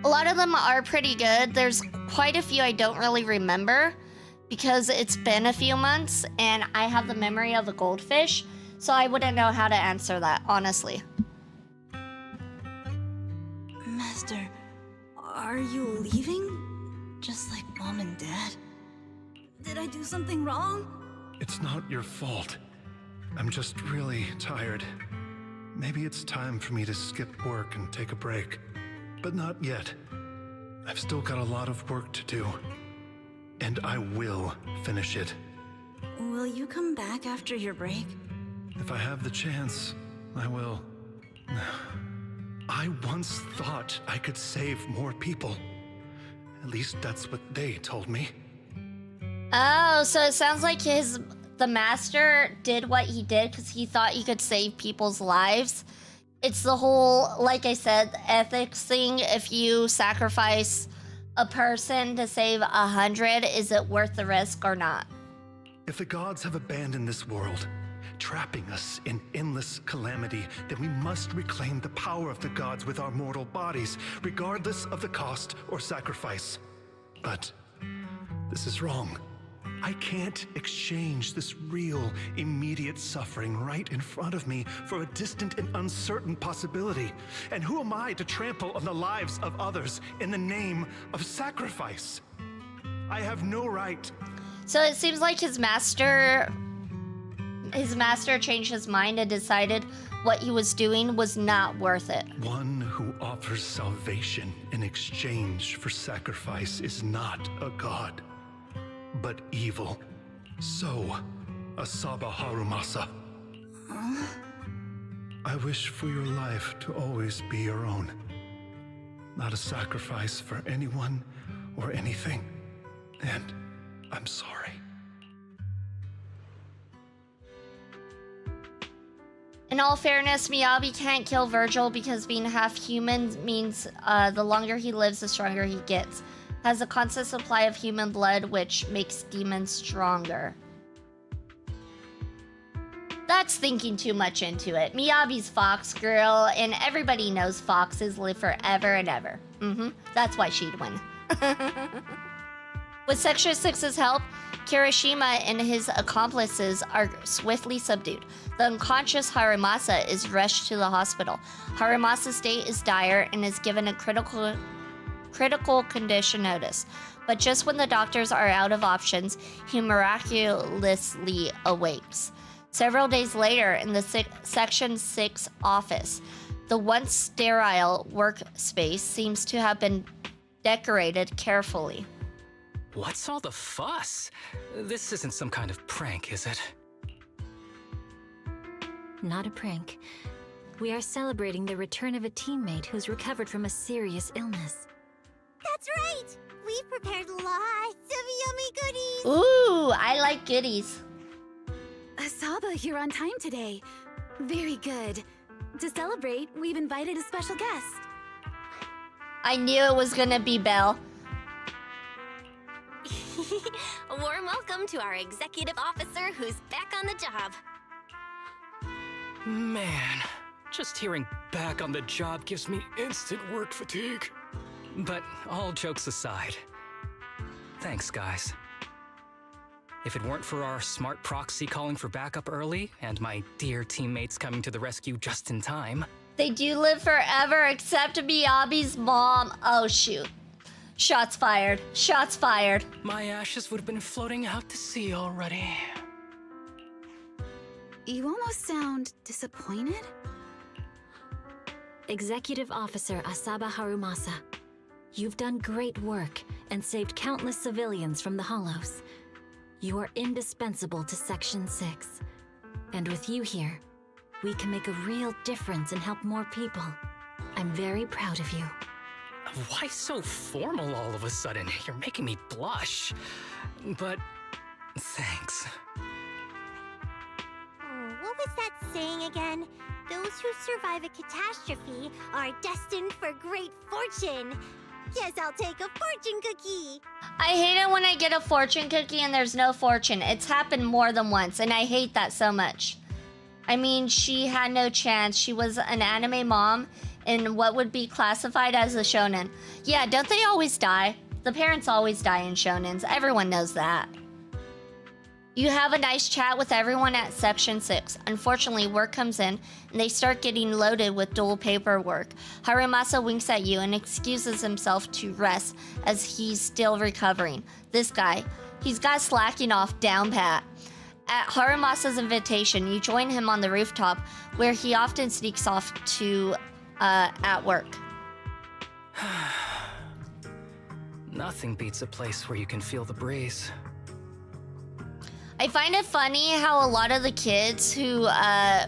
A lot of them are pretty good. There's quite a few I don't really remember because it's been a few months and I have the memory of a goldfish, so I wouldn't know how to answer that, honestly. Master, are you leaving? Just like Mom and Dad? Did I do something wrong? It's not your fault. I'm just really tired. Maybe it's time for me to skip work and take a break. But not yet. I've still got a lot of work to do. And I will finish it. Will you come back after your break? If I have the chance, I will. I once thought I could save more people. At least that's what they told me. Oh, so it sounds like the master did what he did because he thought he could save people's lives. It's the whole, like I said, ethics thing. If you sacrifice a person to save 100, is it worth the risk or not? If the gods have abandoned this world, trapping us in endless calamity, then we must reclaim the power of the gods with our mortal bodies, regardless of the cost or sacrifice. But this is wrong. I can't exchange this real, immediate suffering right in front of me for a distant and uncertain possibility. And who am I to trample on the lives of others in the name of sacrifice? I have no right. So it seems like his master changed his mind and decided what he was doing was not worth it. One who offers salvation in exchange for sacrifice is not a god, but evil. So, Asaba Harumasa. I wish for your life to always be your own. Not a sacrifice for anyone or anything. And I'm sorry. In all fairness, Miyabi can't kill Virgil because being half human means the longer he lives, the stronger he gets. Has a constant supply of human blood, which makes demons stronger. That's thinking too much into it. Miyabi's Fox Girl, and everybody knows foxes live forever and ever. That's why she'd win. With Section 6's help, Kirishima and his accomplices are swiftly subdued. The unconscious Harumasa is rushed to the hospital. Harumasa's state is dire and is given a critical condition notice. But just when the doctors are out of options, he miraculously awakes. Several days later, in the Section 6 office, the once sterile workspace seems to have been decorated carefully. What's all the fuss? This isn't some kind of prank, is it? Not a prank. We are celebrating the return of a teammate who's recovered from a serious illness. That's right! We've prepared lots of yummy goodies! Ooh, I like goodies. Asaba, you're on time today. Very good. To celebrate, we've invited a special guest. I knew it was gonna be Belle. A warm welcome to our executive officer who's back on the job. Man, just hearing back on the job gives me instant work fatigue. But all jokes aside, thanks, guys. If it weren't for our smart proxy calling for backup early and my dear teammates coming to the rescue just in time... They do live forever except Miyabi's mom. Oh, shoot. Shots fired. Shots fired. My ashes would have been floating out to sea already. You almost sound disappointed? Executive Officer Asaba Harumasa, you've done great work and saved countless civilians from the Hollows. You are indispensable to Section 6. And with you here, we can make a real difference and help more people. I'm very proud of you. Why so formal all of a sudden? You're making me blush. But thanks. What was that saying again? Those who survive a catastrophe are destined for great fortune. Yes, I'll take a fortune cookie. I hate it when I get a fortune cookie and there's no fortune. It's happened more than once, and I hate that so much. I mean, she had no chance. She was an anime mom in what would be classified as a shonen. Yeah, don't they always die? The parents always die in shonens. Everyone knows that. You have a nice chat with everyone at Section 6. Unfortunately, work comes in, and they start getting loaded with dual paperwork. Harumasa winks at you and excuses himself to rest as he's still recovering. This guy, he's got slacking off down pat. At Harumasa's invitation, you join him on the rooftop, where he often sneaks off to at work. Nothing beats a place where you can feel the breeze. I find it funny how a lot of the kids who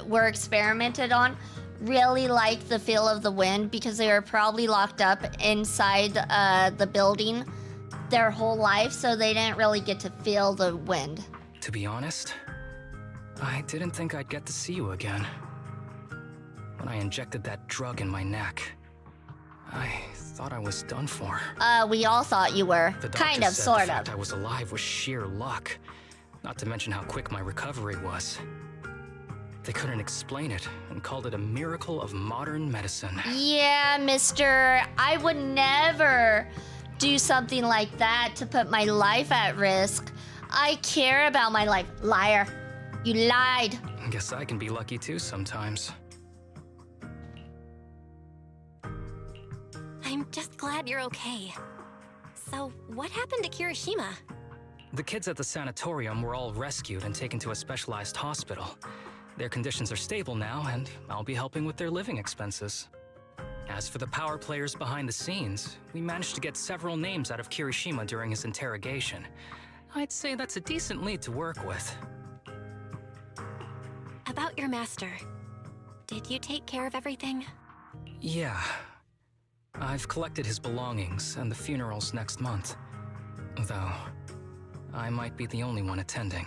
were experimented on really like the feel of the wind because they were probably locked up inside the building their whole life, so they didn't really get to feel the wind. To be honest, I didn't think I'd get to see you again. When I injected that drug in my neck, I thought I was done for. We all thought you were. The Kind doctor of, said sort the fact of. I was alive was sheer luck. Not to mention how quick my recovery was. They couldn't explain it and called it a miracle of modern medicine. Yeah, mister, I would never do something like that to put my life at risk. I care about my life. Liar. You lied. Guess I can be lucky too sometimes. I'm just glad you're okay. So, what happened to Kirishima? The kids at the sanatorium were all rescued and taken to a specialized hospital. Their conditions are stable now, and I'll be helping with their living expenses. As for the power players behind the scenes, we managed to get several names out of Kirishima during his interrogation. I'd say that's a decent lead to work with. About your master. Did you take care of everything? Yeah. I've collected his belongings, and the funeral's next month. Though, I might be the only one attending.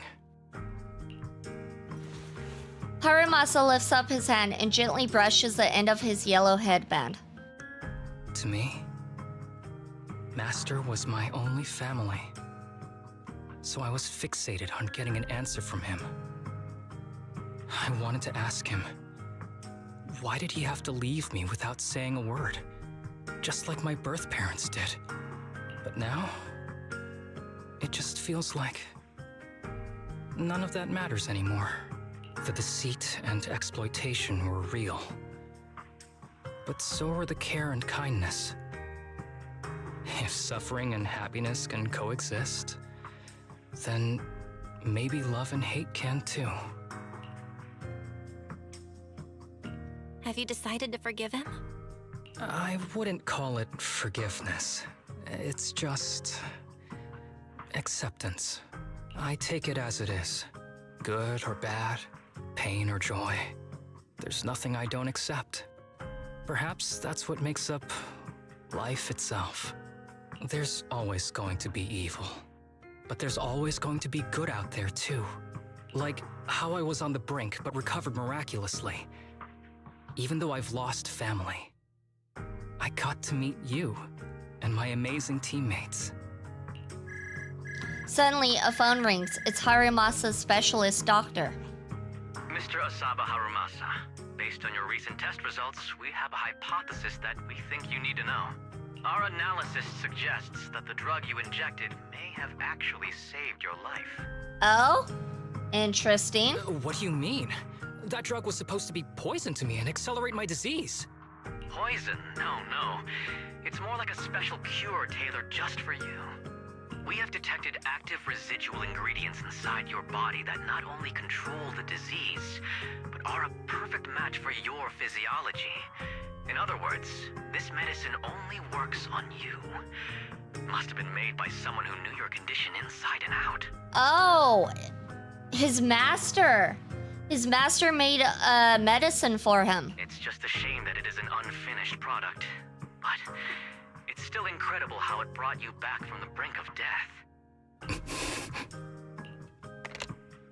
Harumasa lifts up his hand and gently brushes the end of his yellow headband. To me, Master was my only family. So I was fixated on getting an answer from him. I wanted to ask him, why did he have to leave me without saying a word? Just like my birth parents did. But now, it just feels like none of that matters anymore. The deceit and exploitation were real. But so were the care and kindness. If suffering and happiness can coexist, then maybe love and hate can too. Have you decided to forgive him? I wouldn't call it forgiveness. It's just acceptance. I take it as it is. Good or bad, pain or joy. There's nothing I don't accept. Perhaps that's what makes up life itself. There's always going to be evil. But there's always going to be good out there too. Like how I was on the brink but recovered miraculously. Even though I've lost family, I got to meet you and my amazing teammates. Suddenly, a phone rings. It's Harumasa's specialist doctor. Mr. Asaba Harumasa, based on your recent test results, we have a hypothesis that we think you need to know. Our analysis suggests that the drug you injected may have actually saved your life. Oh? Interesting. What do you mean? That drug was supposed to be poison to me and accelerate my disease. Poison? No. It's more like a special cure tailored just for you. We have detected active residual ingredients inside your body that not only control the disease, but are a perfect match for your physiology. In other words, this medicine only works on you. Must have been made by someone who knew your condition inside and out. Oh, his master. His master made a medicine for him. It's just a shame that it is an unfinished product. But it's still incredible how it brought you back from the brink of death.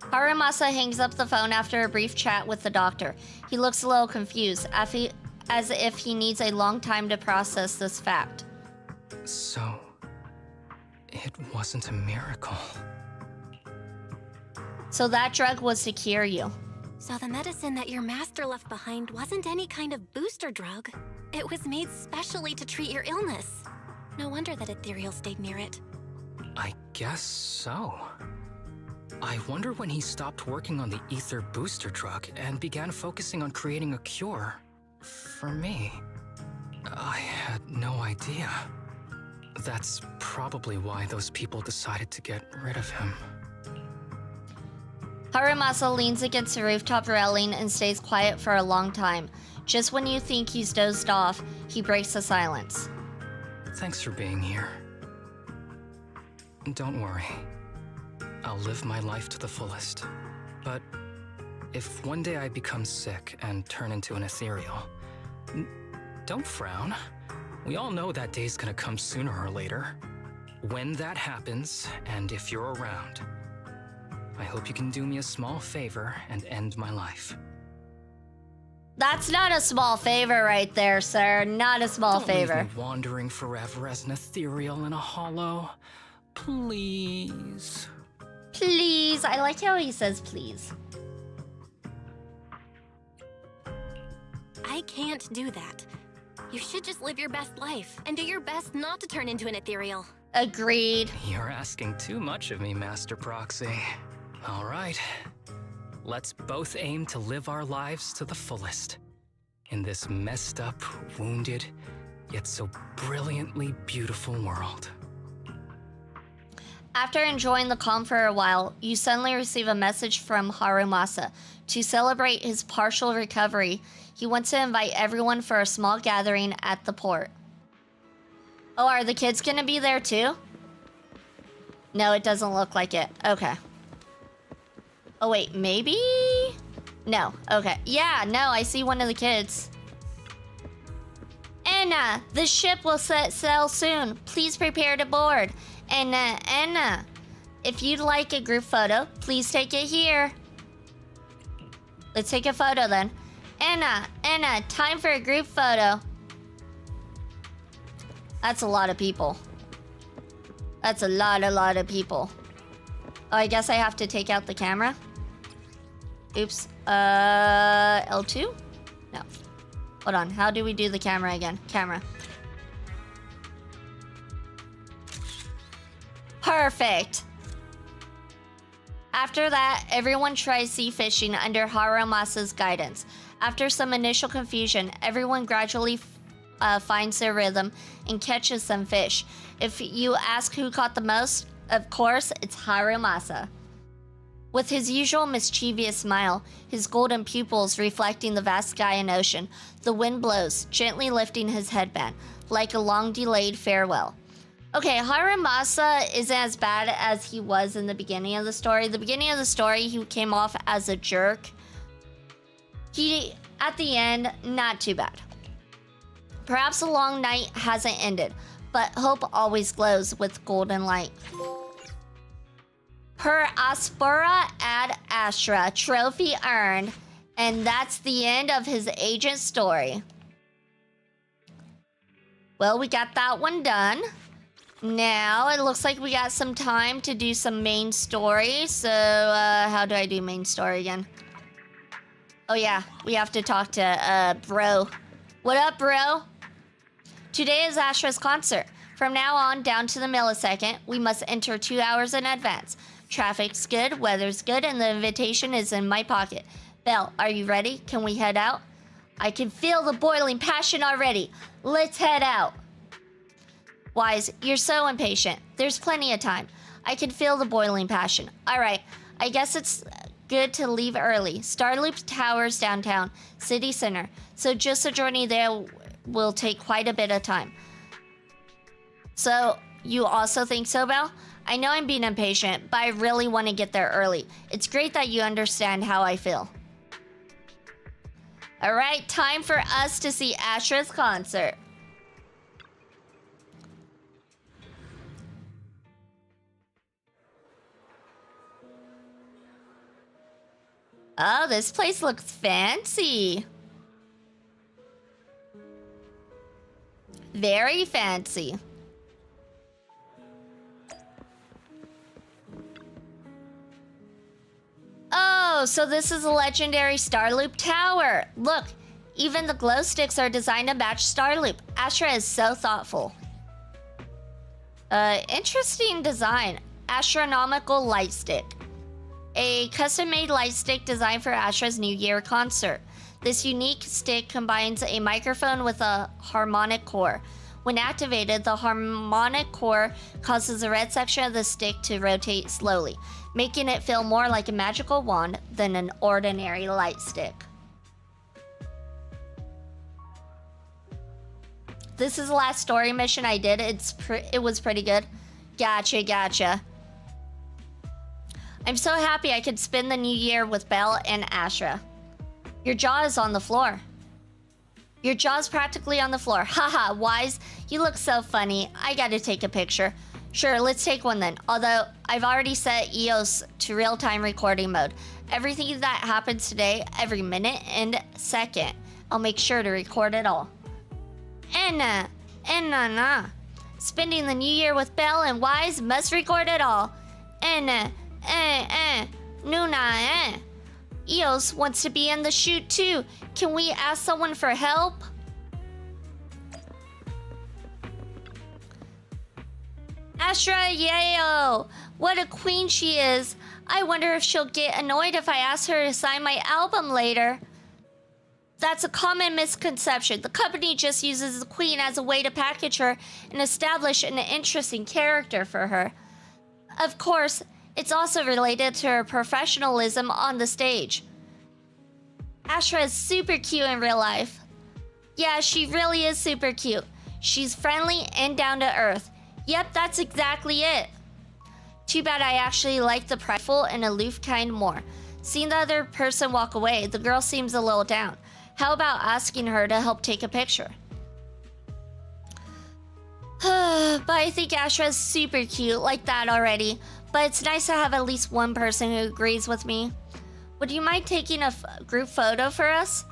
Harumasa hangs up the phone after a brief chat with the doctor. He looks a little confused, as if he needs a long time to process this fact. So, it wasn't a miracle. So that drug was to cure you. So the medicine that your master left behind wasn't any kind of booster drug. It was made specially to treat your illness. No wonder that Ethereal stayed near it. I guess so. I wonder when he stopped working on the ether booster drug and began focusing on creating a cure for me. I had no idea. That's probably why those people decided to get rid of him. Harumasa leans against the rooftop railing and stays quiet for a long time. Just when you think he's dozed off, he breaks the silence. Thanks for being here. Don't worry. I'll live my life to the fullest. But if one day I become sick and turn into an ethereal, don't frown. We all know that day's gonna come sooner or later. When that happens, and if you're around, I hope you can do me a small favor and end my life. That's not a small favor right there, sir. Not a small favor. Don't leave me wandering forever as an ethereal in a hollow. Please. Please. I like how he says please. I can't do that. You should just live your best life and do your best not to turn into an ethereal. Agreed. You're asking too much of me, Master Proxy. All right. Let's both aim to live our lives to the fullest. In this messed up, wounded, yet so brilliantly beautiful world. After enjoying the calm for a while, you suddenly receive a message from Harumasa. To celebrate his partial recovery, he wants to invite everyone for a small gathering at the port. Oh, are the kids gonna be there too? No, it doesn't look like it. Okay. Oh wait, maybe? No. Okay. Yeah, no, I see one of the kids. Anna, the ship will set sail soon. Please prepare to board. Anna, if you'd like a group photo, please take it here. Let's take a photo then. Anna, time for a group photo. That's a lot of people. That's a lot of people. Oh, I guess I have to take out the camera. Oops. L2? No. Hold on. How do we do the camera again? Camera. Perfect. After that, everyone tries sea fishing under Harumasa's guidance. After some initial confusion, everyone gradually finds their rhythm and catches some fish. If you ask who caught the most, of course, it's Harumasa. With his usual mischievous smile, his golden pupils reflecting the vast sky and ocean, the wind blows, gently lifting his headband, like a long-delayed farewell. Okay, Harumasa isn't as bad as he was in the beginning of the story. The beginning of the story, he came off as a jerk. At the end, not too bad. Perhaps the long night hasn't ended, but hope always glows with golden light. Her Aspera ad Astra trophy earned, and that's the end of his agent story. Well, we got that one done. Now, it looks like we got some time to do some main story. So, how do I do main story again? Oh yeah, we have to talk to, bro. What up, bro? Today is Astra's concert. From now on, down to the millisecond, we must enter 2 hours in advance. Traffic's good, weather's good, and the invitation is in my pocket. Belle, are you ready? Can we head out? I can feel the boiling passion already. Let's head out. Wise, you're so impatient. There's plenty of time. I can feel the boiling passion. All right, I guess it's good to leave early. Starloop Towers downtown, city center. So just a journey there will take quite a bit of time. So, you also think so, Belle? I know I'm being impatient, but I really want to get there early. It's great that you understand how I feel. All right, time for us to see Astra's concert. Oh, this place looks fancy. Very fancy. Oh, so this is a legendary Starloop Tower. Look, even the glow sticks are designed to match Starloop. Astra is so thoughtful. Interesting design. Astra-nomical light stick. A custom-made light stick designed for Astra's New Year concert. This unique stick combines a microphone with a harmonic core. When activated, the harmonic core causes the red section of the stick to rotate slowly, making it feel more like a magical wand than an ordinary light stick. This is the last story mission I did. It was pretty good. Gotcha. I'm so happy I could spend the new year with Belle and Astra. Your jaw is on the floor. Your jaw's practically on the floor. Haha, Wise, you look so funny. I gotta take a picture. Sure, let's take one then. Although, I've already set EOS to real-time recording mode. Everything that happens today, every minute and second, I'll make sure to record it all. Anna. Spending the new year with Belle and Wise must record it all. Anna. Nuna. EOS wants to be in the shoot too. Can we ask someone for help? Astra, yayo! What a queen she is. I wonder if she'll get annoyed if I ask her to sign my album later. That's a common misconception. The company just uses the queen as a way to package her and establish an interesting character for her. Of course, it's also related to her professionalism on the stage. Astra is super cute in real life. Yeah, she really is super cute. She's friendly and down to earth. Yep, that's exactly it. Too bad I actually like the prideful and aloof kind more. Seeing the other person walk away, the girl seems a little down. How about asking her to help take a picture? But I think Astra's super cute like that already. But it's nice to have at least one person who agrees with me. Would you mind taking a group photo for us?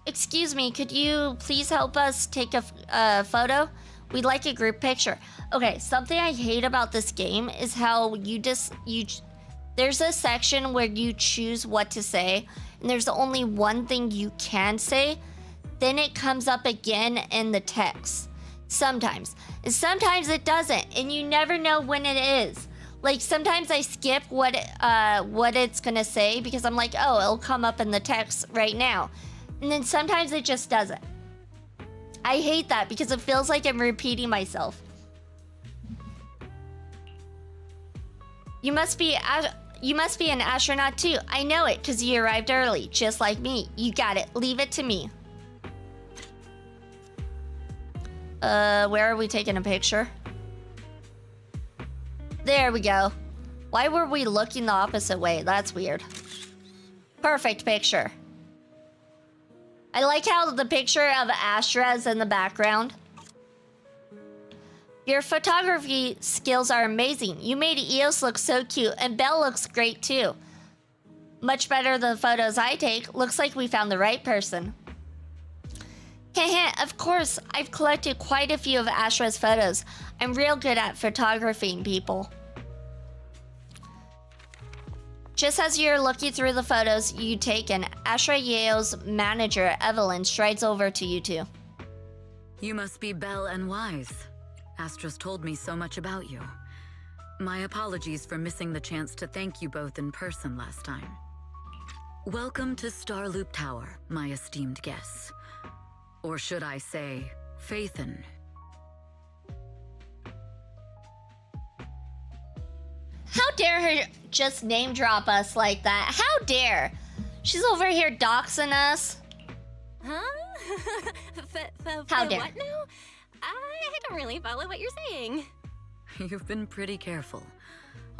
Excuse me, could you please help us take a photo? We'd like a group picture. Okay, something I hate about this game is how there's a section where you choose what to say, and there's only one thing you can say. Then it comes up again in the text. Sometimes. And sometimes it doesn't, and you never know when it is. Like, sometimes I skip what it's gonna say because I'm like, oh, it'll come up in the text right now. And then sometimes it just doesn't. I hate that because it feels like I'm repeating myself. You must be an astronaut too. I know it because you arrived early, just like me. You got it. Leave it to me. Where are we taking a picture? There we go. Why were we looking the opposite way? That's weird. Perfect picture. I like how the picture of Astra is in the background. Your photography skills are amazing. You made Eos look so cute, and Belle looks great too. Much better than the photos I take. Looks like we found the right person. Heh, of course, I've collected quite a few of Astra's photos. I'm real good at photographing people. Just as you're looking through the photos you've taken, Astra Yeo's manager, Evelyn, strides over to you two. You must be Belle and Wise. Astra's told me so much about you. My apologies for missing the chance to thank you both in person last time. Welcome to Starloop Tower, my esteemed guests. Or should I say, Faithin. How dare her just name drop us like that? How dare? She's over here doxing us. Huh? How dare? What now? I don't really follow what you're saying. You've been pretty careful.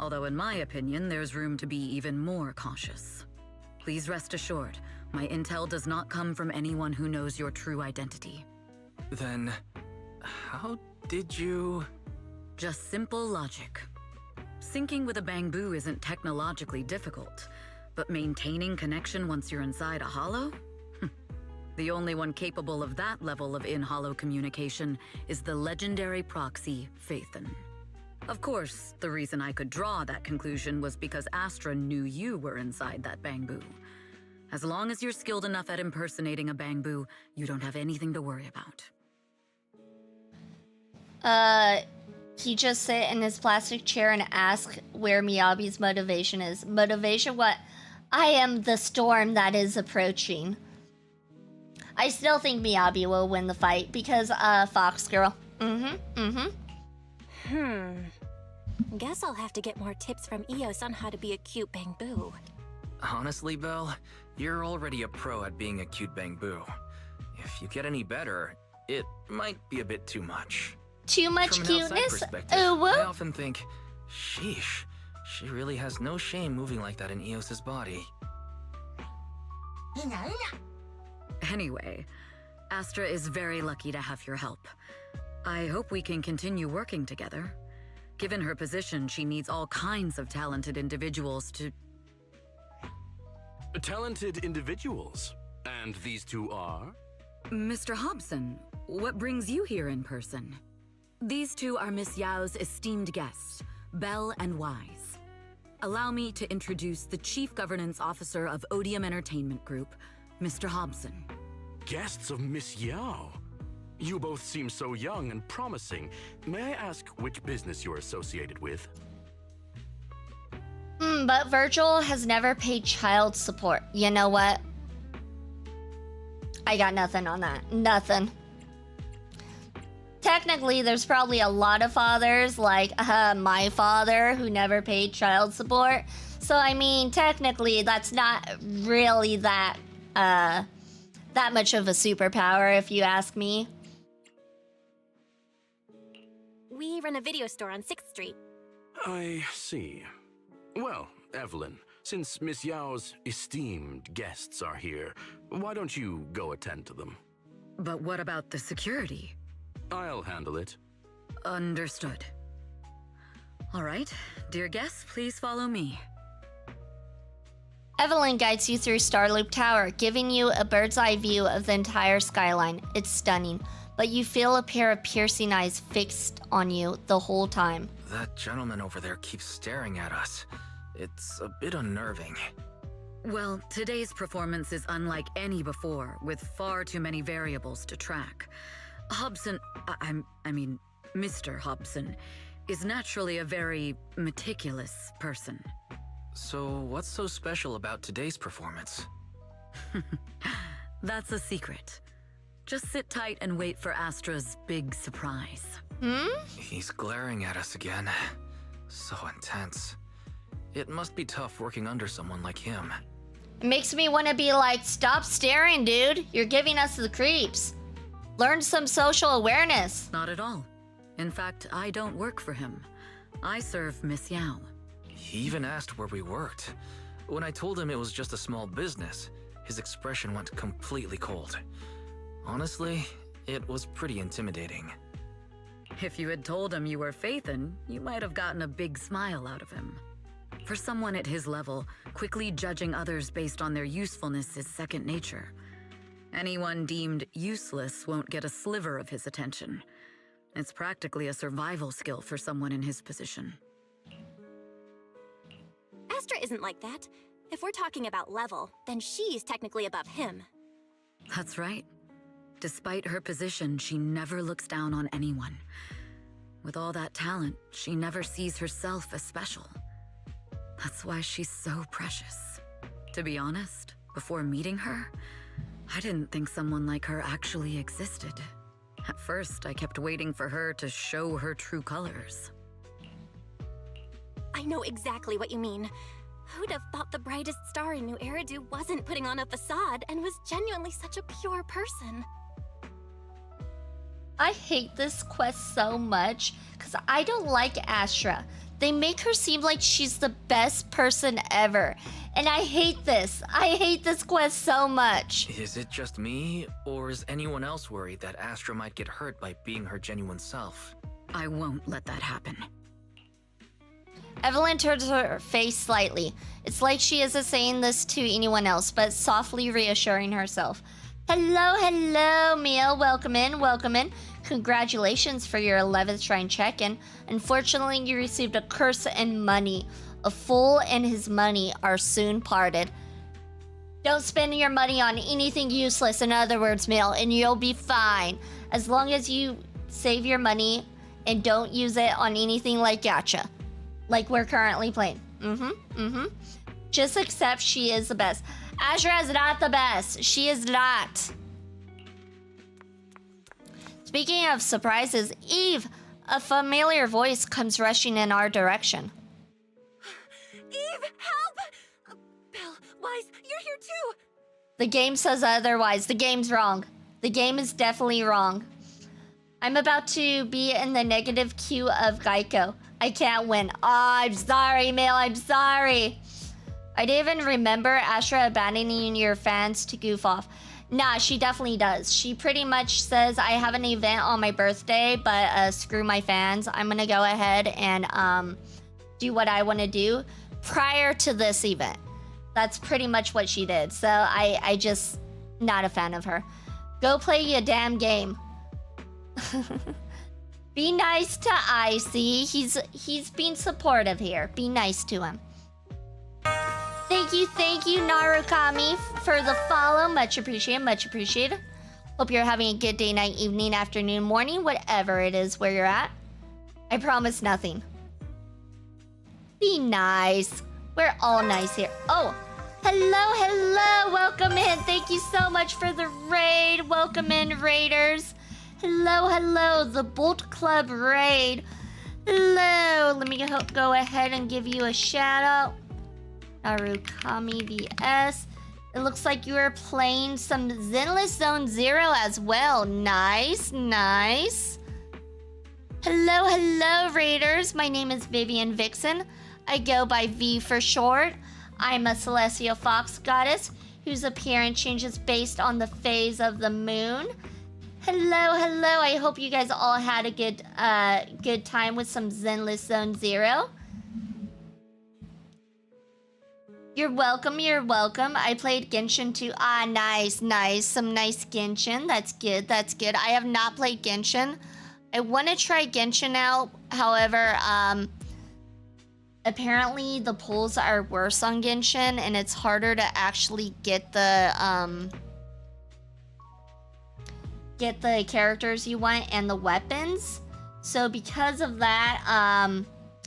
Although in my opinion, there's room to be even more cautious. Please rest assured, my intel does not come from anyone who knows your true identity. Then, how did you... Just simple logic. Syncing with a bamboo isn't technologically difficult, but maintaining connection once you're inside a hollow? The only one capable of that level of in-hollow communication is the legendary proxy, Faithin. Of course, the reason I could draw that conclusion was because Astra knew you were inside that bamboo. As long as you're skilled enough at impersonating a bamboo, you don't have anything to worry about. He just sit in his plastic chair and ask where Miyabi's motivation is. Motivation? What? I am the storm that is approaching. I still think Miyabi will win the fight because, Fox Girl. Guess I'll have to get more tips from Eos on how to be a cute bamboo. Honestly, Belle, you're already a pro at being a cute bamboo. If you get any better, it might be a bit too much. Too much From an outside cuteness? perspective, Ooh. I often think, sheesh, she really has no shame moving like that in Eos's body. Anyway, Astra is very lucky to have your help. I hope we can continue working together. Given her position, she needs all kinds of talented individuals to... Talented individuals? And these two are? Mr. Hobson, what brings you here in person? These two are Miss Yao's esteemed guests, Belle and Wise. Allow me to introduce the Chief Governance Officer of Odium Entertainment Group, Mr. Hobson. Guests of Miss Yao? You both seem so young and promising. May I ask which business you're associated with? But Virgil has never paid child support. You know what? I got nothing on that. Nothing. Technically, there's probably a lot of fathers, like my father, who never paid child support. So, I mean, technically, that's not really that much of a superpower, if you ask me. We run a video store on 6th Street. I see. Well, Evelyn, Since Miss Yao's esteemed guests are here, why don't you go attend to them? But what about the security? I'll handle it. Understood. All right, dear guests, please follow me. Evelyn guides you through Starloop Tower, giving you a bird's eye view of the entire skyline. It's stunning, but you feel a pair of piercing eyes fixed on you the whole time. That gentleman over there keeps staring at us. It's a bit unnerving. Well, today's performance is unlike any before, with far too many variables to track. Hobson, I mean, Mr. Hobson, is naturally a very meticulous person. So what's so special about today's performance? That's a secret. Just sit tight and wait for Astra's big surprise. He's glaring at us again. So intense. It must be tough working under someone like him. It makes me want to be like, stop staring, dude. You're giving us the creeps. Learn some social awareness. Not at all. In fact, I don't work for him. I serve Miss Yao. He even asked where we worked. When I told him it was just a small business, his expression went completely cold. Honestly, it was pretty intimidating. If you had told him you were Phaethon, you might have gotten a big smile out of him. For someone at his level, quickly judging others based on their usefulness is second nature. Anyone deemed useless won't get a sliver of his attention. It's practically a survival skill for someone in his position. Astra isn't like that. If we're talking about level, then she's technically above him. That's right. Despite her position, she never looks down on anyone. With all that talent, she never sees herself as special. That's why she's so precious. To be honest, before meeting her, I didn't think someone like her actually existed. At first, I kept waiting for her to show her true colors. I know exactly what you mean. Who'd have thought the brightest star in New Eridu wasn't putting on a facade and was genuinely such a pure person? I hate this quest so much because I don't like Astra. They make her seem like she's the best person ever. And I hate this. I hate this quest so much. Is it just me, or is anyone else worried that Astra might get hurt by being her genuine self? I won't let that happen. Evelyn turns her face slightly. It's like she isn't saying this to anyone else, but softly reassuring herself. Hello, hello, Mia. Welcome in, welcome in. Congratulations for your 11th shrine check-in. Unfortunately, you received a curse and money. A fool and his money are soon parted. Don't spend your money on anything useless, in other words, Mil, and you'll be fine. As long as you save your money and don't use it on anything like gacha. Like we're currently playing. Just accept she is the best. Astra is not the best. She is not. Speaking of surprises, Eve, a familiar voice comes rushing in our direction. Eve, help! Belle, Wise, you're here too! The game says otherwise. The game's wrong. The game is definitely wrong. I'm about to be in the negative queue of Geico. I can't win. Oh, I'm sorry, Mail. I'm sorry. I didn't even remember Astra abandoning your fans to goof off. Nah, she definitely does. She pretty much says, I have an event on my birthday, but screw my fans. I'm gonna go ahead and do what I want to do prior to this event. That's pretty much what she did. So I just not a fan of her. Go play your damn game. Be nice to Icy. He's being supportive here. Be nice to him. Thank you, Narukami, for the follow. Much appreciated, much appreciated. Hope you're having a good day, night, evening, afternoon, morning, whatever it is where you're at. I promise nothing. Be nice. We're all nice here. Oh, hello. Welcome in. Thank you so much for the raid. Welcome in, raiders. Hello. The Bolt Club raid. Hello. Let me go ahead and give you a shout out. Narukami VS. It looks like you are playing some Zenless Zone Zero as well. Nice. Hello, raiders. My name is Vivian Vixen. I go by V for short. I'm a celestial fox goddess whose appearance changes based on the phase of the moon. Hello, hello. I hope you guys all had a good time with some Zenless Zone Zero. You're welcome, you're welcome. I played Genshin too. Ah, nice, nice. Some nice Genshin. That's good, that's good. I have not played Genshin. I want to try Genshin out. However, apparently the pulls are worse on Genshin and it's harder to actually get the characters you want and the weapons. So because of that,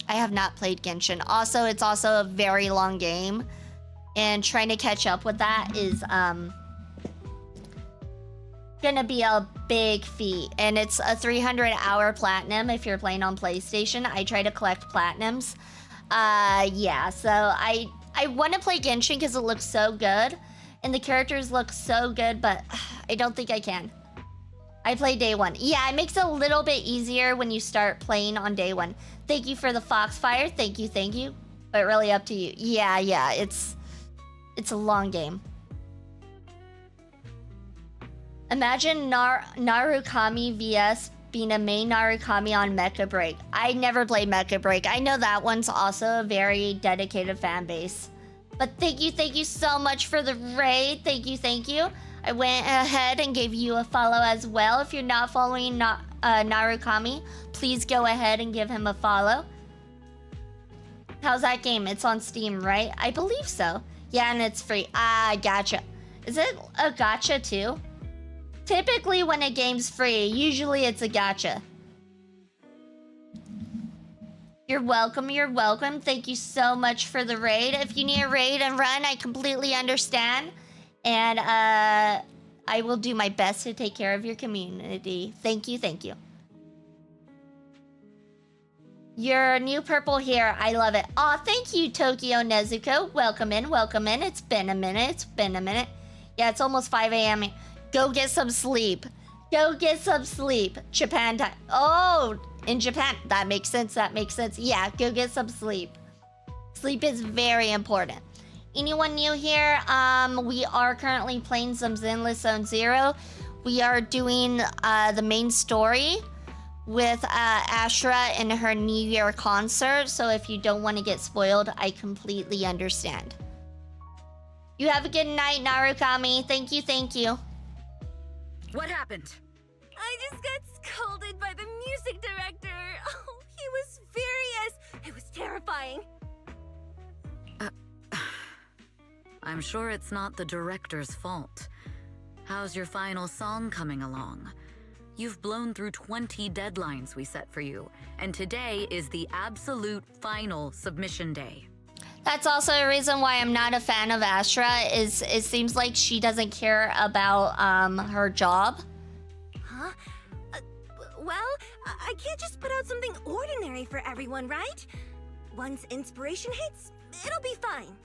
I have not played Genshin. Also, it's also a very long game, and trying to catch up with that is gonna be a big feat. And it's a 300-hour platinum if you're playing on PlayStation. I try to collect platinums. Yeah, so I want to play Genshin because it looks so good, and the characters look so good, but I don't think I can. I play day one. Yeah, it makes it a little bit easier when you start playing on day one. Thank you for the Foxfire. Thank you, thank you. But really up to you. Yeah, it's a long game. Imagine Narukami VS being a main Narukami on Mecha Break. I never played Mecha Break. I know that one's also a very dedicated fan base. But thank you so much for the raid. Thank you, thank you. I went ahead and gave you a follow as well. If you're not following Narukami, please go ahead and give him a follow. How's that game? It's on Steam, right? I believe so. Yeah, and it's free. Ah, gotcha. Is it a gacha too? Typically when a game's free, usually it's a gacha. You're welcome, you're welcome. Thank you so much for the raid. If you need a raid and run, I completely understand. And I will do my best to take care of your community. Thank you, thank you. Your new purple hair, I love it. Aw, thank you, Tokyo Nezuko. Welcome in, welcome in. It's been a minute, it's been a minute. Yeah, it's almost 5 a.m. Go get some sleep. Go get some sleep. Japan time. Oh, in Japan. That makes sense, that makes sense. Yeah, go get some sleep. Sleep is very important. Anyone new here? We are currently playing some Zenless Zone Zero. We are doing the main story with Astra and her New Year concert. So if you don't want to get spoiled, I completely understand. You have a good night, Narukami. Thank you, thank you. What happened? I just got scolded by the music director. Oh, he was furious. It was terrifying. I'm sure it's not the director's fault. How's your final song coming along? You've blown through 20 deadlines we set for you, and today is the absolute final submission day. That's also a reason why I'm not a fan of Astra, is it seems like she doesn't care about her job. Huh? Well, I can't just put out something ordinary for everyone, right? Once inspiration hits, it'll be fine.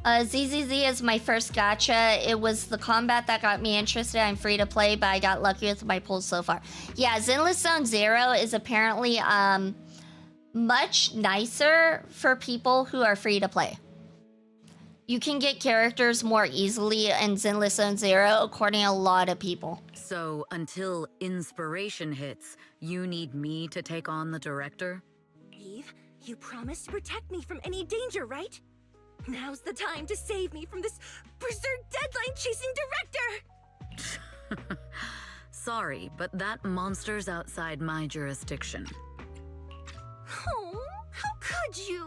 ZZZ is my first gacha. It was the combat that got me interested. I'm free to play, but I got lucky with my pulls so far. Yeah, Zenless Zone Zero is apparently much nicer for people who are free to play. You can get characters more easily in Zenless Zone Zero, according to a lot of people. So until inspiration hits, you need me to take on the director? Eve, you promised to protect me from any danger, right? Now's the time to save me from this berserk deadline-chasing director! Sorry, but that monster's outside my jurisdiction. Oh, how could you?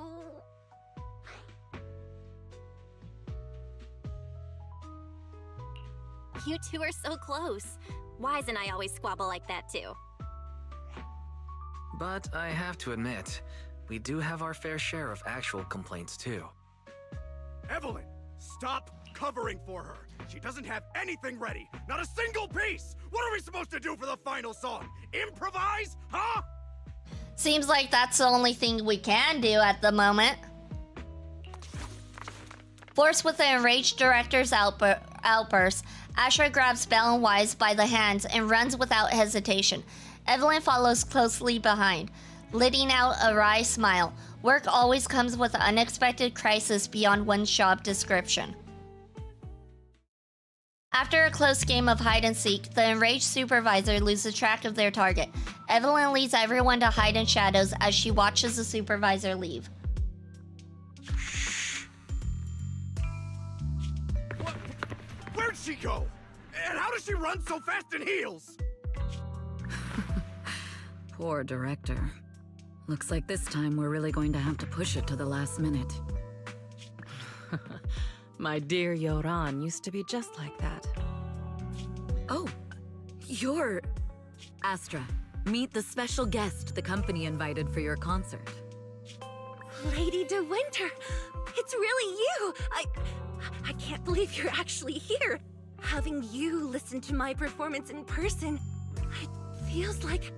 You two are so close. Wise and I always squabble like that too. But I have to admit, we do have our fair share of actual complaints too. Evelyn, stop covering for her. She doesn't have anything ready. Not a single piece. What are we supposed to do for the final song? Improvise? Huh? Seems like that's the only thing we can do at the moment. Forced with the enraged director's outburst, Astra grabs Belle and Wise by the hands and runs without hesitation. Evelyn follows closely behind. letting out a wry smile. Work always comes with an unexpected crisis beyond one's job description. After a close game of hide and seek, the enraged supervisor loses track of their target. Evelyn leads everyone to hide in shadows as she watches the supervisor leave. Where'd she go? And how does she run so fast in heels? Poor director. Looks like this time we're really going to have to push it to the last minute. My dear Yoran used to be just like that. Oh, you're... Astra, meet the special guest the company invited for your concert. Lady De Winter, it's really you! I can't believe you're actually here. Having you listen to my performance in person, it feels like...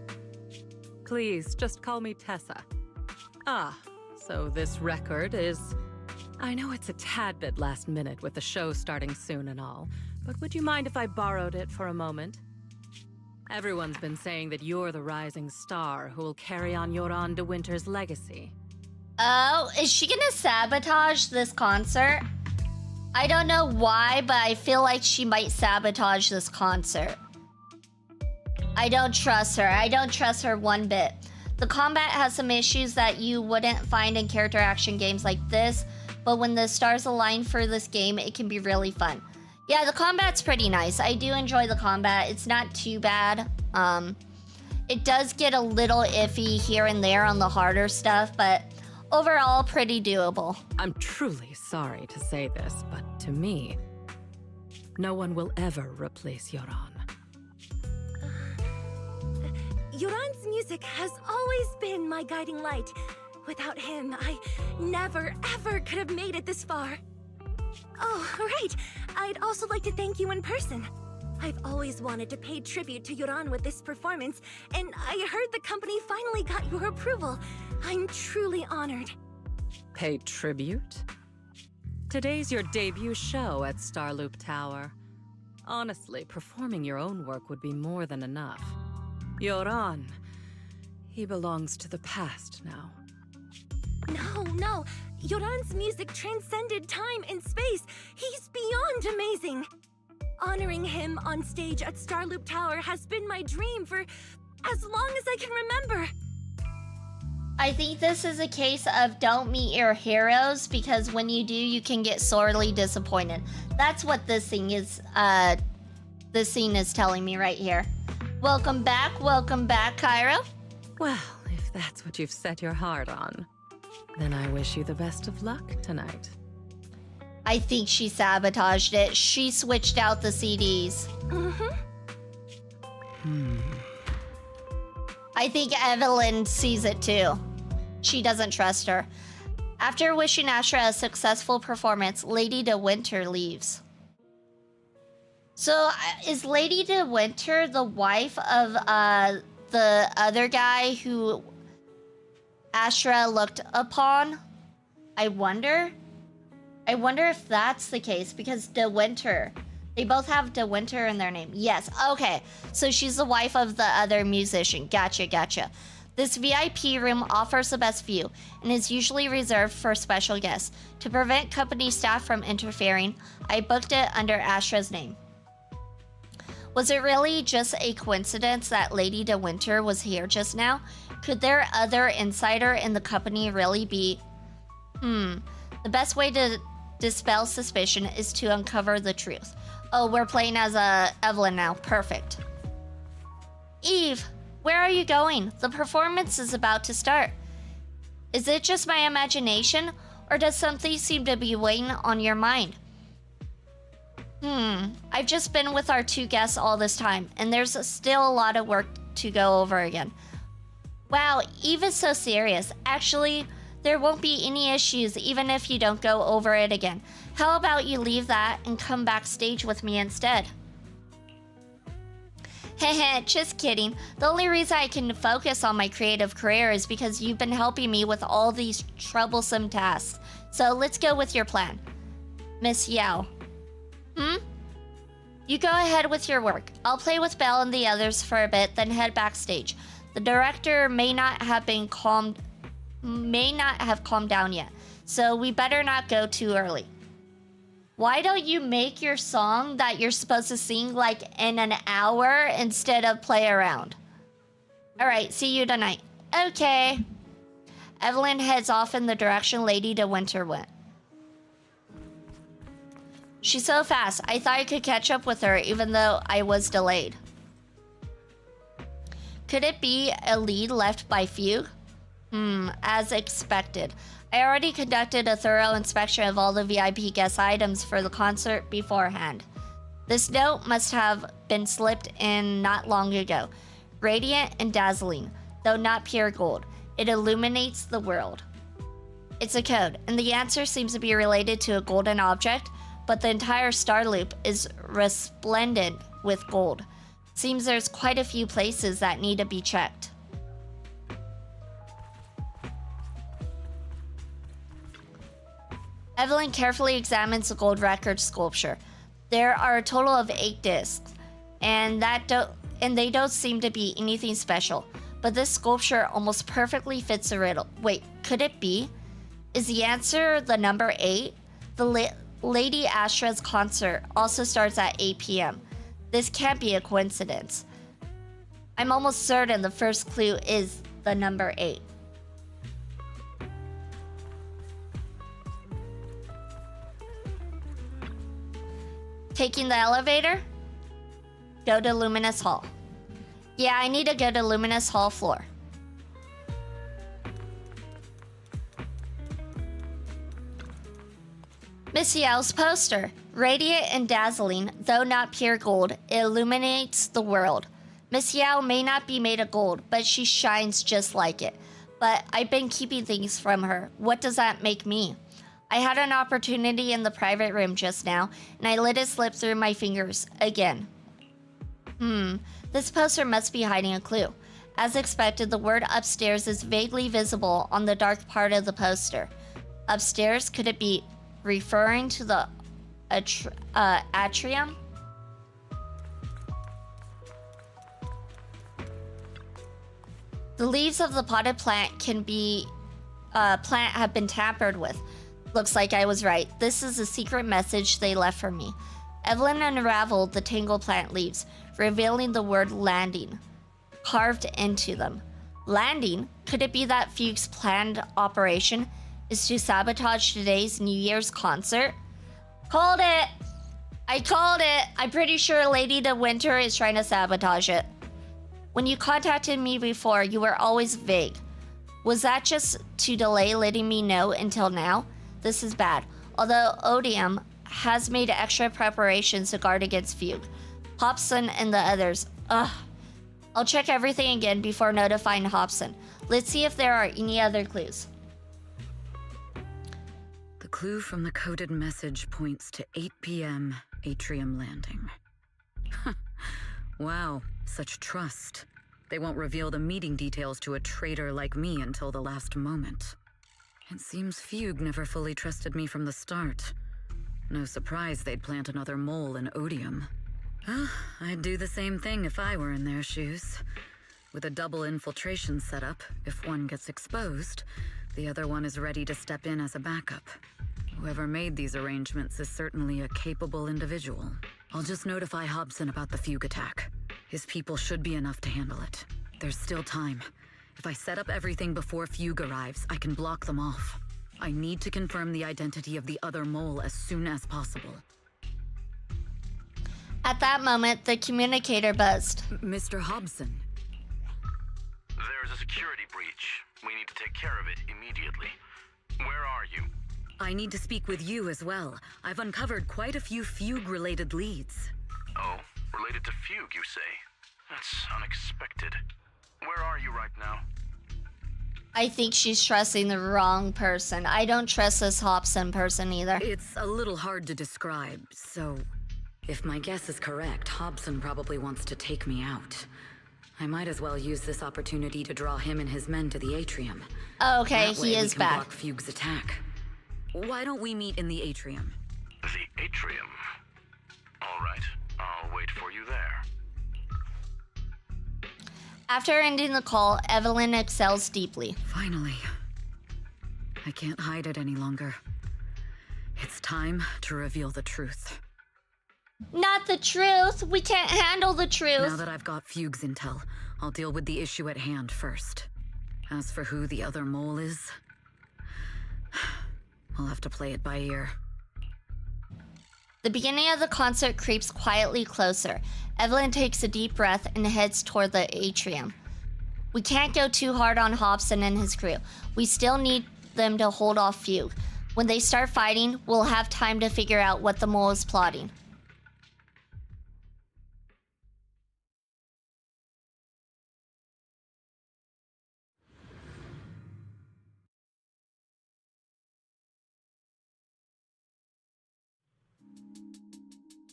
Please, just call me Tessa. Ah, so this record is... I know it's a tad bit last minute with the show starting soon and all, but would you mind if I borrowed it for a moment? Everyone's been saying that you're the rising star who will carry on Yoran De Winter's legacy. Oh, is she gonna sabotage this concert? I don't know why, but I feel like she might sabotage this concert. I don't trust her. I don't trust her one bit. The combat has some issues that you wouldn't find in character action games like this, but when the stars align for this game, it can be really fun. Yeah, the combat's pretty nice. I do enjoy the combat. It's not too bad. It does get a little iffy here and there on the harder stuff, but overall, pretty doable. I'm truly sorry to say this, but to me, no one will ever replace Yoran. Yoran's music has always been my guiding light. Without him, I never, ever could have made it this far. Oh, right. I'd also like to thank you in person. I've always wanted to pay tribute to Yoran with this performance, and I heard the company finally got your approval. I'm truly honored. Pay tribute? Today's your debut show at Starloop Tower. Honestly, performing your own work would be more than enough. Yoran, he belongs to the past now. No. Yoran's music transcended time and space. He's beyond amazing. Honoring him on stage at Starloop Tower has been my dream for as long as I can remember. I think this is a case of don't meet your heroes, because when you do, you can get sorely disappointed. That's what this thing is, this scene is telling me right here. Welcome back, Cairo. Well, if that's what you've set your heart on, then I wish you the best of luck tonight. I think she sabotaged it. She switched out the CDs. I think Evelyn sees it too. She doesn't trust her. After wishing Astra a successful performance, Lady De Winter leaves. So, is Lady De Winter the wife of the other guy who Astra looked upon? I wonder if that's the case, because De Winter, they both have De Winter in their name. Yes, okay. So she's the wife of the other musician. Gotcha. This VIP room offers the best view and is usually reserved for special guests. To prevent company staff from interfering, I booked it under Astra's name. Was it really just a coincidence that Lady De Winter was here just now? Could their other insider in the company really be... The best way to dispel suspicion is to uncover the truth. Oh, we're playing as Evelyn now. Perfect. Eve, where are you going? The performance is about to start. Is it just my imagination, or does something seem to be weighing on your mind? I've just been with our two guests all this time, and there's still a lot of work to go over again. Wow, Eve is so serious. Actually, there won't be any issues even if you don't go over it again. How about you leave that and come backstage with me instead? Heh, just kidding. The only reason I can focus on my creative career is because you've been helping me with all these troublesome tasks. So let's go with your plan. Miss Yao. You go ahead with your work. I'll play with Belle and the others for a bit, then head backstage. The director may not have calmed down yet, so we better not go too early. Why don't you make your song that you're supposed to sing like in an hour instead of play around? All right, see you tonight. Okay. Evelyn heads off in the direction Lady De Winter went. She's so fast, I thought I could catch up with her even though I was delayed. Could it be a lead left by Fugue? As expected. I already conducted a thorough inspection of all the VIP guest items for the concert beforehand. This note must have been slipped in not long ago. Radiant and dazzling, though not pure gold. It illuminates the world. It's a code, and the answer seems to be related to a golden object, but the entire star loop is resplendent with gold. Seems there's quite a few places that need to be checked. Evelyn carefully examines the gold record sculpture. There are a total of 8 discs, and they don't seem to be anything special. But this sculpture almost perfectly fits the riddle. Wait, could it be? Is the answer the number 8? The Lady Astra's concert also starts at 8 p.m. This can't be a coincidence. I'm almost certain the first clue is the number 8. Taking the elevator? Go to Luminous Hall. Yeah, I need to go to Luminous Hall floor. Miss Yao's poster. Radiant and dazzling, though not pure gold, it illuminates the world. Miss Yao may not be made of gold, but she shines just like it. But I've been keeping things from her. What does that make me? I had an opportunity in the private room just now, and I let it slip through my fingers again. This poster must be hiding a clue. As expected, the word upstairs is vaguely visible on the dark part of the poster. Upstairs, could it be referring to the atrium? The leaves of the potted plant have been tampered with. Looks like I was right. This is a secret message they left for me. Evelyn unraveled the tangled plant leaves, revealing the word landing carved into them. Landing? Could it be that Fugue's planned operation is to sabotage today's New Year's concert? Called it! I called it! I'm pretty sure Lady De Winter is trying to sabotage it. When you contacted me before, you were always vague. Was that just to delay letting me know until now? This is bad. Although Odium has made extra preparations to guard against Fugue. Hobson and the others. I'll check everything again before notifying Hobson. Let's see if there are any other clues. The clue from the coded message points to 8 p.m. Atrium Landing. Wow, such trust. They won't reveal the meeting details to a traitor like me until the last moment. It seems Fugue never fully trusted me from the start. No surprise they'd plant another mole in Odium. I'd do the same thing if I were in their shoes. With a double infiltration setup, if one gets exposed, the other one is ready to step in as a backup. Whoever made these arrangements is certainly a capable individual. I'll just notify Hobson about the Fugue attack. His people should be enough to handle it. There's still time. If I set up everything before Fugue arrives, I can block them off. I need to confirm the identity of the other mole as soon as possible. At that moment, the communicator buzzed. Mr. Hobson. There's a security breach. We need to take care of it immediately. Where are you? I need to speak with you as well. I've uncovered quite a few Fugue-related leads. Oh, related to Fugue, you say? That's unexpected. Where are you right now? I think she's trusting the wrong person. I don't trust this Hobson person either. It's a little hard to describe, so if my guess is correct, Hobson probably wants to take me out. I might as well use this opportunity to draw him and his men to the atrium. Oh, okay, that way he is we can back. Block Fugue's attack. Why don't we meet in the atrium? The atrium? All right, I'll wait for you there. After ending the call, Evelyn exhales deeply. Finally. I can't hide it any longer. It's time to reveal the truth. Not the truth. We can't handle the truth. Now that I've got Fugue's intel, I'll deal with the issue at hand first. As for who the other mole is, I'll have to play it by ear. The beginning of the concert creeps quietly closer. Evelyn takes a deep breath and heads toward the atrium. We can't go too hard on Hobson and his crew. We still need them to hold off Fugue. When they start fighting, we'll have time to figure out what the mole is plotting.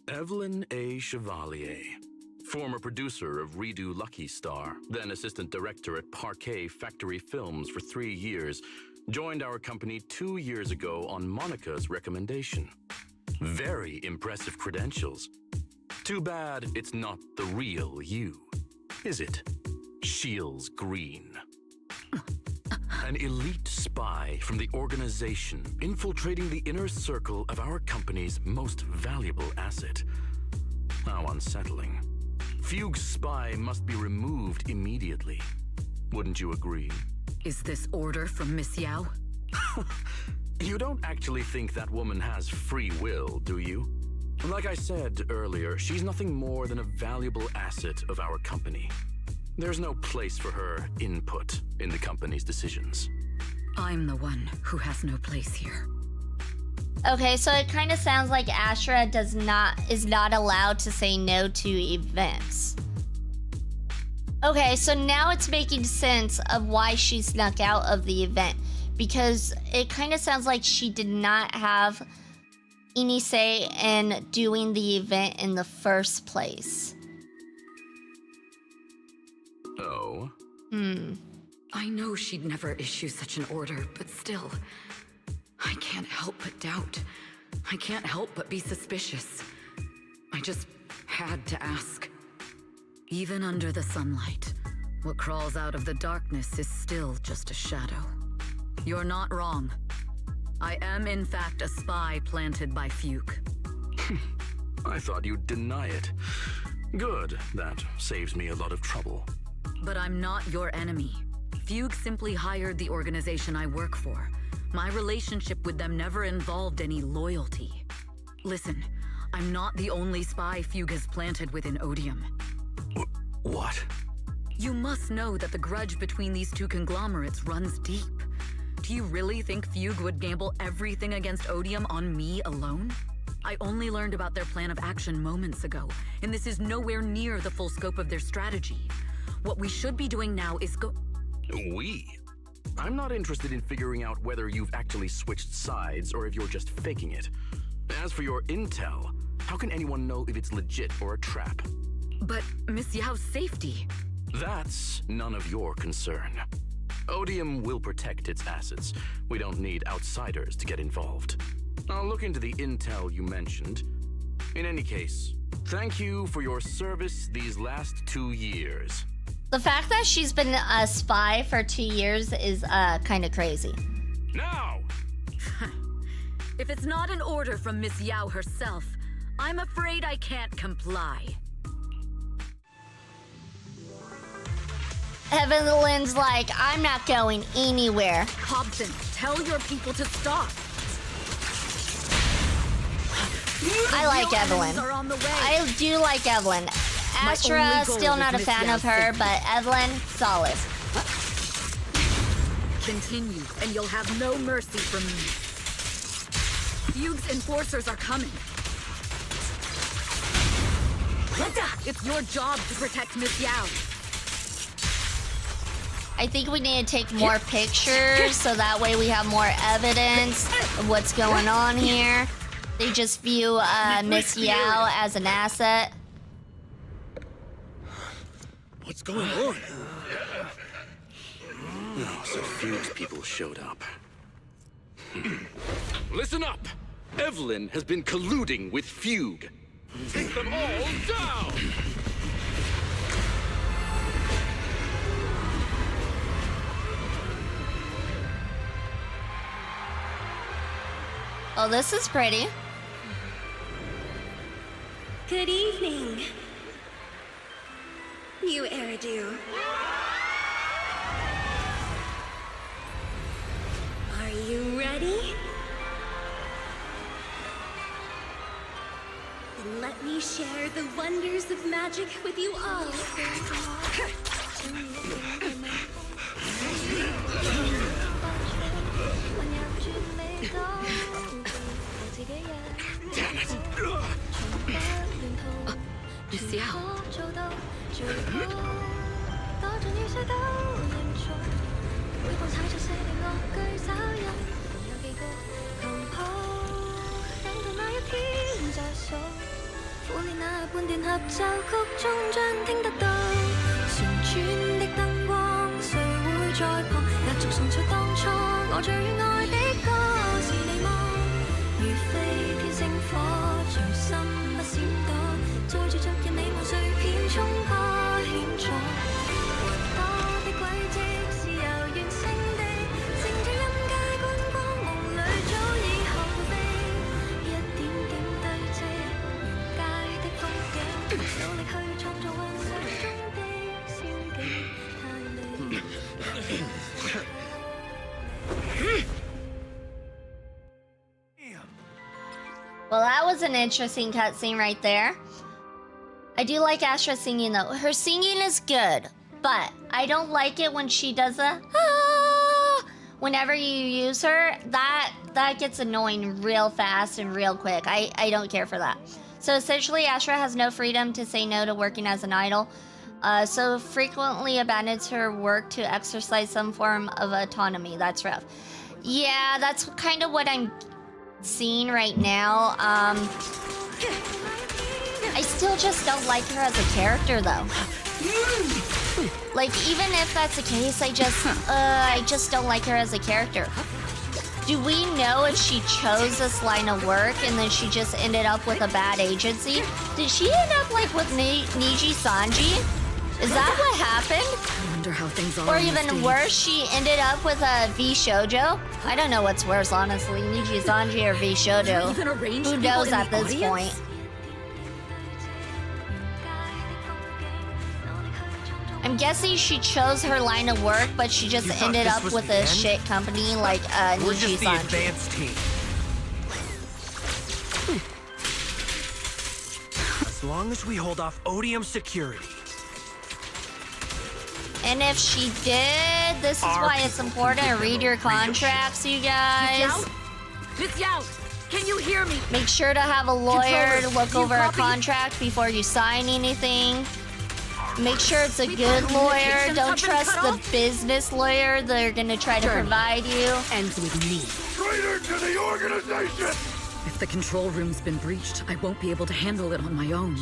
Evelyn A. Chevalier, former producer of Redo Lucky Star, then assistant director at Parquet Factory Films for 3 years, joined our company 2 years ago on Monica's recommendation. Very impressive credentials. Too bad it's not the real you, is it? Shields Green. An elite spy from the organization infiltrating the inner circle of our company's most valuable asset. How unsettling. Fugue's spy must be removed immediately. Wouldn't you agree? Is this order from Miss Yao? You don't actually think that woman has free will, do you? Like I said earlier, she's nothing more than a valuable asset of our company. There's no place for her input in the company's decisions. I'm the one who has no place here. Okay, so it kind of sounds like Astra is not allowed to say no to events. Okay, so now it's making sense of why she snuck out of the event, because it kind of sounds like she did not have any say in doing the event in the first place. Oh? I know she'd never issue such an order, but still, I can't help but doubt. I can't help but be suspicious. I just had to ask. Even under the sunlight, what crawls out of the darkness is still just a shadow. You're not wrong. I am, in fact, a spy planted by Fugue. I thought you'd deny it. Good, that saves me a lot of trouble. But I'm not your enemy. Fugue simply hired the organization I work for. My relationship with them never involved any loyalty. Listen, I'm not the only spy Fugue has planted within Odium. What? You must know that the grudge between these two conglomerates runs deep. Do you really think Fugue would gamble everything against Odium on me alone? I only learned about their plan of action moments ago, and this is nowhere near the full scope of their strategy. What we should be doing now is We? I'm not interested in figuring out whether you've actually switched sides or if you're just faking it. As for your intel, how can anyone know if it's legit or a trap? But Miss Yao's safety... That's none of your concern. Odium will protect its assets. We don't need outsiders to get involved. I'll look into the intel you mentioned. In any case, thank you for your service these last 2 years. The fact that she's been a spy for 2 years is kind of crazy. Now! If it's not an order from Miss Yao herself, I'm afraid I can't comply. Evelyn's like, I'm not going anywhere. Hobson, tell your people to stop. I like Evelyn. Are on the way. I do like Evelyn. Astra, still not a fan of her, but Evelyn, solid. Continue, and you'll have no mercy from me. Fugue's enforcers are coming. It's your job to protect Miss Yao. I think we need to take more pictures so that way we have more evidence of what's going on here. They just view Miss Yao as an asset. What's going on? Oh, so Fugue's people showed up. Listen up! Evelyn has been colluding with Fugue. Take them all down! Oh, this is pretty. Good evening. New Eridu. Are you ready? Then let me share the wonders of magic with you all. Damn it! Well, that was an interesting cutscene right there. I do like Astra singing though. Her singing is good, but I don't like it when she does a ah. Whenever you use her, that gets annoying real fast and real quick. I don't care for that. So essentially, Astra has no freedom to say no to working as an idol. So frequently abandons her work to exercise some form of autonomy. That's rough. Yeah, that's kind of what I'm seeing right now. I still just don't like her as a character though. Like, even if that's the case, I just don't like her as a character. Do we know if she chose this line of work and then she just ended up with a bad agency? Did she end up like with Niji Sanji? Is that what happened? I wonder how things are. Or even worse, she ended up with a V Shoujo? I don't know what's worse, honestly. Niji Sanji or V Shoujo. Who knows at this point? I'm guessing she chose her line of work, but she just ended up with a shit company like We're Niji just the Sanji. advanced team. As long as we hold off Odium security. And if she did, this is why it's important to read your contracts, you guys. Miss Yao, can you hear me? Make sure to have a lawyer Controller, look do you over a copy? contract before you sign anything. Make sure it's a good lawyer. communications Don't have been trust cut the off? business lawyer they're gonna try to Journey provide you. ends with me. Traitor to the organization! If the control room's been breached, I won't be able to handle it on my own.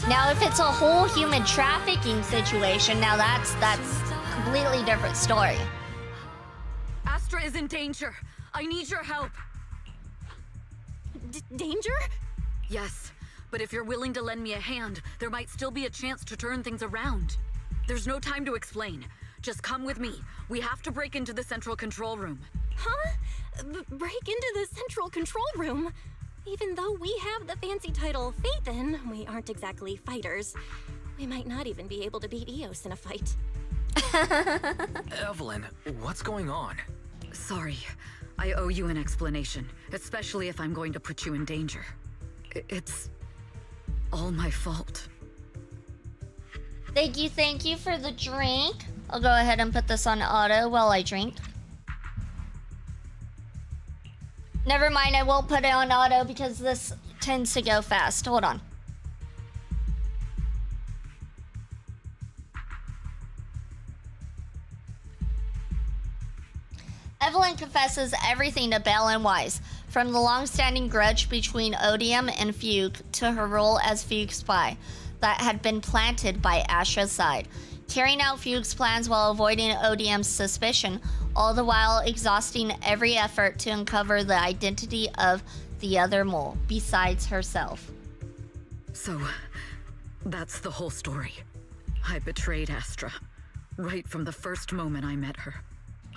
Now, if it's a whole human trafficking situation, now that's a completely different story. Astra is in danger. I need your help. Danger? Yes, but if you're willing to lend me a hand, there might still be a chance to turn things around. There's no time to explain. Just come with me. We have to break into the central control room. Huh? Break into the central control room? Even though we have the fancy title Phaethon, we aren't exactly fighters. We might not even be able to beat Eos in a fight. Evelyn, what's going on? Sorry. I owe you an explanation, especially if I'm going to put you in danger. It's all my fault. Thank you for the drink. I'll go ahead and put this on auto while I drink. Never mind, I won't put it on auto because this tends to go fast. Hold on. Evelyn confesses everything to Belle and Wise, from the long-standing grudge between Odium and Fugue to her role as Fugue's spy that had been planted by Astra's side, carrying out Fugue's plans while avoiding Odium's suspicion, all the while exhausting every effort to uncover the identity of the other mole, besides herself. So, that's the whole story. I betrayed Astra, right from the first moment I met her.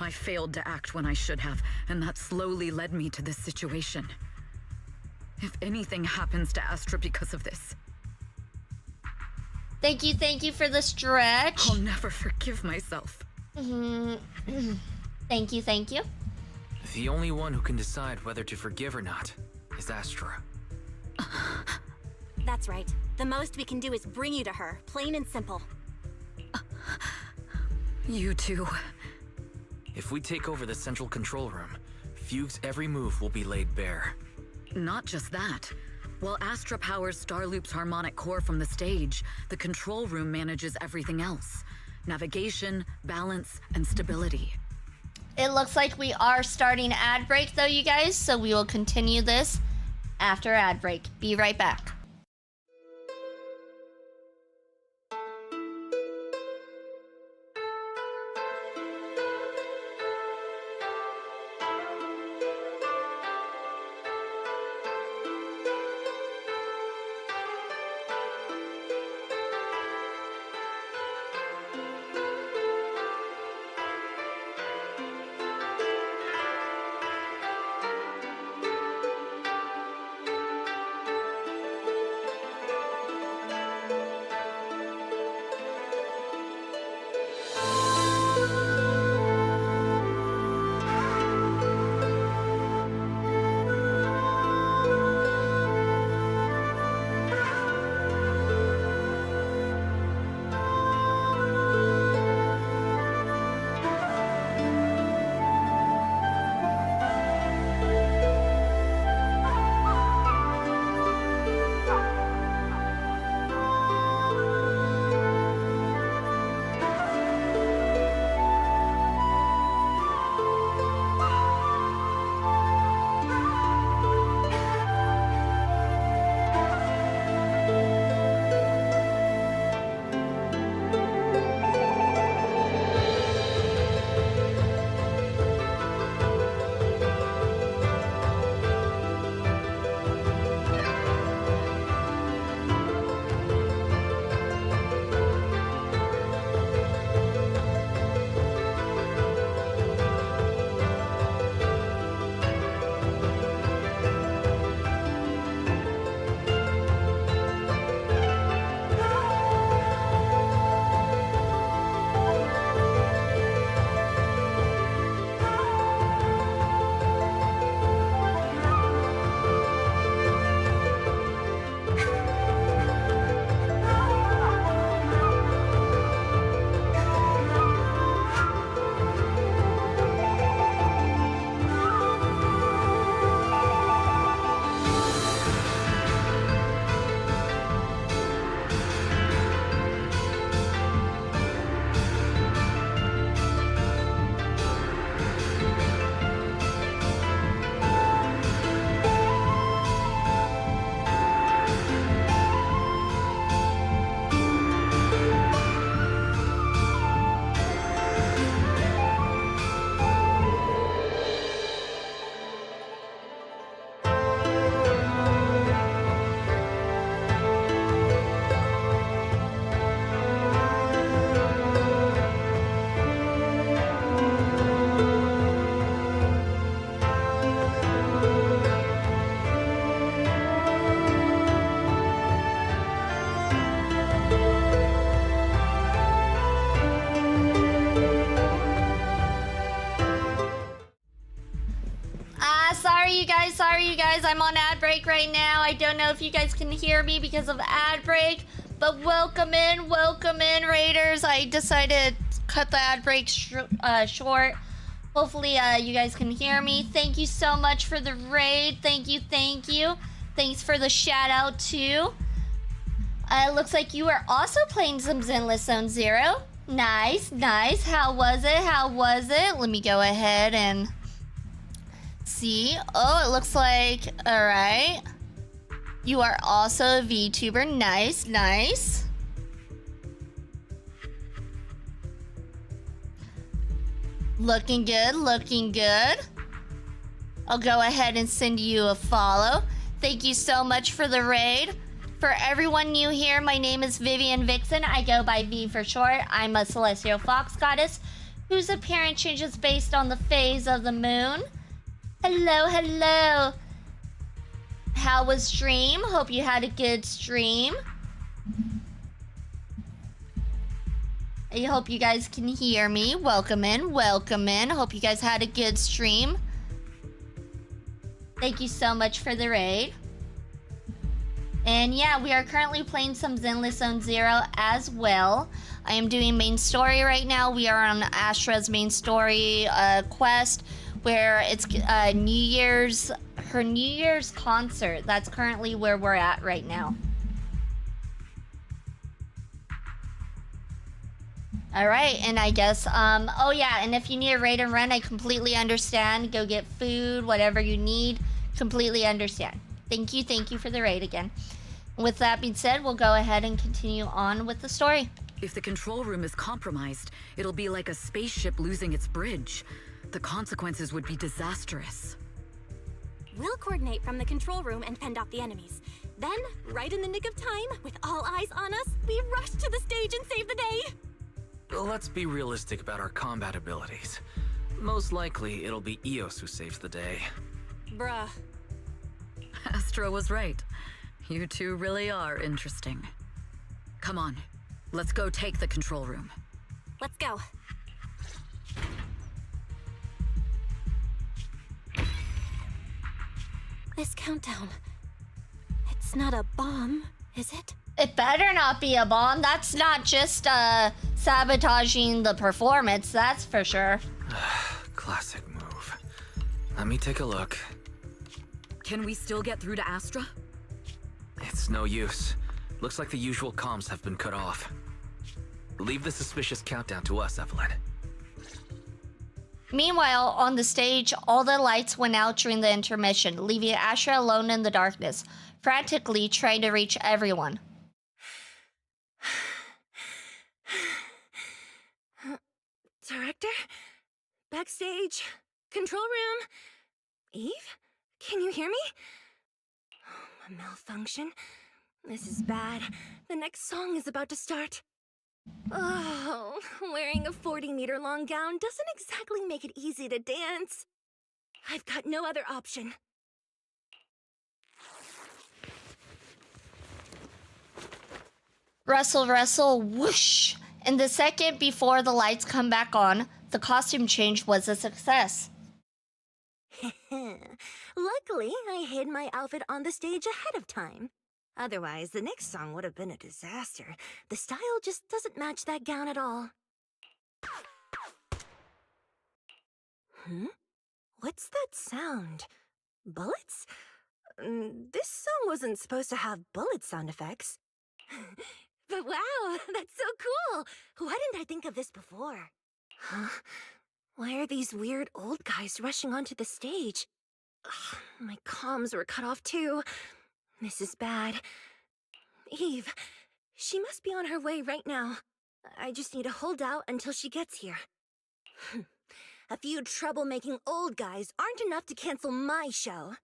I failed to act when I should have, and that slowly led me to this situation. If anything happens to Astra because of this... Thank you for the stretch. I'll never forgive myself. Thank you. The only one who can decide whether to forgive or not is Astra. That's right. The most we can do is bring you to her, plain and simple. You too. If we take over the central control room, Fugue's every move will be laid bare. Not just that. While Astra powers Starloop's harmonic core from the stage, the control room manages everything else. Navigation, balance, and stability. It looks like we are starting ad break though, you guys, so we will continue this after ad break. Be right back. Sorry you guys, I'm on ad break right now. I don't know if you guys can hear me because of ad break, but welcome in, Raiders. I decided to cut the ad break short. Hopefully you guys can hear me. Thank you so much for the raid. Thank you. Thanks for the shout out too. Looks like you are also playing some Zenless Zone Zero. Nice. How was it? Let me go ahead and see. Oh, it looks like, all right. You are also a VTuber. Nice. Looking good. I'll go ahead and send you a follow. Thank you so much for the raid. For everyone new here, my name is Vivian Vixen. I go by V for short. I'm a Celestial Fox Goddess Whose appearance changes based on the phase of the moon? Hello, hello. How was stream? Hope you had a good stream. I hope you guys can hear me. Welcome in, welcome in. Hope you guys had a good stream. Thank you so much for the raid. And yeah, we are currently playing some Zenless Zone Zero as well. I am doing main story right now. We are on Astra's main story quest, where it's her New Year's concert. That's currently where we're at right now. All right, and I guess, oh yeah, and if you need a raid and run, I completely understand. Go get food, whatever you need, completely understand. Thank you for the raid again. With that being said, we'll go ahead and continue on with the story. If the control room is compromised, it'll be like a spaceship losing its bridge. The consequences would be disastrous. We'll coordinate from the control room and fend off the enemies. Then, right in the nick of time, with all eyes on us, we rush to the stage and save the day! Well, let's be realistic about our combat abilities. Most likely, it'll be Eos who saves the day. Bruh. Astra was right. You two really are interesting. Come on, let's go take the control room. Let's go. This countdown... It's not a bomb, is it? It better not be a bomb. That's not just sabotaging the performance, that's for sure. Classic move. Let me take a look. Can we still get through to Astra? It's no use. Looks like the usual comms have been cut off. Leave the suspicious countdown to us, Evelyn. Meanwhile, on the stage, all the lights went out during the intermission, leaving Astra alone in the darkness, frantically trying to reach everyone. Director? Backstage? Control room? Eve? Can you hear me? A malfunction? This is bad. The next song is about to start. Oh, wearing a 40-meter-long gown doesn't exactly make it easy to dance. I've got no other option. Rustle, rustle, whoosh! And the second before the lights come back on, the costume change was a success. Luckily, I hid my outfit on the stage ahead of time. Otherwise, the next song would have been a disaster. The style just doesn't match that gown at all. What's that sound? Bullets? This song wasn't supposed to have bullet sound effects. But wow, that's so cool! Why didn't I think of this before? Huh? Why are these weird old guys rushing onto the stage? Ugh, my comms were cut off too. This is bad. Eve, she must be on her way right now. I just need to hold out until she gets here. A few troublemaking old guys aren't enough to cancel my show.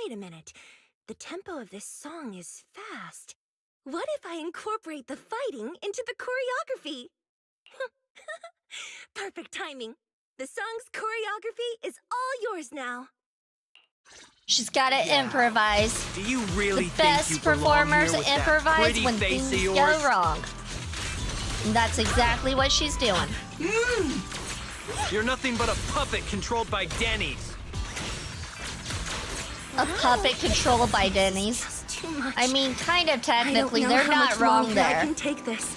Wait a minute. The tempo of this song is fast. What if I incorporate the fighting into the choreography? Perfect timing. The song's choreography is all yours now. She's gotta improvise. Do you really the think best you belong performers here with that improvise pretty when face things of go yours? wrong. And that's exactly what she's doing. You're nothing but a puppet controlled by Denny's. A puppet controlled by Denny's. I mean, kind of technically, they're not wrong there. I can take this.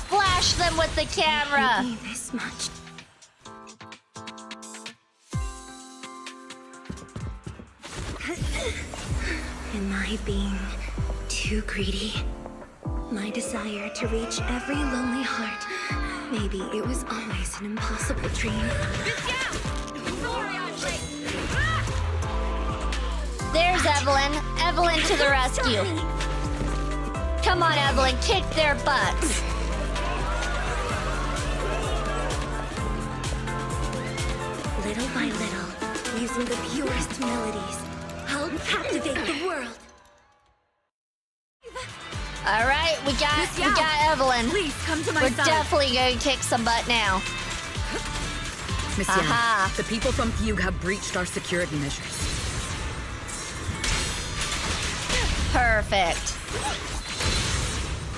Flash them with the camera. Me this much. Am I being too greedy? My desire to reach every lonely heart. Maybe it was always an impossible dream. There's Evelyn. Evelyn to the rescue. Come on, Evelyn, kick their butts. Little by little, using the purest melodies, I'll captivate the world. We got Evelyn. Please come to my We're side. definitely going to kick some butt now. Miss Aha. Yang, the people from Fugue have breached our security measures. Perfect.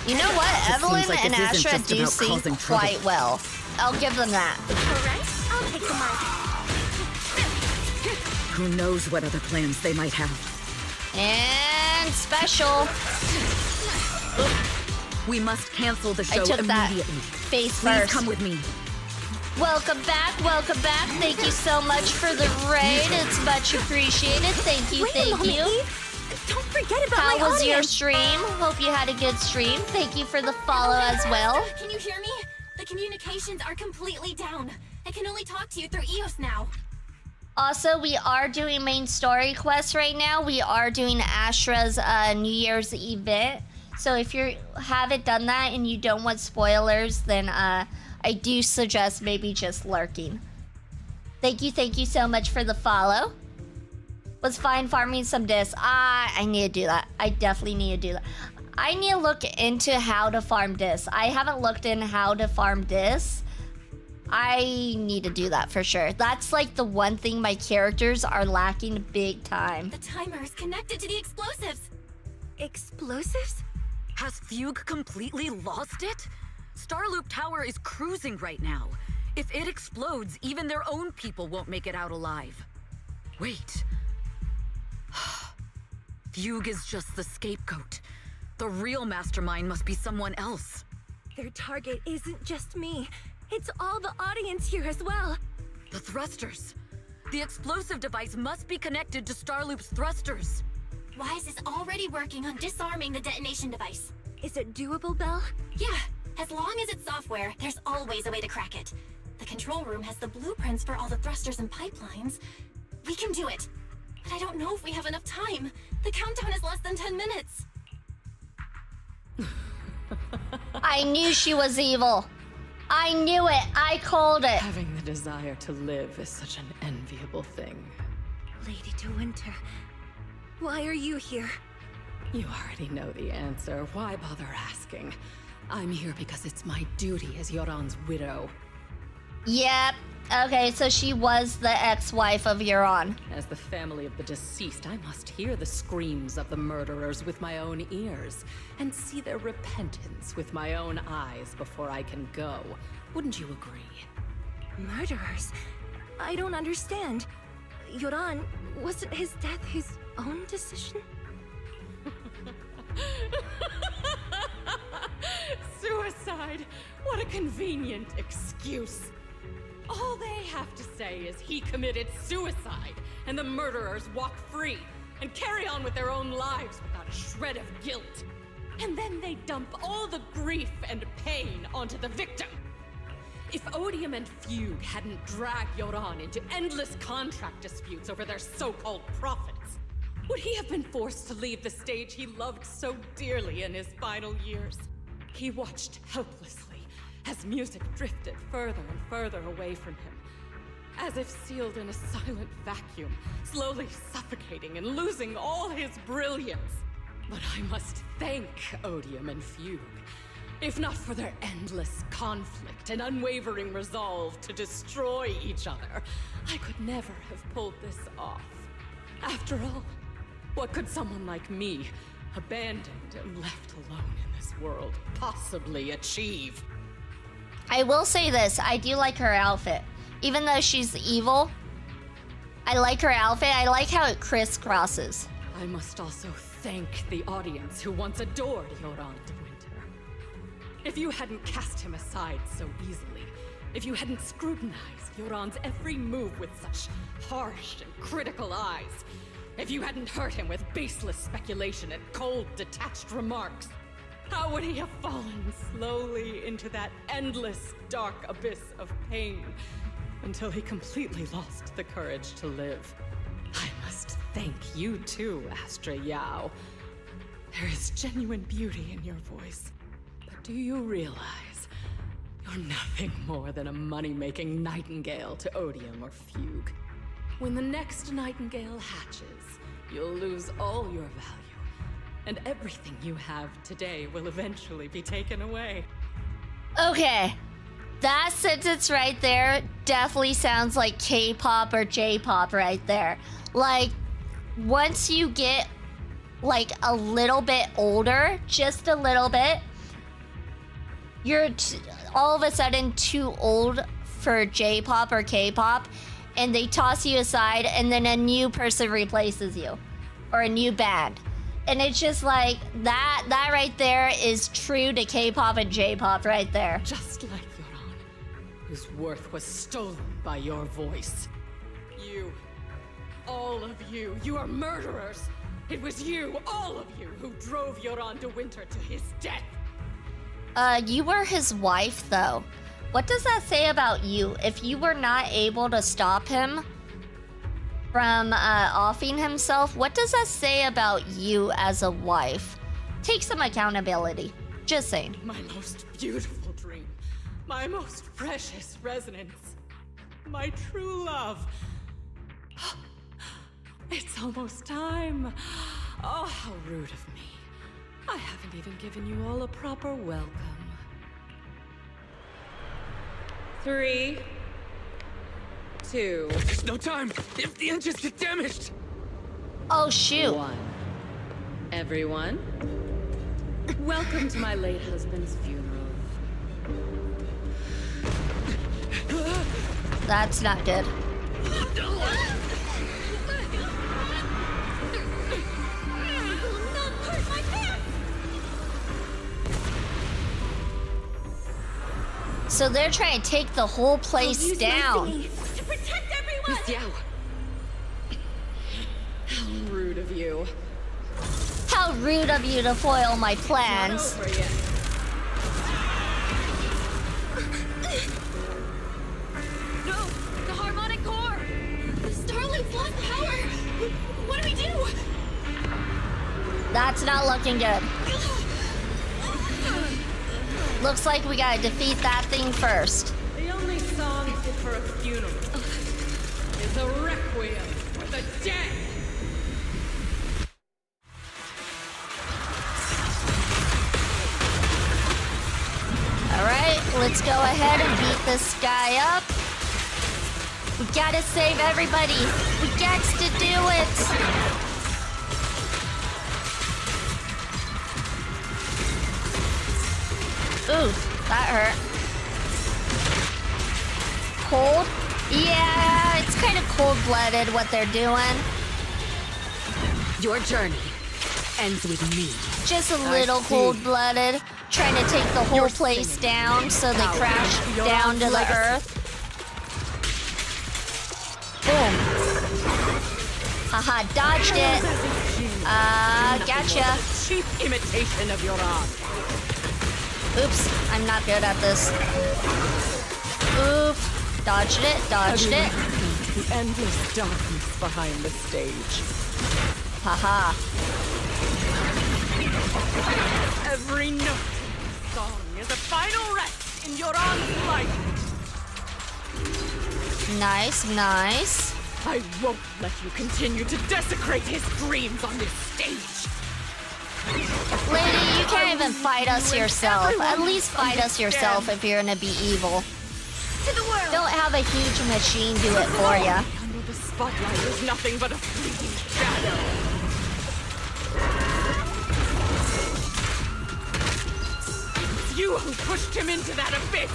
You know what? Just Evelyn seems like and this isn't Astra just do about sing causing trouble. quite well. I'll give them that. Alright, I'll take the mark. Who knows what other plans they might have. And special. We must cancel the show I took immediately. that face Please first. come with me. Welcome back, welcome back. Thank you so much for the raid. It's much appreciated. Thank you, Wait a thank moment, you. Eve. Don't forget about How my was your audience. stream? Hope you had a good stream. Thank you for the follow as well. Can you hear me? The communications are completely down. I can only talk to you through EOS now. Also, we are doing main story quests right now. We are doing Astra's New Year's event. So if you haven't done that and you don't want spoilers, then I do suggest maybe just lurking. Thank you so much for the follow. Was fine farming some discs. I need to do that. I definitely need to do that. I need to look into how to farm discs. I haven't looked in how to farm discs. I need to do that for sure. That's like the one thing my characters are lacking big time. The timer is connected to the explosives. Explosives? Has Fugue completely lost it? Starloop Tower is cruising right now. If it explodes, even their own people won't make it out alive. Wait. Fugue is just the scapegoat. The real mastermind must be someone else. Their target isn't just me. It's all the audience here as well. The thrusters. The explosive device must be connected to Starloop's thrusters. Wise is already working on disarming the detonation device. Is it doable, Belle? Yeah, as long as it's software, there's always a way to crack it. The control room has the blueprints for all the thrusters and pipelines. We can do it. But I don't know if we have enough time. The countdown is less than 10 minutes. I knew she was evil. I knew it. I called it. Having the desire to live is such an enviable thing. Lady De Winter, why are you here? You already know the answer. Why bother asking? I'm here because it's my duty as Yoran's widow. Yep. Okay, so she was the ex-wife of Euron. As the family of the deceased, I must hear the screams of the murderers with my own ears and see their repentance with my own eyes before I can go. Wouldn't you agree? Murderers? I don't understand. Yoran, wasn't his death his own decision? Suicide! What a convenient excuse. All they have to say is he committed suicide, and the murderers walk free and carry on with their own lives without a shred of guilt. And then they dump all the grief and pain onto the victim. If Odium and Fugue hadn't dragged Yoran into endless contract disputes over their so-called profits, would he have been forced to leave the stage he loved so dearly in his final years? He watched helplessly as music drifted further and further away from him, as if sealed in a silent vacuum, slowly suffocating and losing all his brilliance. But I must thank Odium and Fugue. If not for their endless conflict and unwavering resolve to destroy each other, I could never have pulled this off. After all, what could someone like me, abandoned and left alone in this world, possibly achieve? I will say this, I do like her outfit. Even though she's evil, I like her outfit. I like how it crisscrosses. I must also thank the audience who once adored Yoran de Winter. If you hadn't cast him aside so easily, if you hadn't scrutinized Yoran's every move with such harsh and critical eyes, if you hadn't hurt him with baseless speculation and cold, detached remarks, how would he have fallen slowly into that endless, dark abyss of pain until he completely lost the courage to live? I must thank you too, Astra Yao. There is genuine beauty in your voice. But do you realize you're nothing more than a money-making nightingale to Odium or Fugue? When the next nightingale hatches, you'll lose all your value. and everything you have today will eventually be taken away. Okay. That sentence right there definitely sounds like K-pop or J-pop right there. Like, once you get, like, a little bit older, just a little bit, you're all of a sudden too old for J-pop or K-pop, and they toss you aside, and then a new person replaces you, or a new band. And it's just like, that right there is true to K-pop and J-pop right there. Just like whose worth was stolen by your voice. You, all of you, you are murderers! It was you, all of you, who drove Yoran de Winter to his death! You were his wife, though. What does that say about you? If you were not able to stop him from, offing himself, what does that say about you as a wife? Take some accountability. Just saying. My most beautiful dream. My most precious resonance. My true love. It's almost time. Oh, how rude of me. I haven't even given you all a proper welcome. 3, 2. There's no time. If the engines get damaged. Oh, shoot. 1. Everyone, welcome to my late husband's funeral. That's not good. So they're trying to take the whole place down. To protect everyone! Miss Yao. How rude of you. How rude of you to foil my plans. Not over yet. No! The harmonic core! The Starlight's lost power! What do we do? That's not looking good. Looks like we gotta defeat that thing first. The only song fit for a funeral is a requiem for the dead. Alright, let's go ahead and beat this guy up. We gotta save everybody. We got to do it. Ooh, that hurt. Cold? Yeah, it's kind of cold-blooded what they're doing. Your journey ends with me. Just a little cold-blooded, trying to take the whole place down so they crash down to the earth. Boom. Haha, dodged it. Gotcha. Cheap imitation of Yoran. Oops, I'm not good at this. Oof. Dodged it, dodged it. The endless darkness behind the stage. Haha. Every note in the song is a final rest in Yoran's life. Nice, nice. I won't let you continue to desecrate his dreams on this stage. Lady, you can't even fight us yourself. At least fight us yourself if you're gonna be evil. Don't have a huge machine do it for ya. Under the spotlight is nothing but a fleeting shadow. It's you who pushed him into that abyss.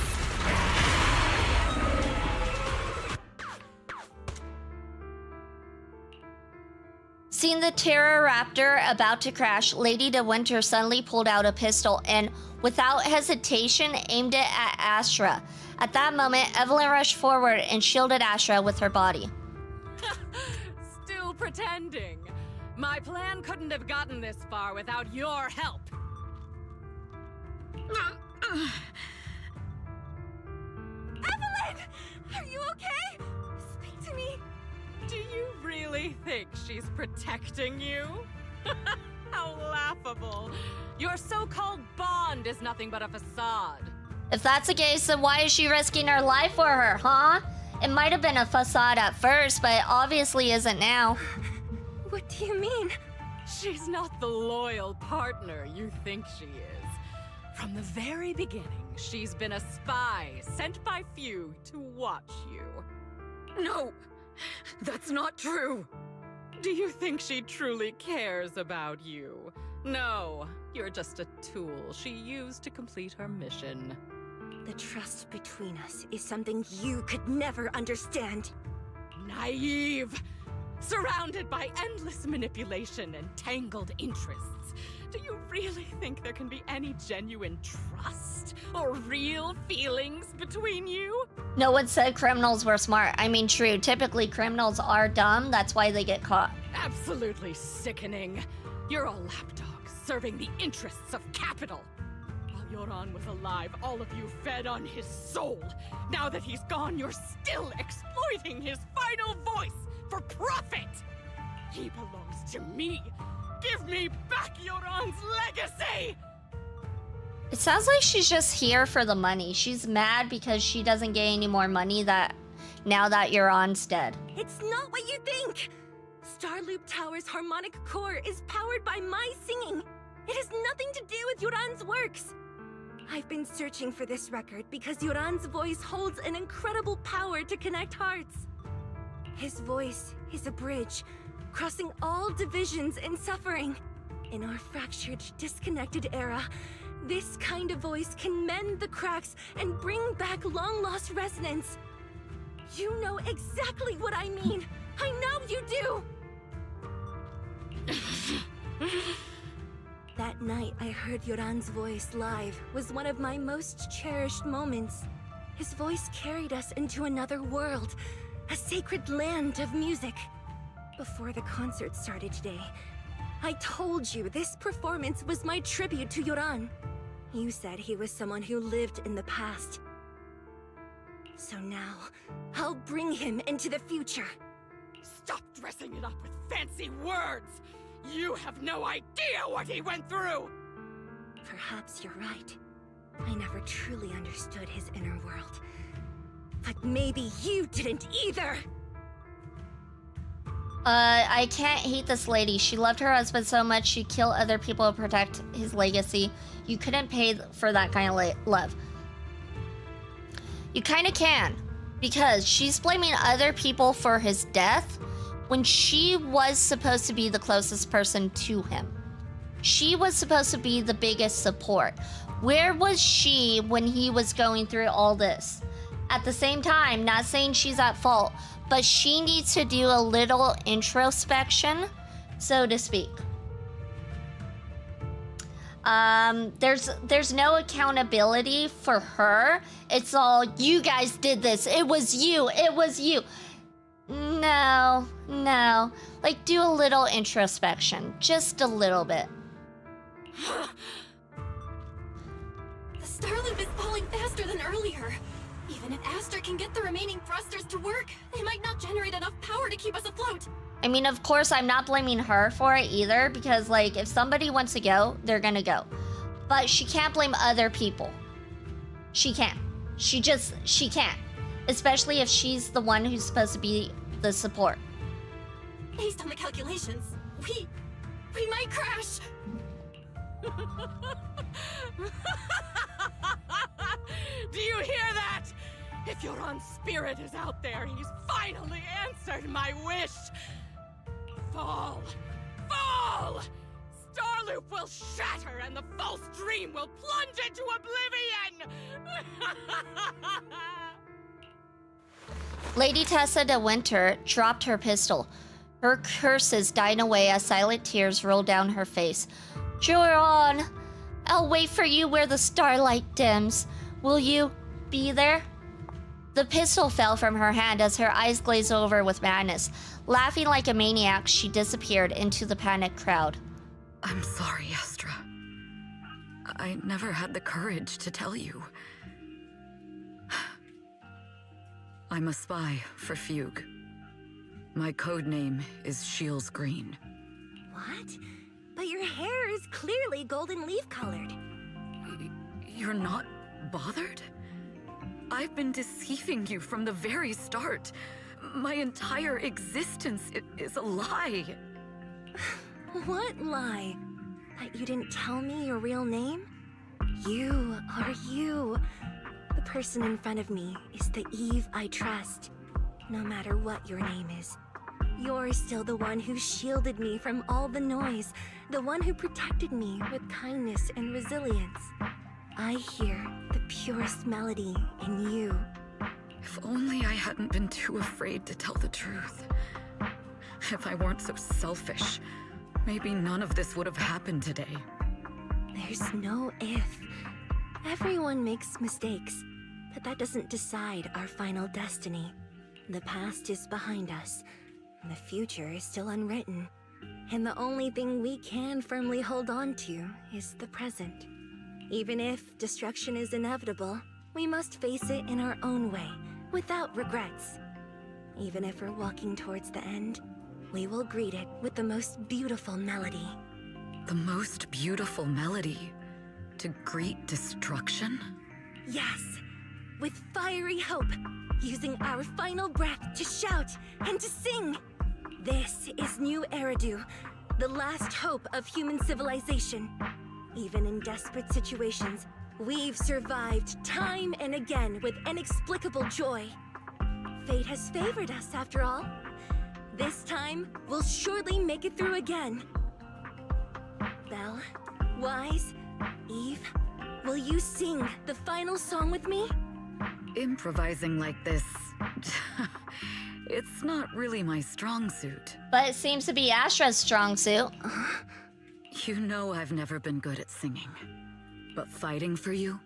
Seeing the Pteroraptor about to crash, Lady De Winter suddenly pulled out a pistol and, without hesitation, aimed it at Astra. At that moment, Evelyn rushed forward and shielded Astra with her body. Still pretending. My plan couldn't have gotten this far without your help. Evelyn! Are you okay? Speak to me. Do you really think she's protecting you? How laughable. Your so-called bond is nothing but a facade. If that's the case, then why is she risking her life for her, huh? It might have been a facade at first, but it obviously isn't now. What do you mean? She's not the loyal partner you think she is. From the very beginning, she's been a spy sent by few to watch you. No, that's not true. Do you think she truly cares about you? No, you're just a tool she used to complete her mission. The trust between us is something you could never understand. Naive! Surrounded by endless manipulation and tangled interests. Do you really think there can be any genuine trust or real feelings between you? No one said criminals were smart. I mean, true. Typically, criminals are dumb. That's why they get caught. Absolutely sickening. You're a lapdog serving the interests of capital. While Yoran was alive, all of you fed on his soul. Now that he's gone, you're still exploiting his final voice for profit. He belongs to me. Give me back Yoran's legacy! It sounds like she's just here for the money. She's mad because she doesn't get any more money now that Yoran's dead. It's not what you think! Starloop Tower's harmonic core is powered by my singing. It has nothing to do with Yoran's works. I've been searching for this record because Yoran's voice holds an incredible power to connect hearts. His voice is a bridge, crossing all divisions and suffering. In our fractured, disconnected era, this kind of voice can mend the cracks and bring back long-lost resonance. You know exactly what I mean. I know you do! That night I heard Yoran's voice live was one of my most cherished moments. His voice carried us into another world, a sacred land of music. Before the concert started today, I told you this performance was my tribute to Yoran. You said he was someone who lived in the past. So now, I'll bring him into the future. Stop dressing it up with fancy words! You have no idea what he went through! Perhaps you're right. I never truly understood his inner world. But maybe you didn't either! I can't hate this lady. She loved her husband so much she'd kill other people to protect his legacy. You couldn't pay for that kind of love. You kind of can, because she's blaming other people for his death when she was supposed to be the closest person to him. She was supposed to be the biggest support. Where was she when he was going through all this? At the same time, not saying she's at fault, but she needs to do a little introspection, so to speak. There's no accountability for her. It's all, you guys did this. It was you. It was you. No. Like, do a little introspection. Just a little bit. The Starloop is falling faster than earlier. Even if Astra can get the remaining thrusters to work, they might not generate enough power to keep us afloat. I mean, of course, I'm not blaming her for it either, because, like, if somebody wants to go, they're gonna go. But she can't blame other people. She can't. She can't. Especially if she's the one who's supposed to be the support. Based on the calculations, we might crash. Do you hear that? If Yoran's spirit is out there, he's finally answered my wish. Fall! Fall! Starloop will shatter and the false dream will plunge into oblivion! Lady Tessa de Winter dropped her pistol. Her curses died away as silent tears rolled down her face. Joran, I'll wait for you where the starlight dims. Will you be there? The pistol fell from her hand as her eyes glazed over with madness. Laughing like a maniac, she disappeared into the panicked crowd. I'm sorry, Astra. I never had the courage to tell you. I'm a spy for Fugue. My code name is Shields Green. What? But your hair is clearly golden leaf colored. You're not bothered? I've been deceiving you from the very start. My entire existence is a lie. What lie? That you didn't tell me your real name? You are you. The person in front of me is the Eve I trust. No matter what your name is. You're still the one who shielded me from all the noise. The one who protected me with kindness and resilience. I hear the purest melody in you. If only I hadn't been too afraid to tell the truth. If I weren't so selfish, maybe none of this would have happened today. There's no if. Everyone makes mistakes, but that doesn't decide our final destiny. The past is behind us, and the future is still unwritten. And the only thing we can firmly hold on to is the present. Even if destruction is inevitable, we must face it in our own way, without regrets. Even if we're walking towards the end, we will greet it with the most beautiful melody. The most beautiful melody? To greet destruction? Yes, with fiery hope, using our final breath to shout and to sing. This is New Eridu, the last hope of human civilization. Even in desperate situations, we've survived time and again with inexplicable joy. Fate has favored us after all. This time, we'll surely make it through again. Belle, Wise, Eve, will you sing the final song with me? Improvising like this... it's not really my strong suit. But it seems to be Astra's strong suit. You know I've never been good at singing. But fighting for you,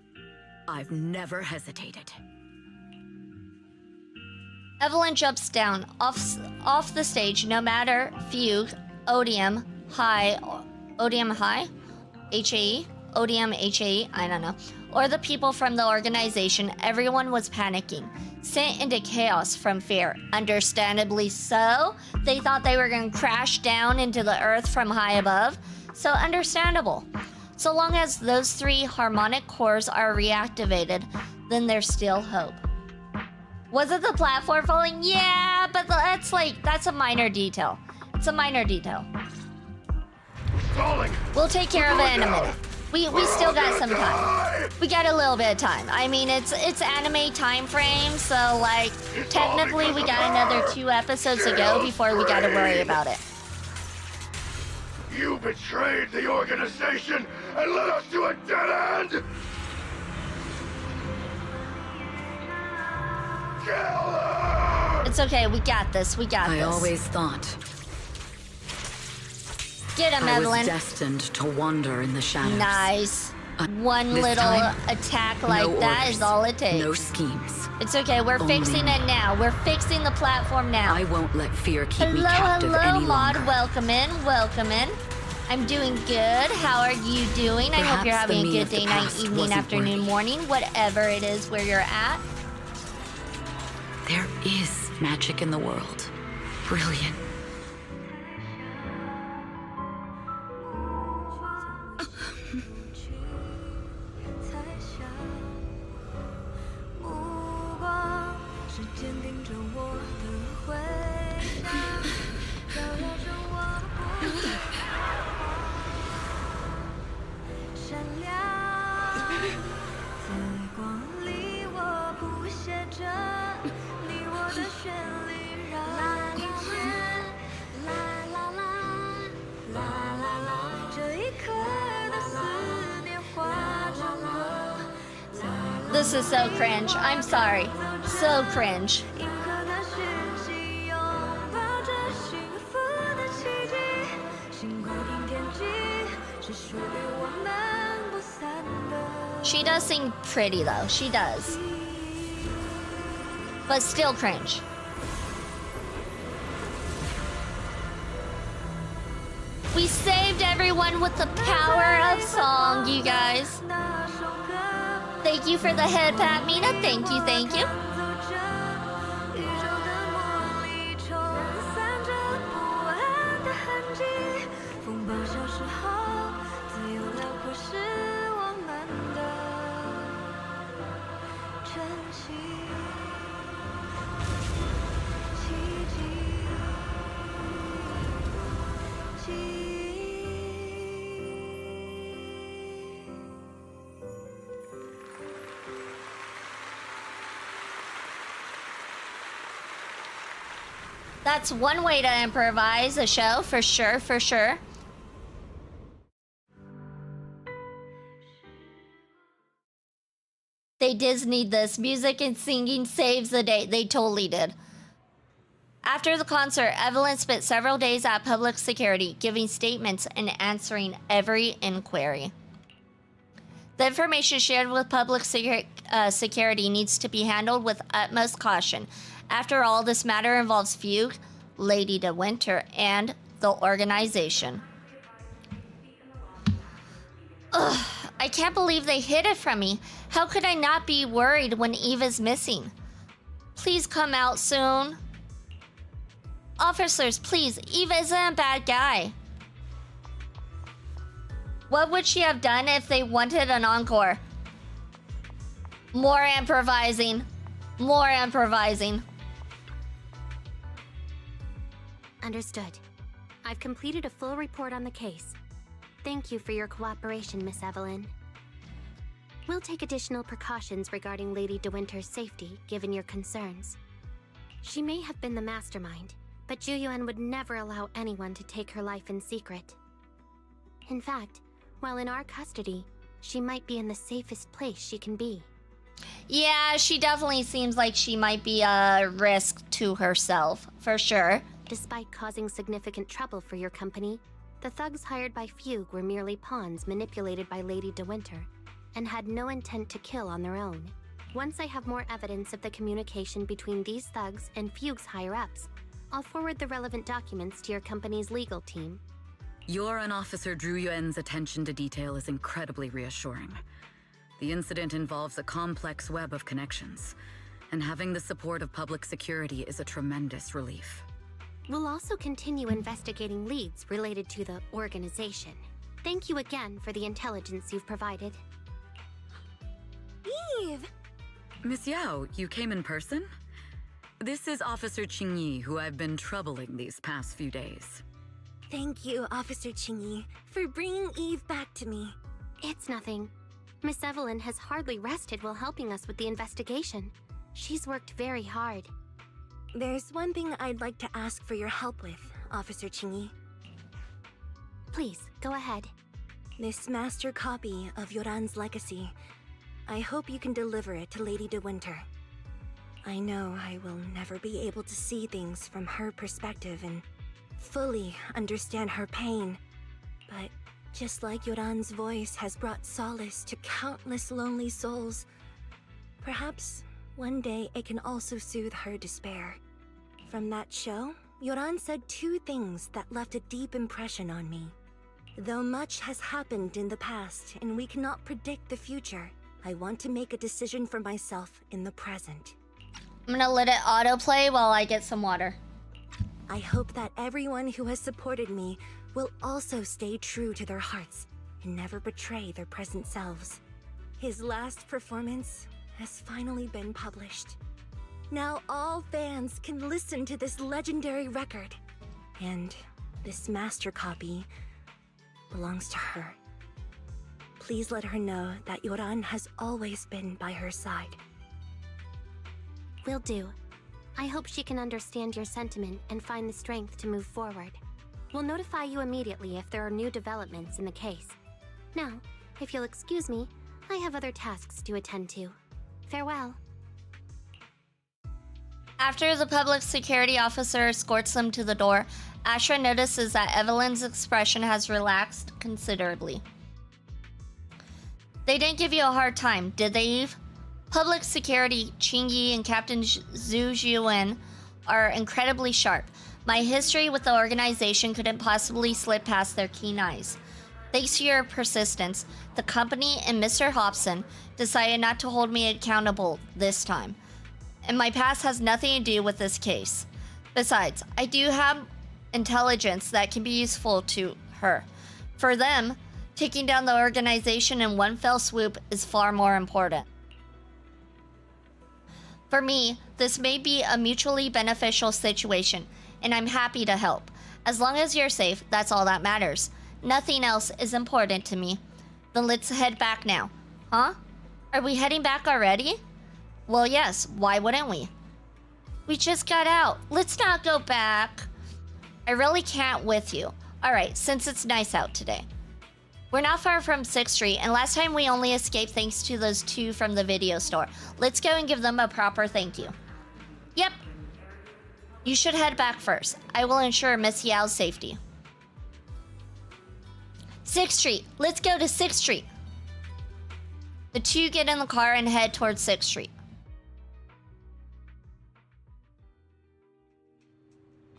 I've never hesitated. Evelyn jumps down off the stage, no matter Fugue, Odium High, HAE, Odium HAE, I don't know, or the people from the organization. Everyone was panicking, sent into chaos from fear. Understandably so. They thought they were going to crash down into the earth from high above. So understandable. So long as those 3 harmonic cores are reactivated, then there's still hope. Was it the platform falling? Yeah, but that's a minor detail. It's a minor detail. Falling. We'll take care of it in a minute. We still got some time. We got a little bit of time. I mean, it's anime time frame, so like technically we got another 2 episodes to go before we got to worry about it. You betrayed the organization and led us to a dead end! Kill her! It's okay, we got this, we got this. I always thought... Get him, I Evelyn. was destined to wander in the shadows. Nice. One This little time, attack like no that orders, is all it takes. No schemes. It's okay, we're Only fixing it now. We're fixing the platform now. I won't let fear keep me Hello, captive hello, any Maud. longer. Welcome in, welcome in. I'm doing good. How are you doing? I hope you're Perhaps having the a me good of the day, night, past evening, wasn't afternoon, worthy. morning, whatever it is where you're at. There is magic in the world. Brilliant. This is so cringe. I'm sorry. So cringe. She does sing pretty though. She does. But still cringe. We saved everyone with the power of song, you guys. Thank you for the head pat, Mina. Thank you, thank you. That's one way to improvise a show, for sure, for sure. They Disney'd this. Music and singing saves the day. They totally did. After the concert, Evelyn spent several days at public security, giving statements and answering every inquiry. The information shared with public security needs to be handled with utmost caution. After all, this matter involves Fugue, Lady De Winter, and the organization. Ugh, I can't believe they hid it from me. How could I not be worried when Eve is missing? Please come out soon. Officers, please, Eve isn't a bad guy. What would she have done if they wanted an encore? More improvising. More improvising. Understood. I've completed a full report on the case. Thank you for your cooperation, Miss Evelyn. We'll take additional precautions regarding Lady De Winter's safety, given your concerns. She may have been the mastermind, but Juyuan would never allow anyone to take her life in secret. In fact, while in our custody, she might be in the safest place she can be. Yeah, she definitely seems like she might be a risk to herself, for sure. Despite causing significant trouble for your company, the thugs hired by Fugue were merely pawns manipulated by Lady De Winter, and had no intent to kill on their own. Once I have more evidence of the communication between these thugs and Fugue's higher-ups, I'll forward the relevant documents to your company's legal team. Your and Officer Zhu Yuan's attention to detail is incredibly reassuring. The incident involves a complex web of connections, and having the support of public security is a tremendous relief. We'll also continue investigating leads related to the organization. Thank you again for the intelligence you've provided. Eve! Miss Yao, you came in person? This is Officer Qingyi, who I've been troubling these past few days. Thank you, Officer Qingyi, for bringing Eve back to me. It's nothing. Miss Evelyn has hardly rested while helping us with the investigation. She's worked very hard. There's one thing I'd like to ask for your help with, Officer Qingyi. Please, go ahead. This master copy of Yoran's legacy. I hope you can deliver it to Lady De Winter. I know I will never be able to see things from her perspective and fully understand her pain. But just like Yoran's voice has brought solace to countless lonely souls, perhaps one day it can also soothe her despair. From that show, Yoran said two things that left a deep impression on me. Though much has happened in the past and we cannot predict the future, I want to make a decision for myself in the present. I'm gonna let it autoplay while I get some water. I hope that everyone who has supported me will also stay true to their hearts and never betray their present selves. His last performance has finally been published. Now all fans can listen to this legendary record. And this master copy belongs to her. Please let her know that Yoran has always been by her side. Will do. I hope she can understand your sentiment and find the strength to move forward. We'll notify you immediately if there are new developments in the case. Now, if you'll excuse me, I have other tasks to attend to. Farewell. After the public security officer escorts them to the door, Astra notices that Evelyn's expression has relaxed considerably. They didn't give you a hard time, did they, Eve? Public security, Qingyi and Captain Zhu Yuan are incredibly sharp. My history with the organization couldn't possibly slip past their keen eyes. Thanks to your persistence, the company and Mr. Hobson decided not to hold me accountable this time. And my past has nothing to do with this case. Besides, I do have intelligence that can be useful to her. For them, taking down the organization in one fell swoop is far more important. For me, this may be a mutually beneficial situation, and I'm happy to help. As long as you're safe, that's all that matters. Nothing else is important to me. Then let's head back now. Huh? Are we heading back already? Well, yes, why wouldn't we? We just got out. Let's not go back. I really can't with you. Alright, since it's nice out today. We're not far from 6th Street, and last time we only escaped thanks to those two from the video store. Let's go and give them a proper thank you. Yep. You should head back first. I will ensure Miss Yao's safety. 6th Street. Let's go to 6th Street. The two get in the car and head towards 6th Street.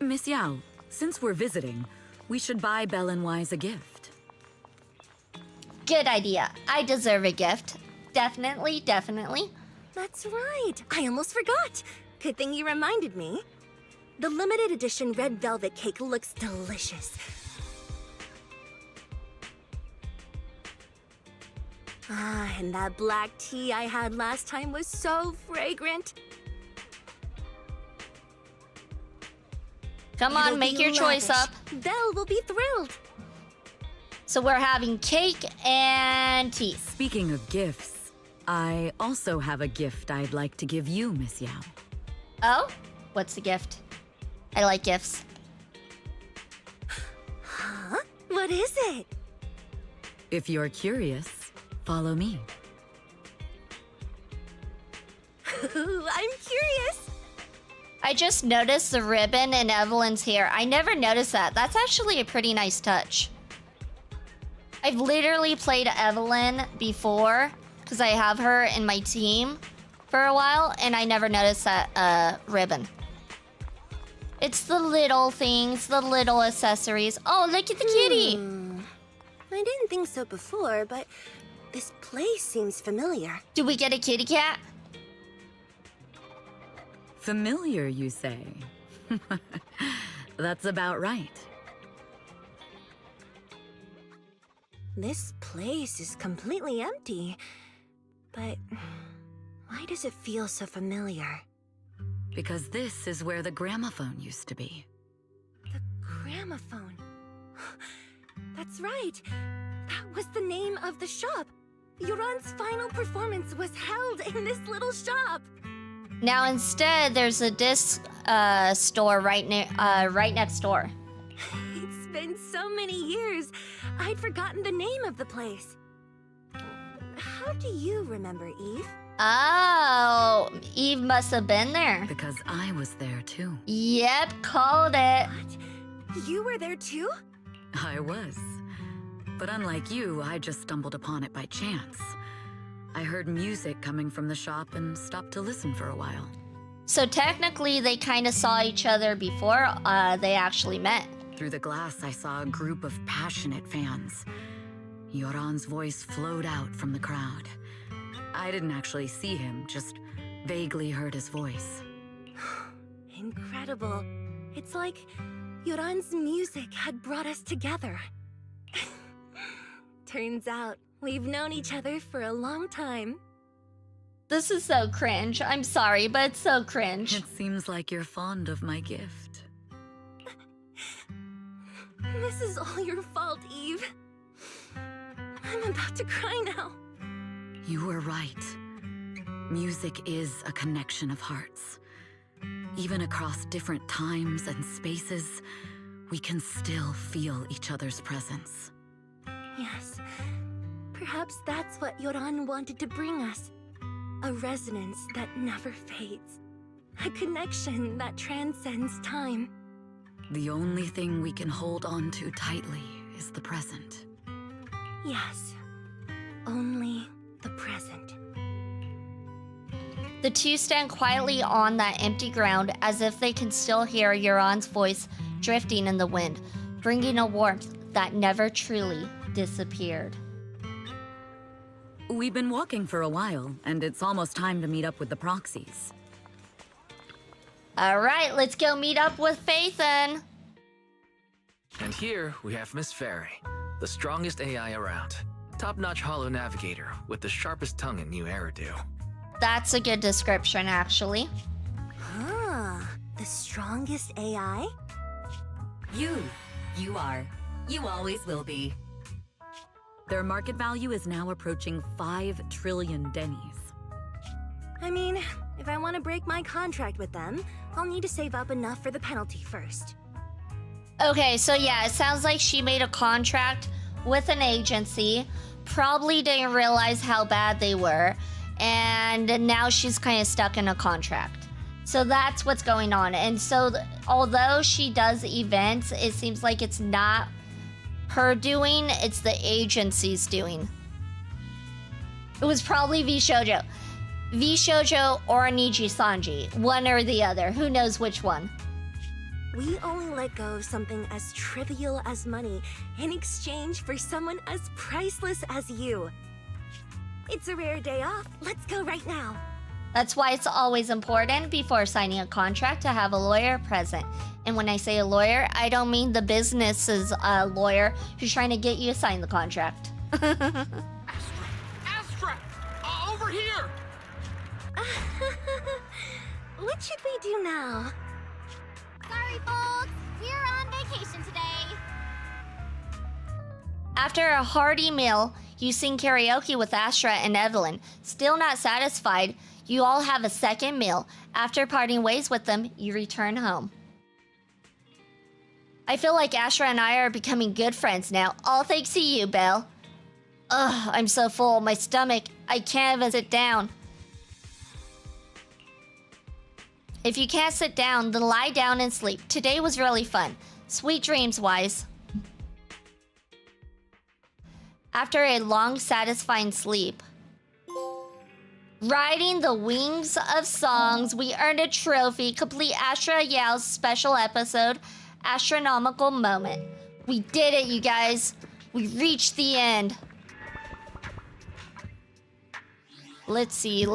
Miss Yao, since we're visiting, we should buy Belle and Wise a gift. Good idea. I deserve a gift. Definitely, definitely. That's right. I almost forgot. Good thing you reminded me. The limited edition red velvet cake looks delicious. Ah, and that black tea I had last time was so fragrant. Come on, It'll make be your choice lavish. up. Belle will be thrilled. So we're having cake and tea. Speaking of gifts, I also have a gift I'd like to give you, Miss Yao. Oh? What's the gift? I like gifts. Huh? What is it? If you're curious, follow me. I'm curious. I just noticed the ribbon in Evelyn's hair. I never noticed that. That's actually a pretty nice touch. I've literally played Evelyn before because I have her in my team for a while, and I never noticed that ribbon. It's the little things, the little accessories. Oh, look at the kitty! I didn't think so before, but this place seems familiar. Do we get a kitty cat? Familiar, you say? That's about right. This place is completely empty. But why does it feel so familiar? Because this is where the gramophone used to be. The gramophone. That's right. That was the name of the shop. Yoran's final performance was held in this little shop. Now instead, there's a disc store right next door. It's been so many years. I'd forgotten the name of the place. How do you remember, Eve? Oh, Eve must have been there. Because I was there too. Yep, called it. What? You were there too? I was. But unlike you, I just stumbled upon it by chance. I heard music coming from the shop and stopped to listen for a while. So technically, they kind of saw each other before they actually met. Through the glass, I saw a group of passionate fans. Yoran's voice flowed out from the crowd. I didn't actually see him, just vaguely heard his voice. Incredible. It's like Yoran's music had brought us together. Turns out, we've known each other for a long time. This is so cringe. I'm sorry, but it's so cringe. It seems like you're fond of my gift. This is all your fault, Eve. I'm about to cry now. You were right. Music is a connection of hearts. Even across different times and spaces, we can still feel each other's presence. Yes. Perhaps that's what Yoran wanted to bring us. A resonance that never fades. A connection that transcends time. The only thing we can hold on to tightly is the present. Yes. Only the present. The two stand quietly on that empty ground as if they can still hear Yoran's voice drifting in the wind, bringing a warmth that never truly disappeared. We've been walking for a while, and it's almost time to meet up with the proxies. All right, let's go meet up with Phaethon. And here we have Miss Fairy, the strongest AI around. Top-notch holo navigator with the sharpest tongue in new Eridu. That's a good description, actually. Ah, the strongest AI? You are. You always will be. Their market value is now approaching 5 trillion dennies. I mean, If I want to break my contract with them, I'll need to save up enough for the penalty first. Okay, so yeah, it sounds like she made a contract with an agency, probably didn't realize how bad they were, and now she's kind of stuck in a contract. So that's what's going on. And so although she does events, it seems like it's not her doing, it's the agency's doing. It was probably V-Shoujo. V-Shoujo or Niji Sanji, one or the other, who knows which one. We only let go of something as trivial as money in exchange for someone as priceless as you. It's a rare day off. Let's go right now. That's why it's always important before signing a contract to have a lawyer present. And when I say a lawyer, I don't mean the business's lawyer who's trying to get you to sign the contract. Astra! Over here! What should we do now? Sorry, folks. We're on vacation today. After a hearty meal, you sing karaoke with Astra and Evelyn. Still not satisfied, you all have a second meal. After parting ways with them, you return home. I feel like Astra and I are becoming good friends now, all thanks to you, Belle. Ugh, I'm so full, my stomach, I can't even sit down. If you can't sit down, then lie down and sleep. Today was really fun. Sweet dreams, Wise. After a long, satisfying sleep, riding the wings of songs, we earned a trophy. Complete Astra Yao's special episode, Astra-nomical moment. We did it, you guys. We reached the end. Let's see.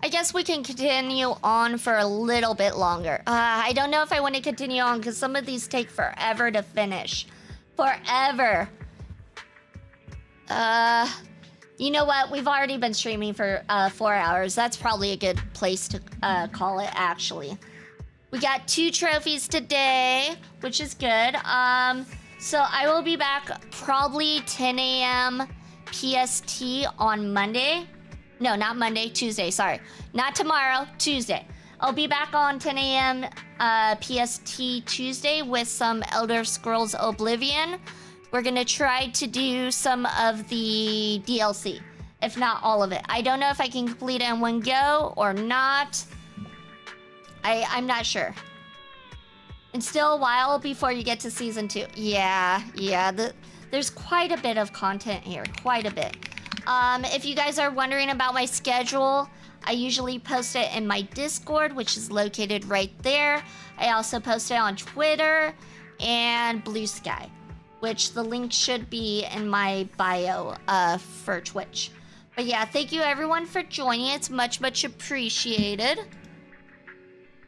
I guess we can continue on for a little bit longer. I don't know if I want to continue on because some of these take forever to finish. Forever. You know what? We've already been streaming for 4 hours. That's probably a good place to call it, actually. We got 2 trophies today, which is good. So I will be back probably 10 a.m. PST on Monday. No, not Monday, Tuesday, sorry. Not tomorrow, Tuesday. I'll be back on 10 a.m. PST Tuesday with some Elder Scrolls Oblivion. We're gonna try to do some of the DLC, if not all of it. I don't know if I can complete it in one go or not. I'm not sure. And still a while before you get to Season 2. Yeah, there's quite a bit of content here, quite a bit. If you guys are wondering about my schedule, I usually post it in my Discord, which is located right there. I also post it on Twitter and Blue Sky, which the link should be in my bio for Twitch. But yeah, thank you everyone for joining. It's much, much appreciated.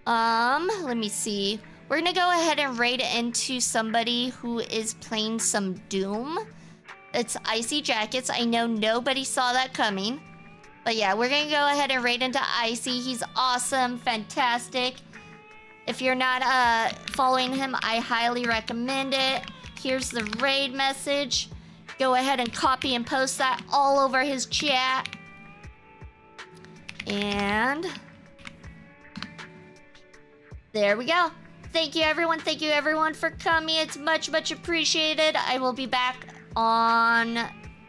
Let me see. We're gonna go ahead and raid into somebody who is playing some Doom. It's Icy Jackets. I know nobody saw that coming. But yeah, we're gonna go ahead and raid into Icy. He's awesome, fantastic. If you're not following him, I highly recommend it. Here's the raid message. Go ahead and copy and post that all over his chat. And there we go. Thank you everyone for coming. It's much, much appreciated. I will be back on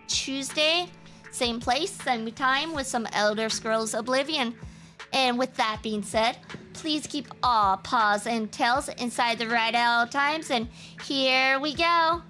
Tuesday, same place, same time, with some Elder Scrolls Oblivion. And with that being said, please keep all paws and tails inside the right at all times, and here we go.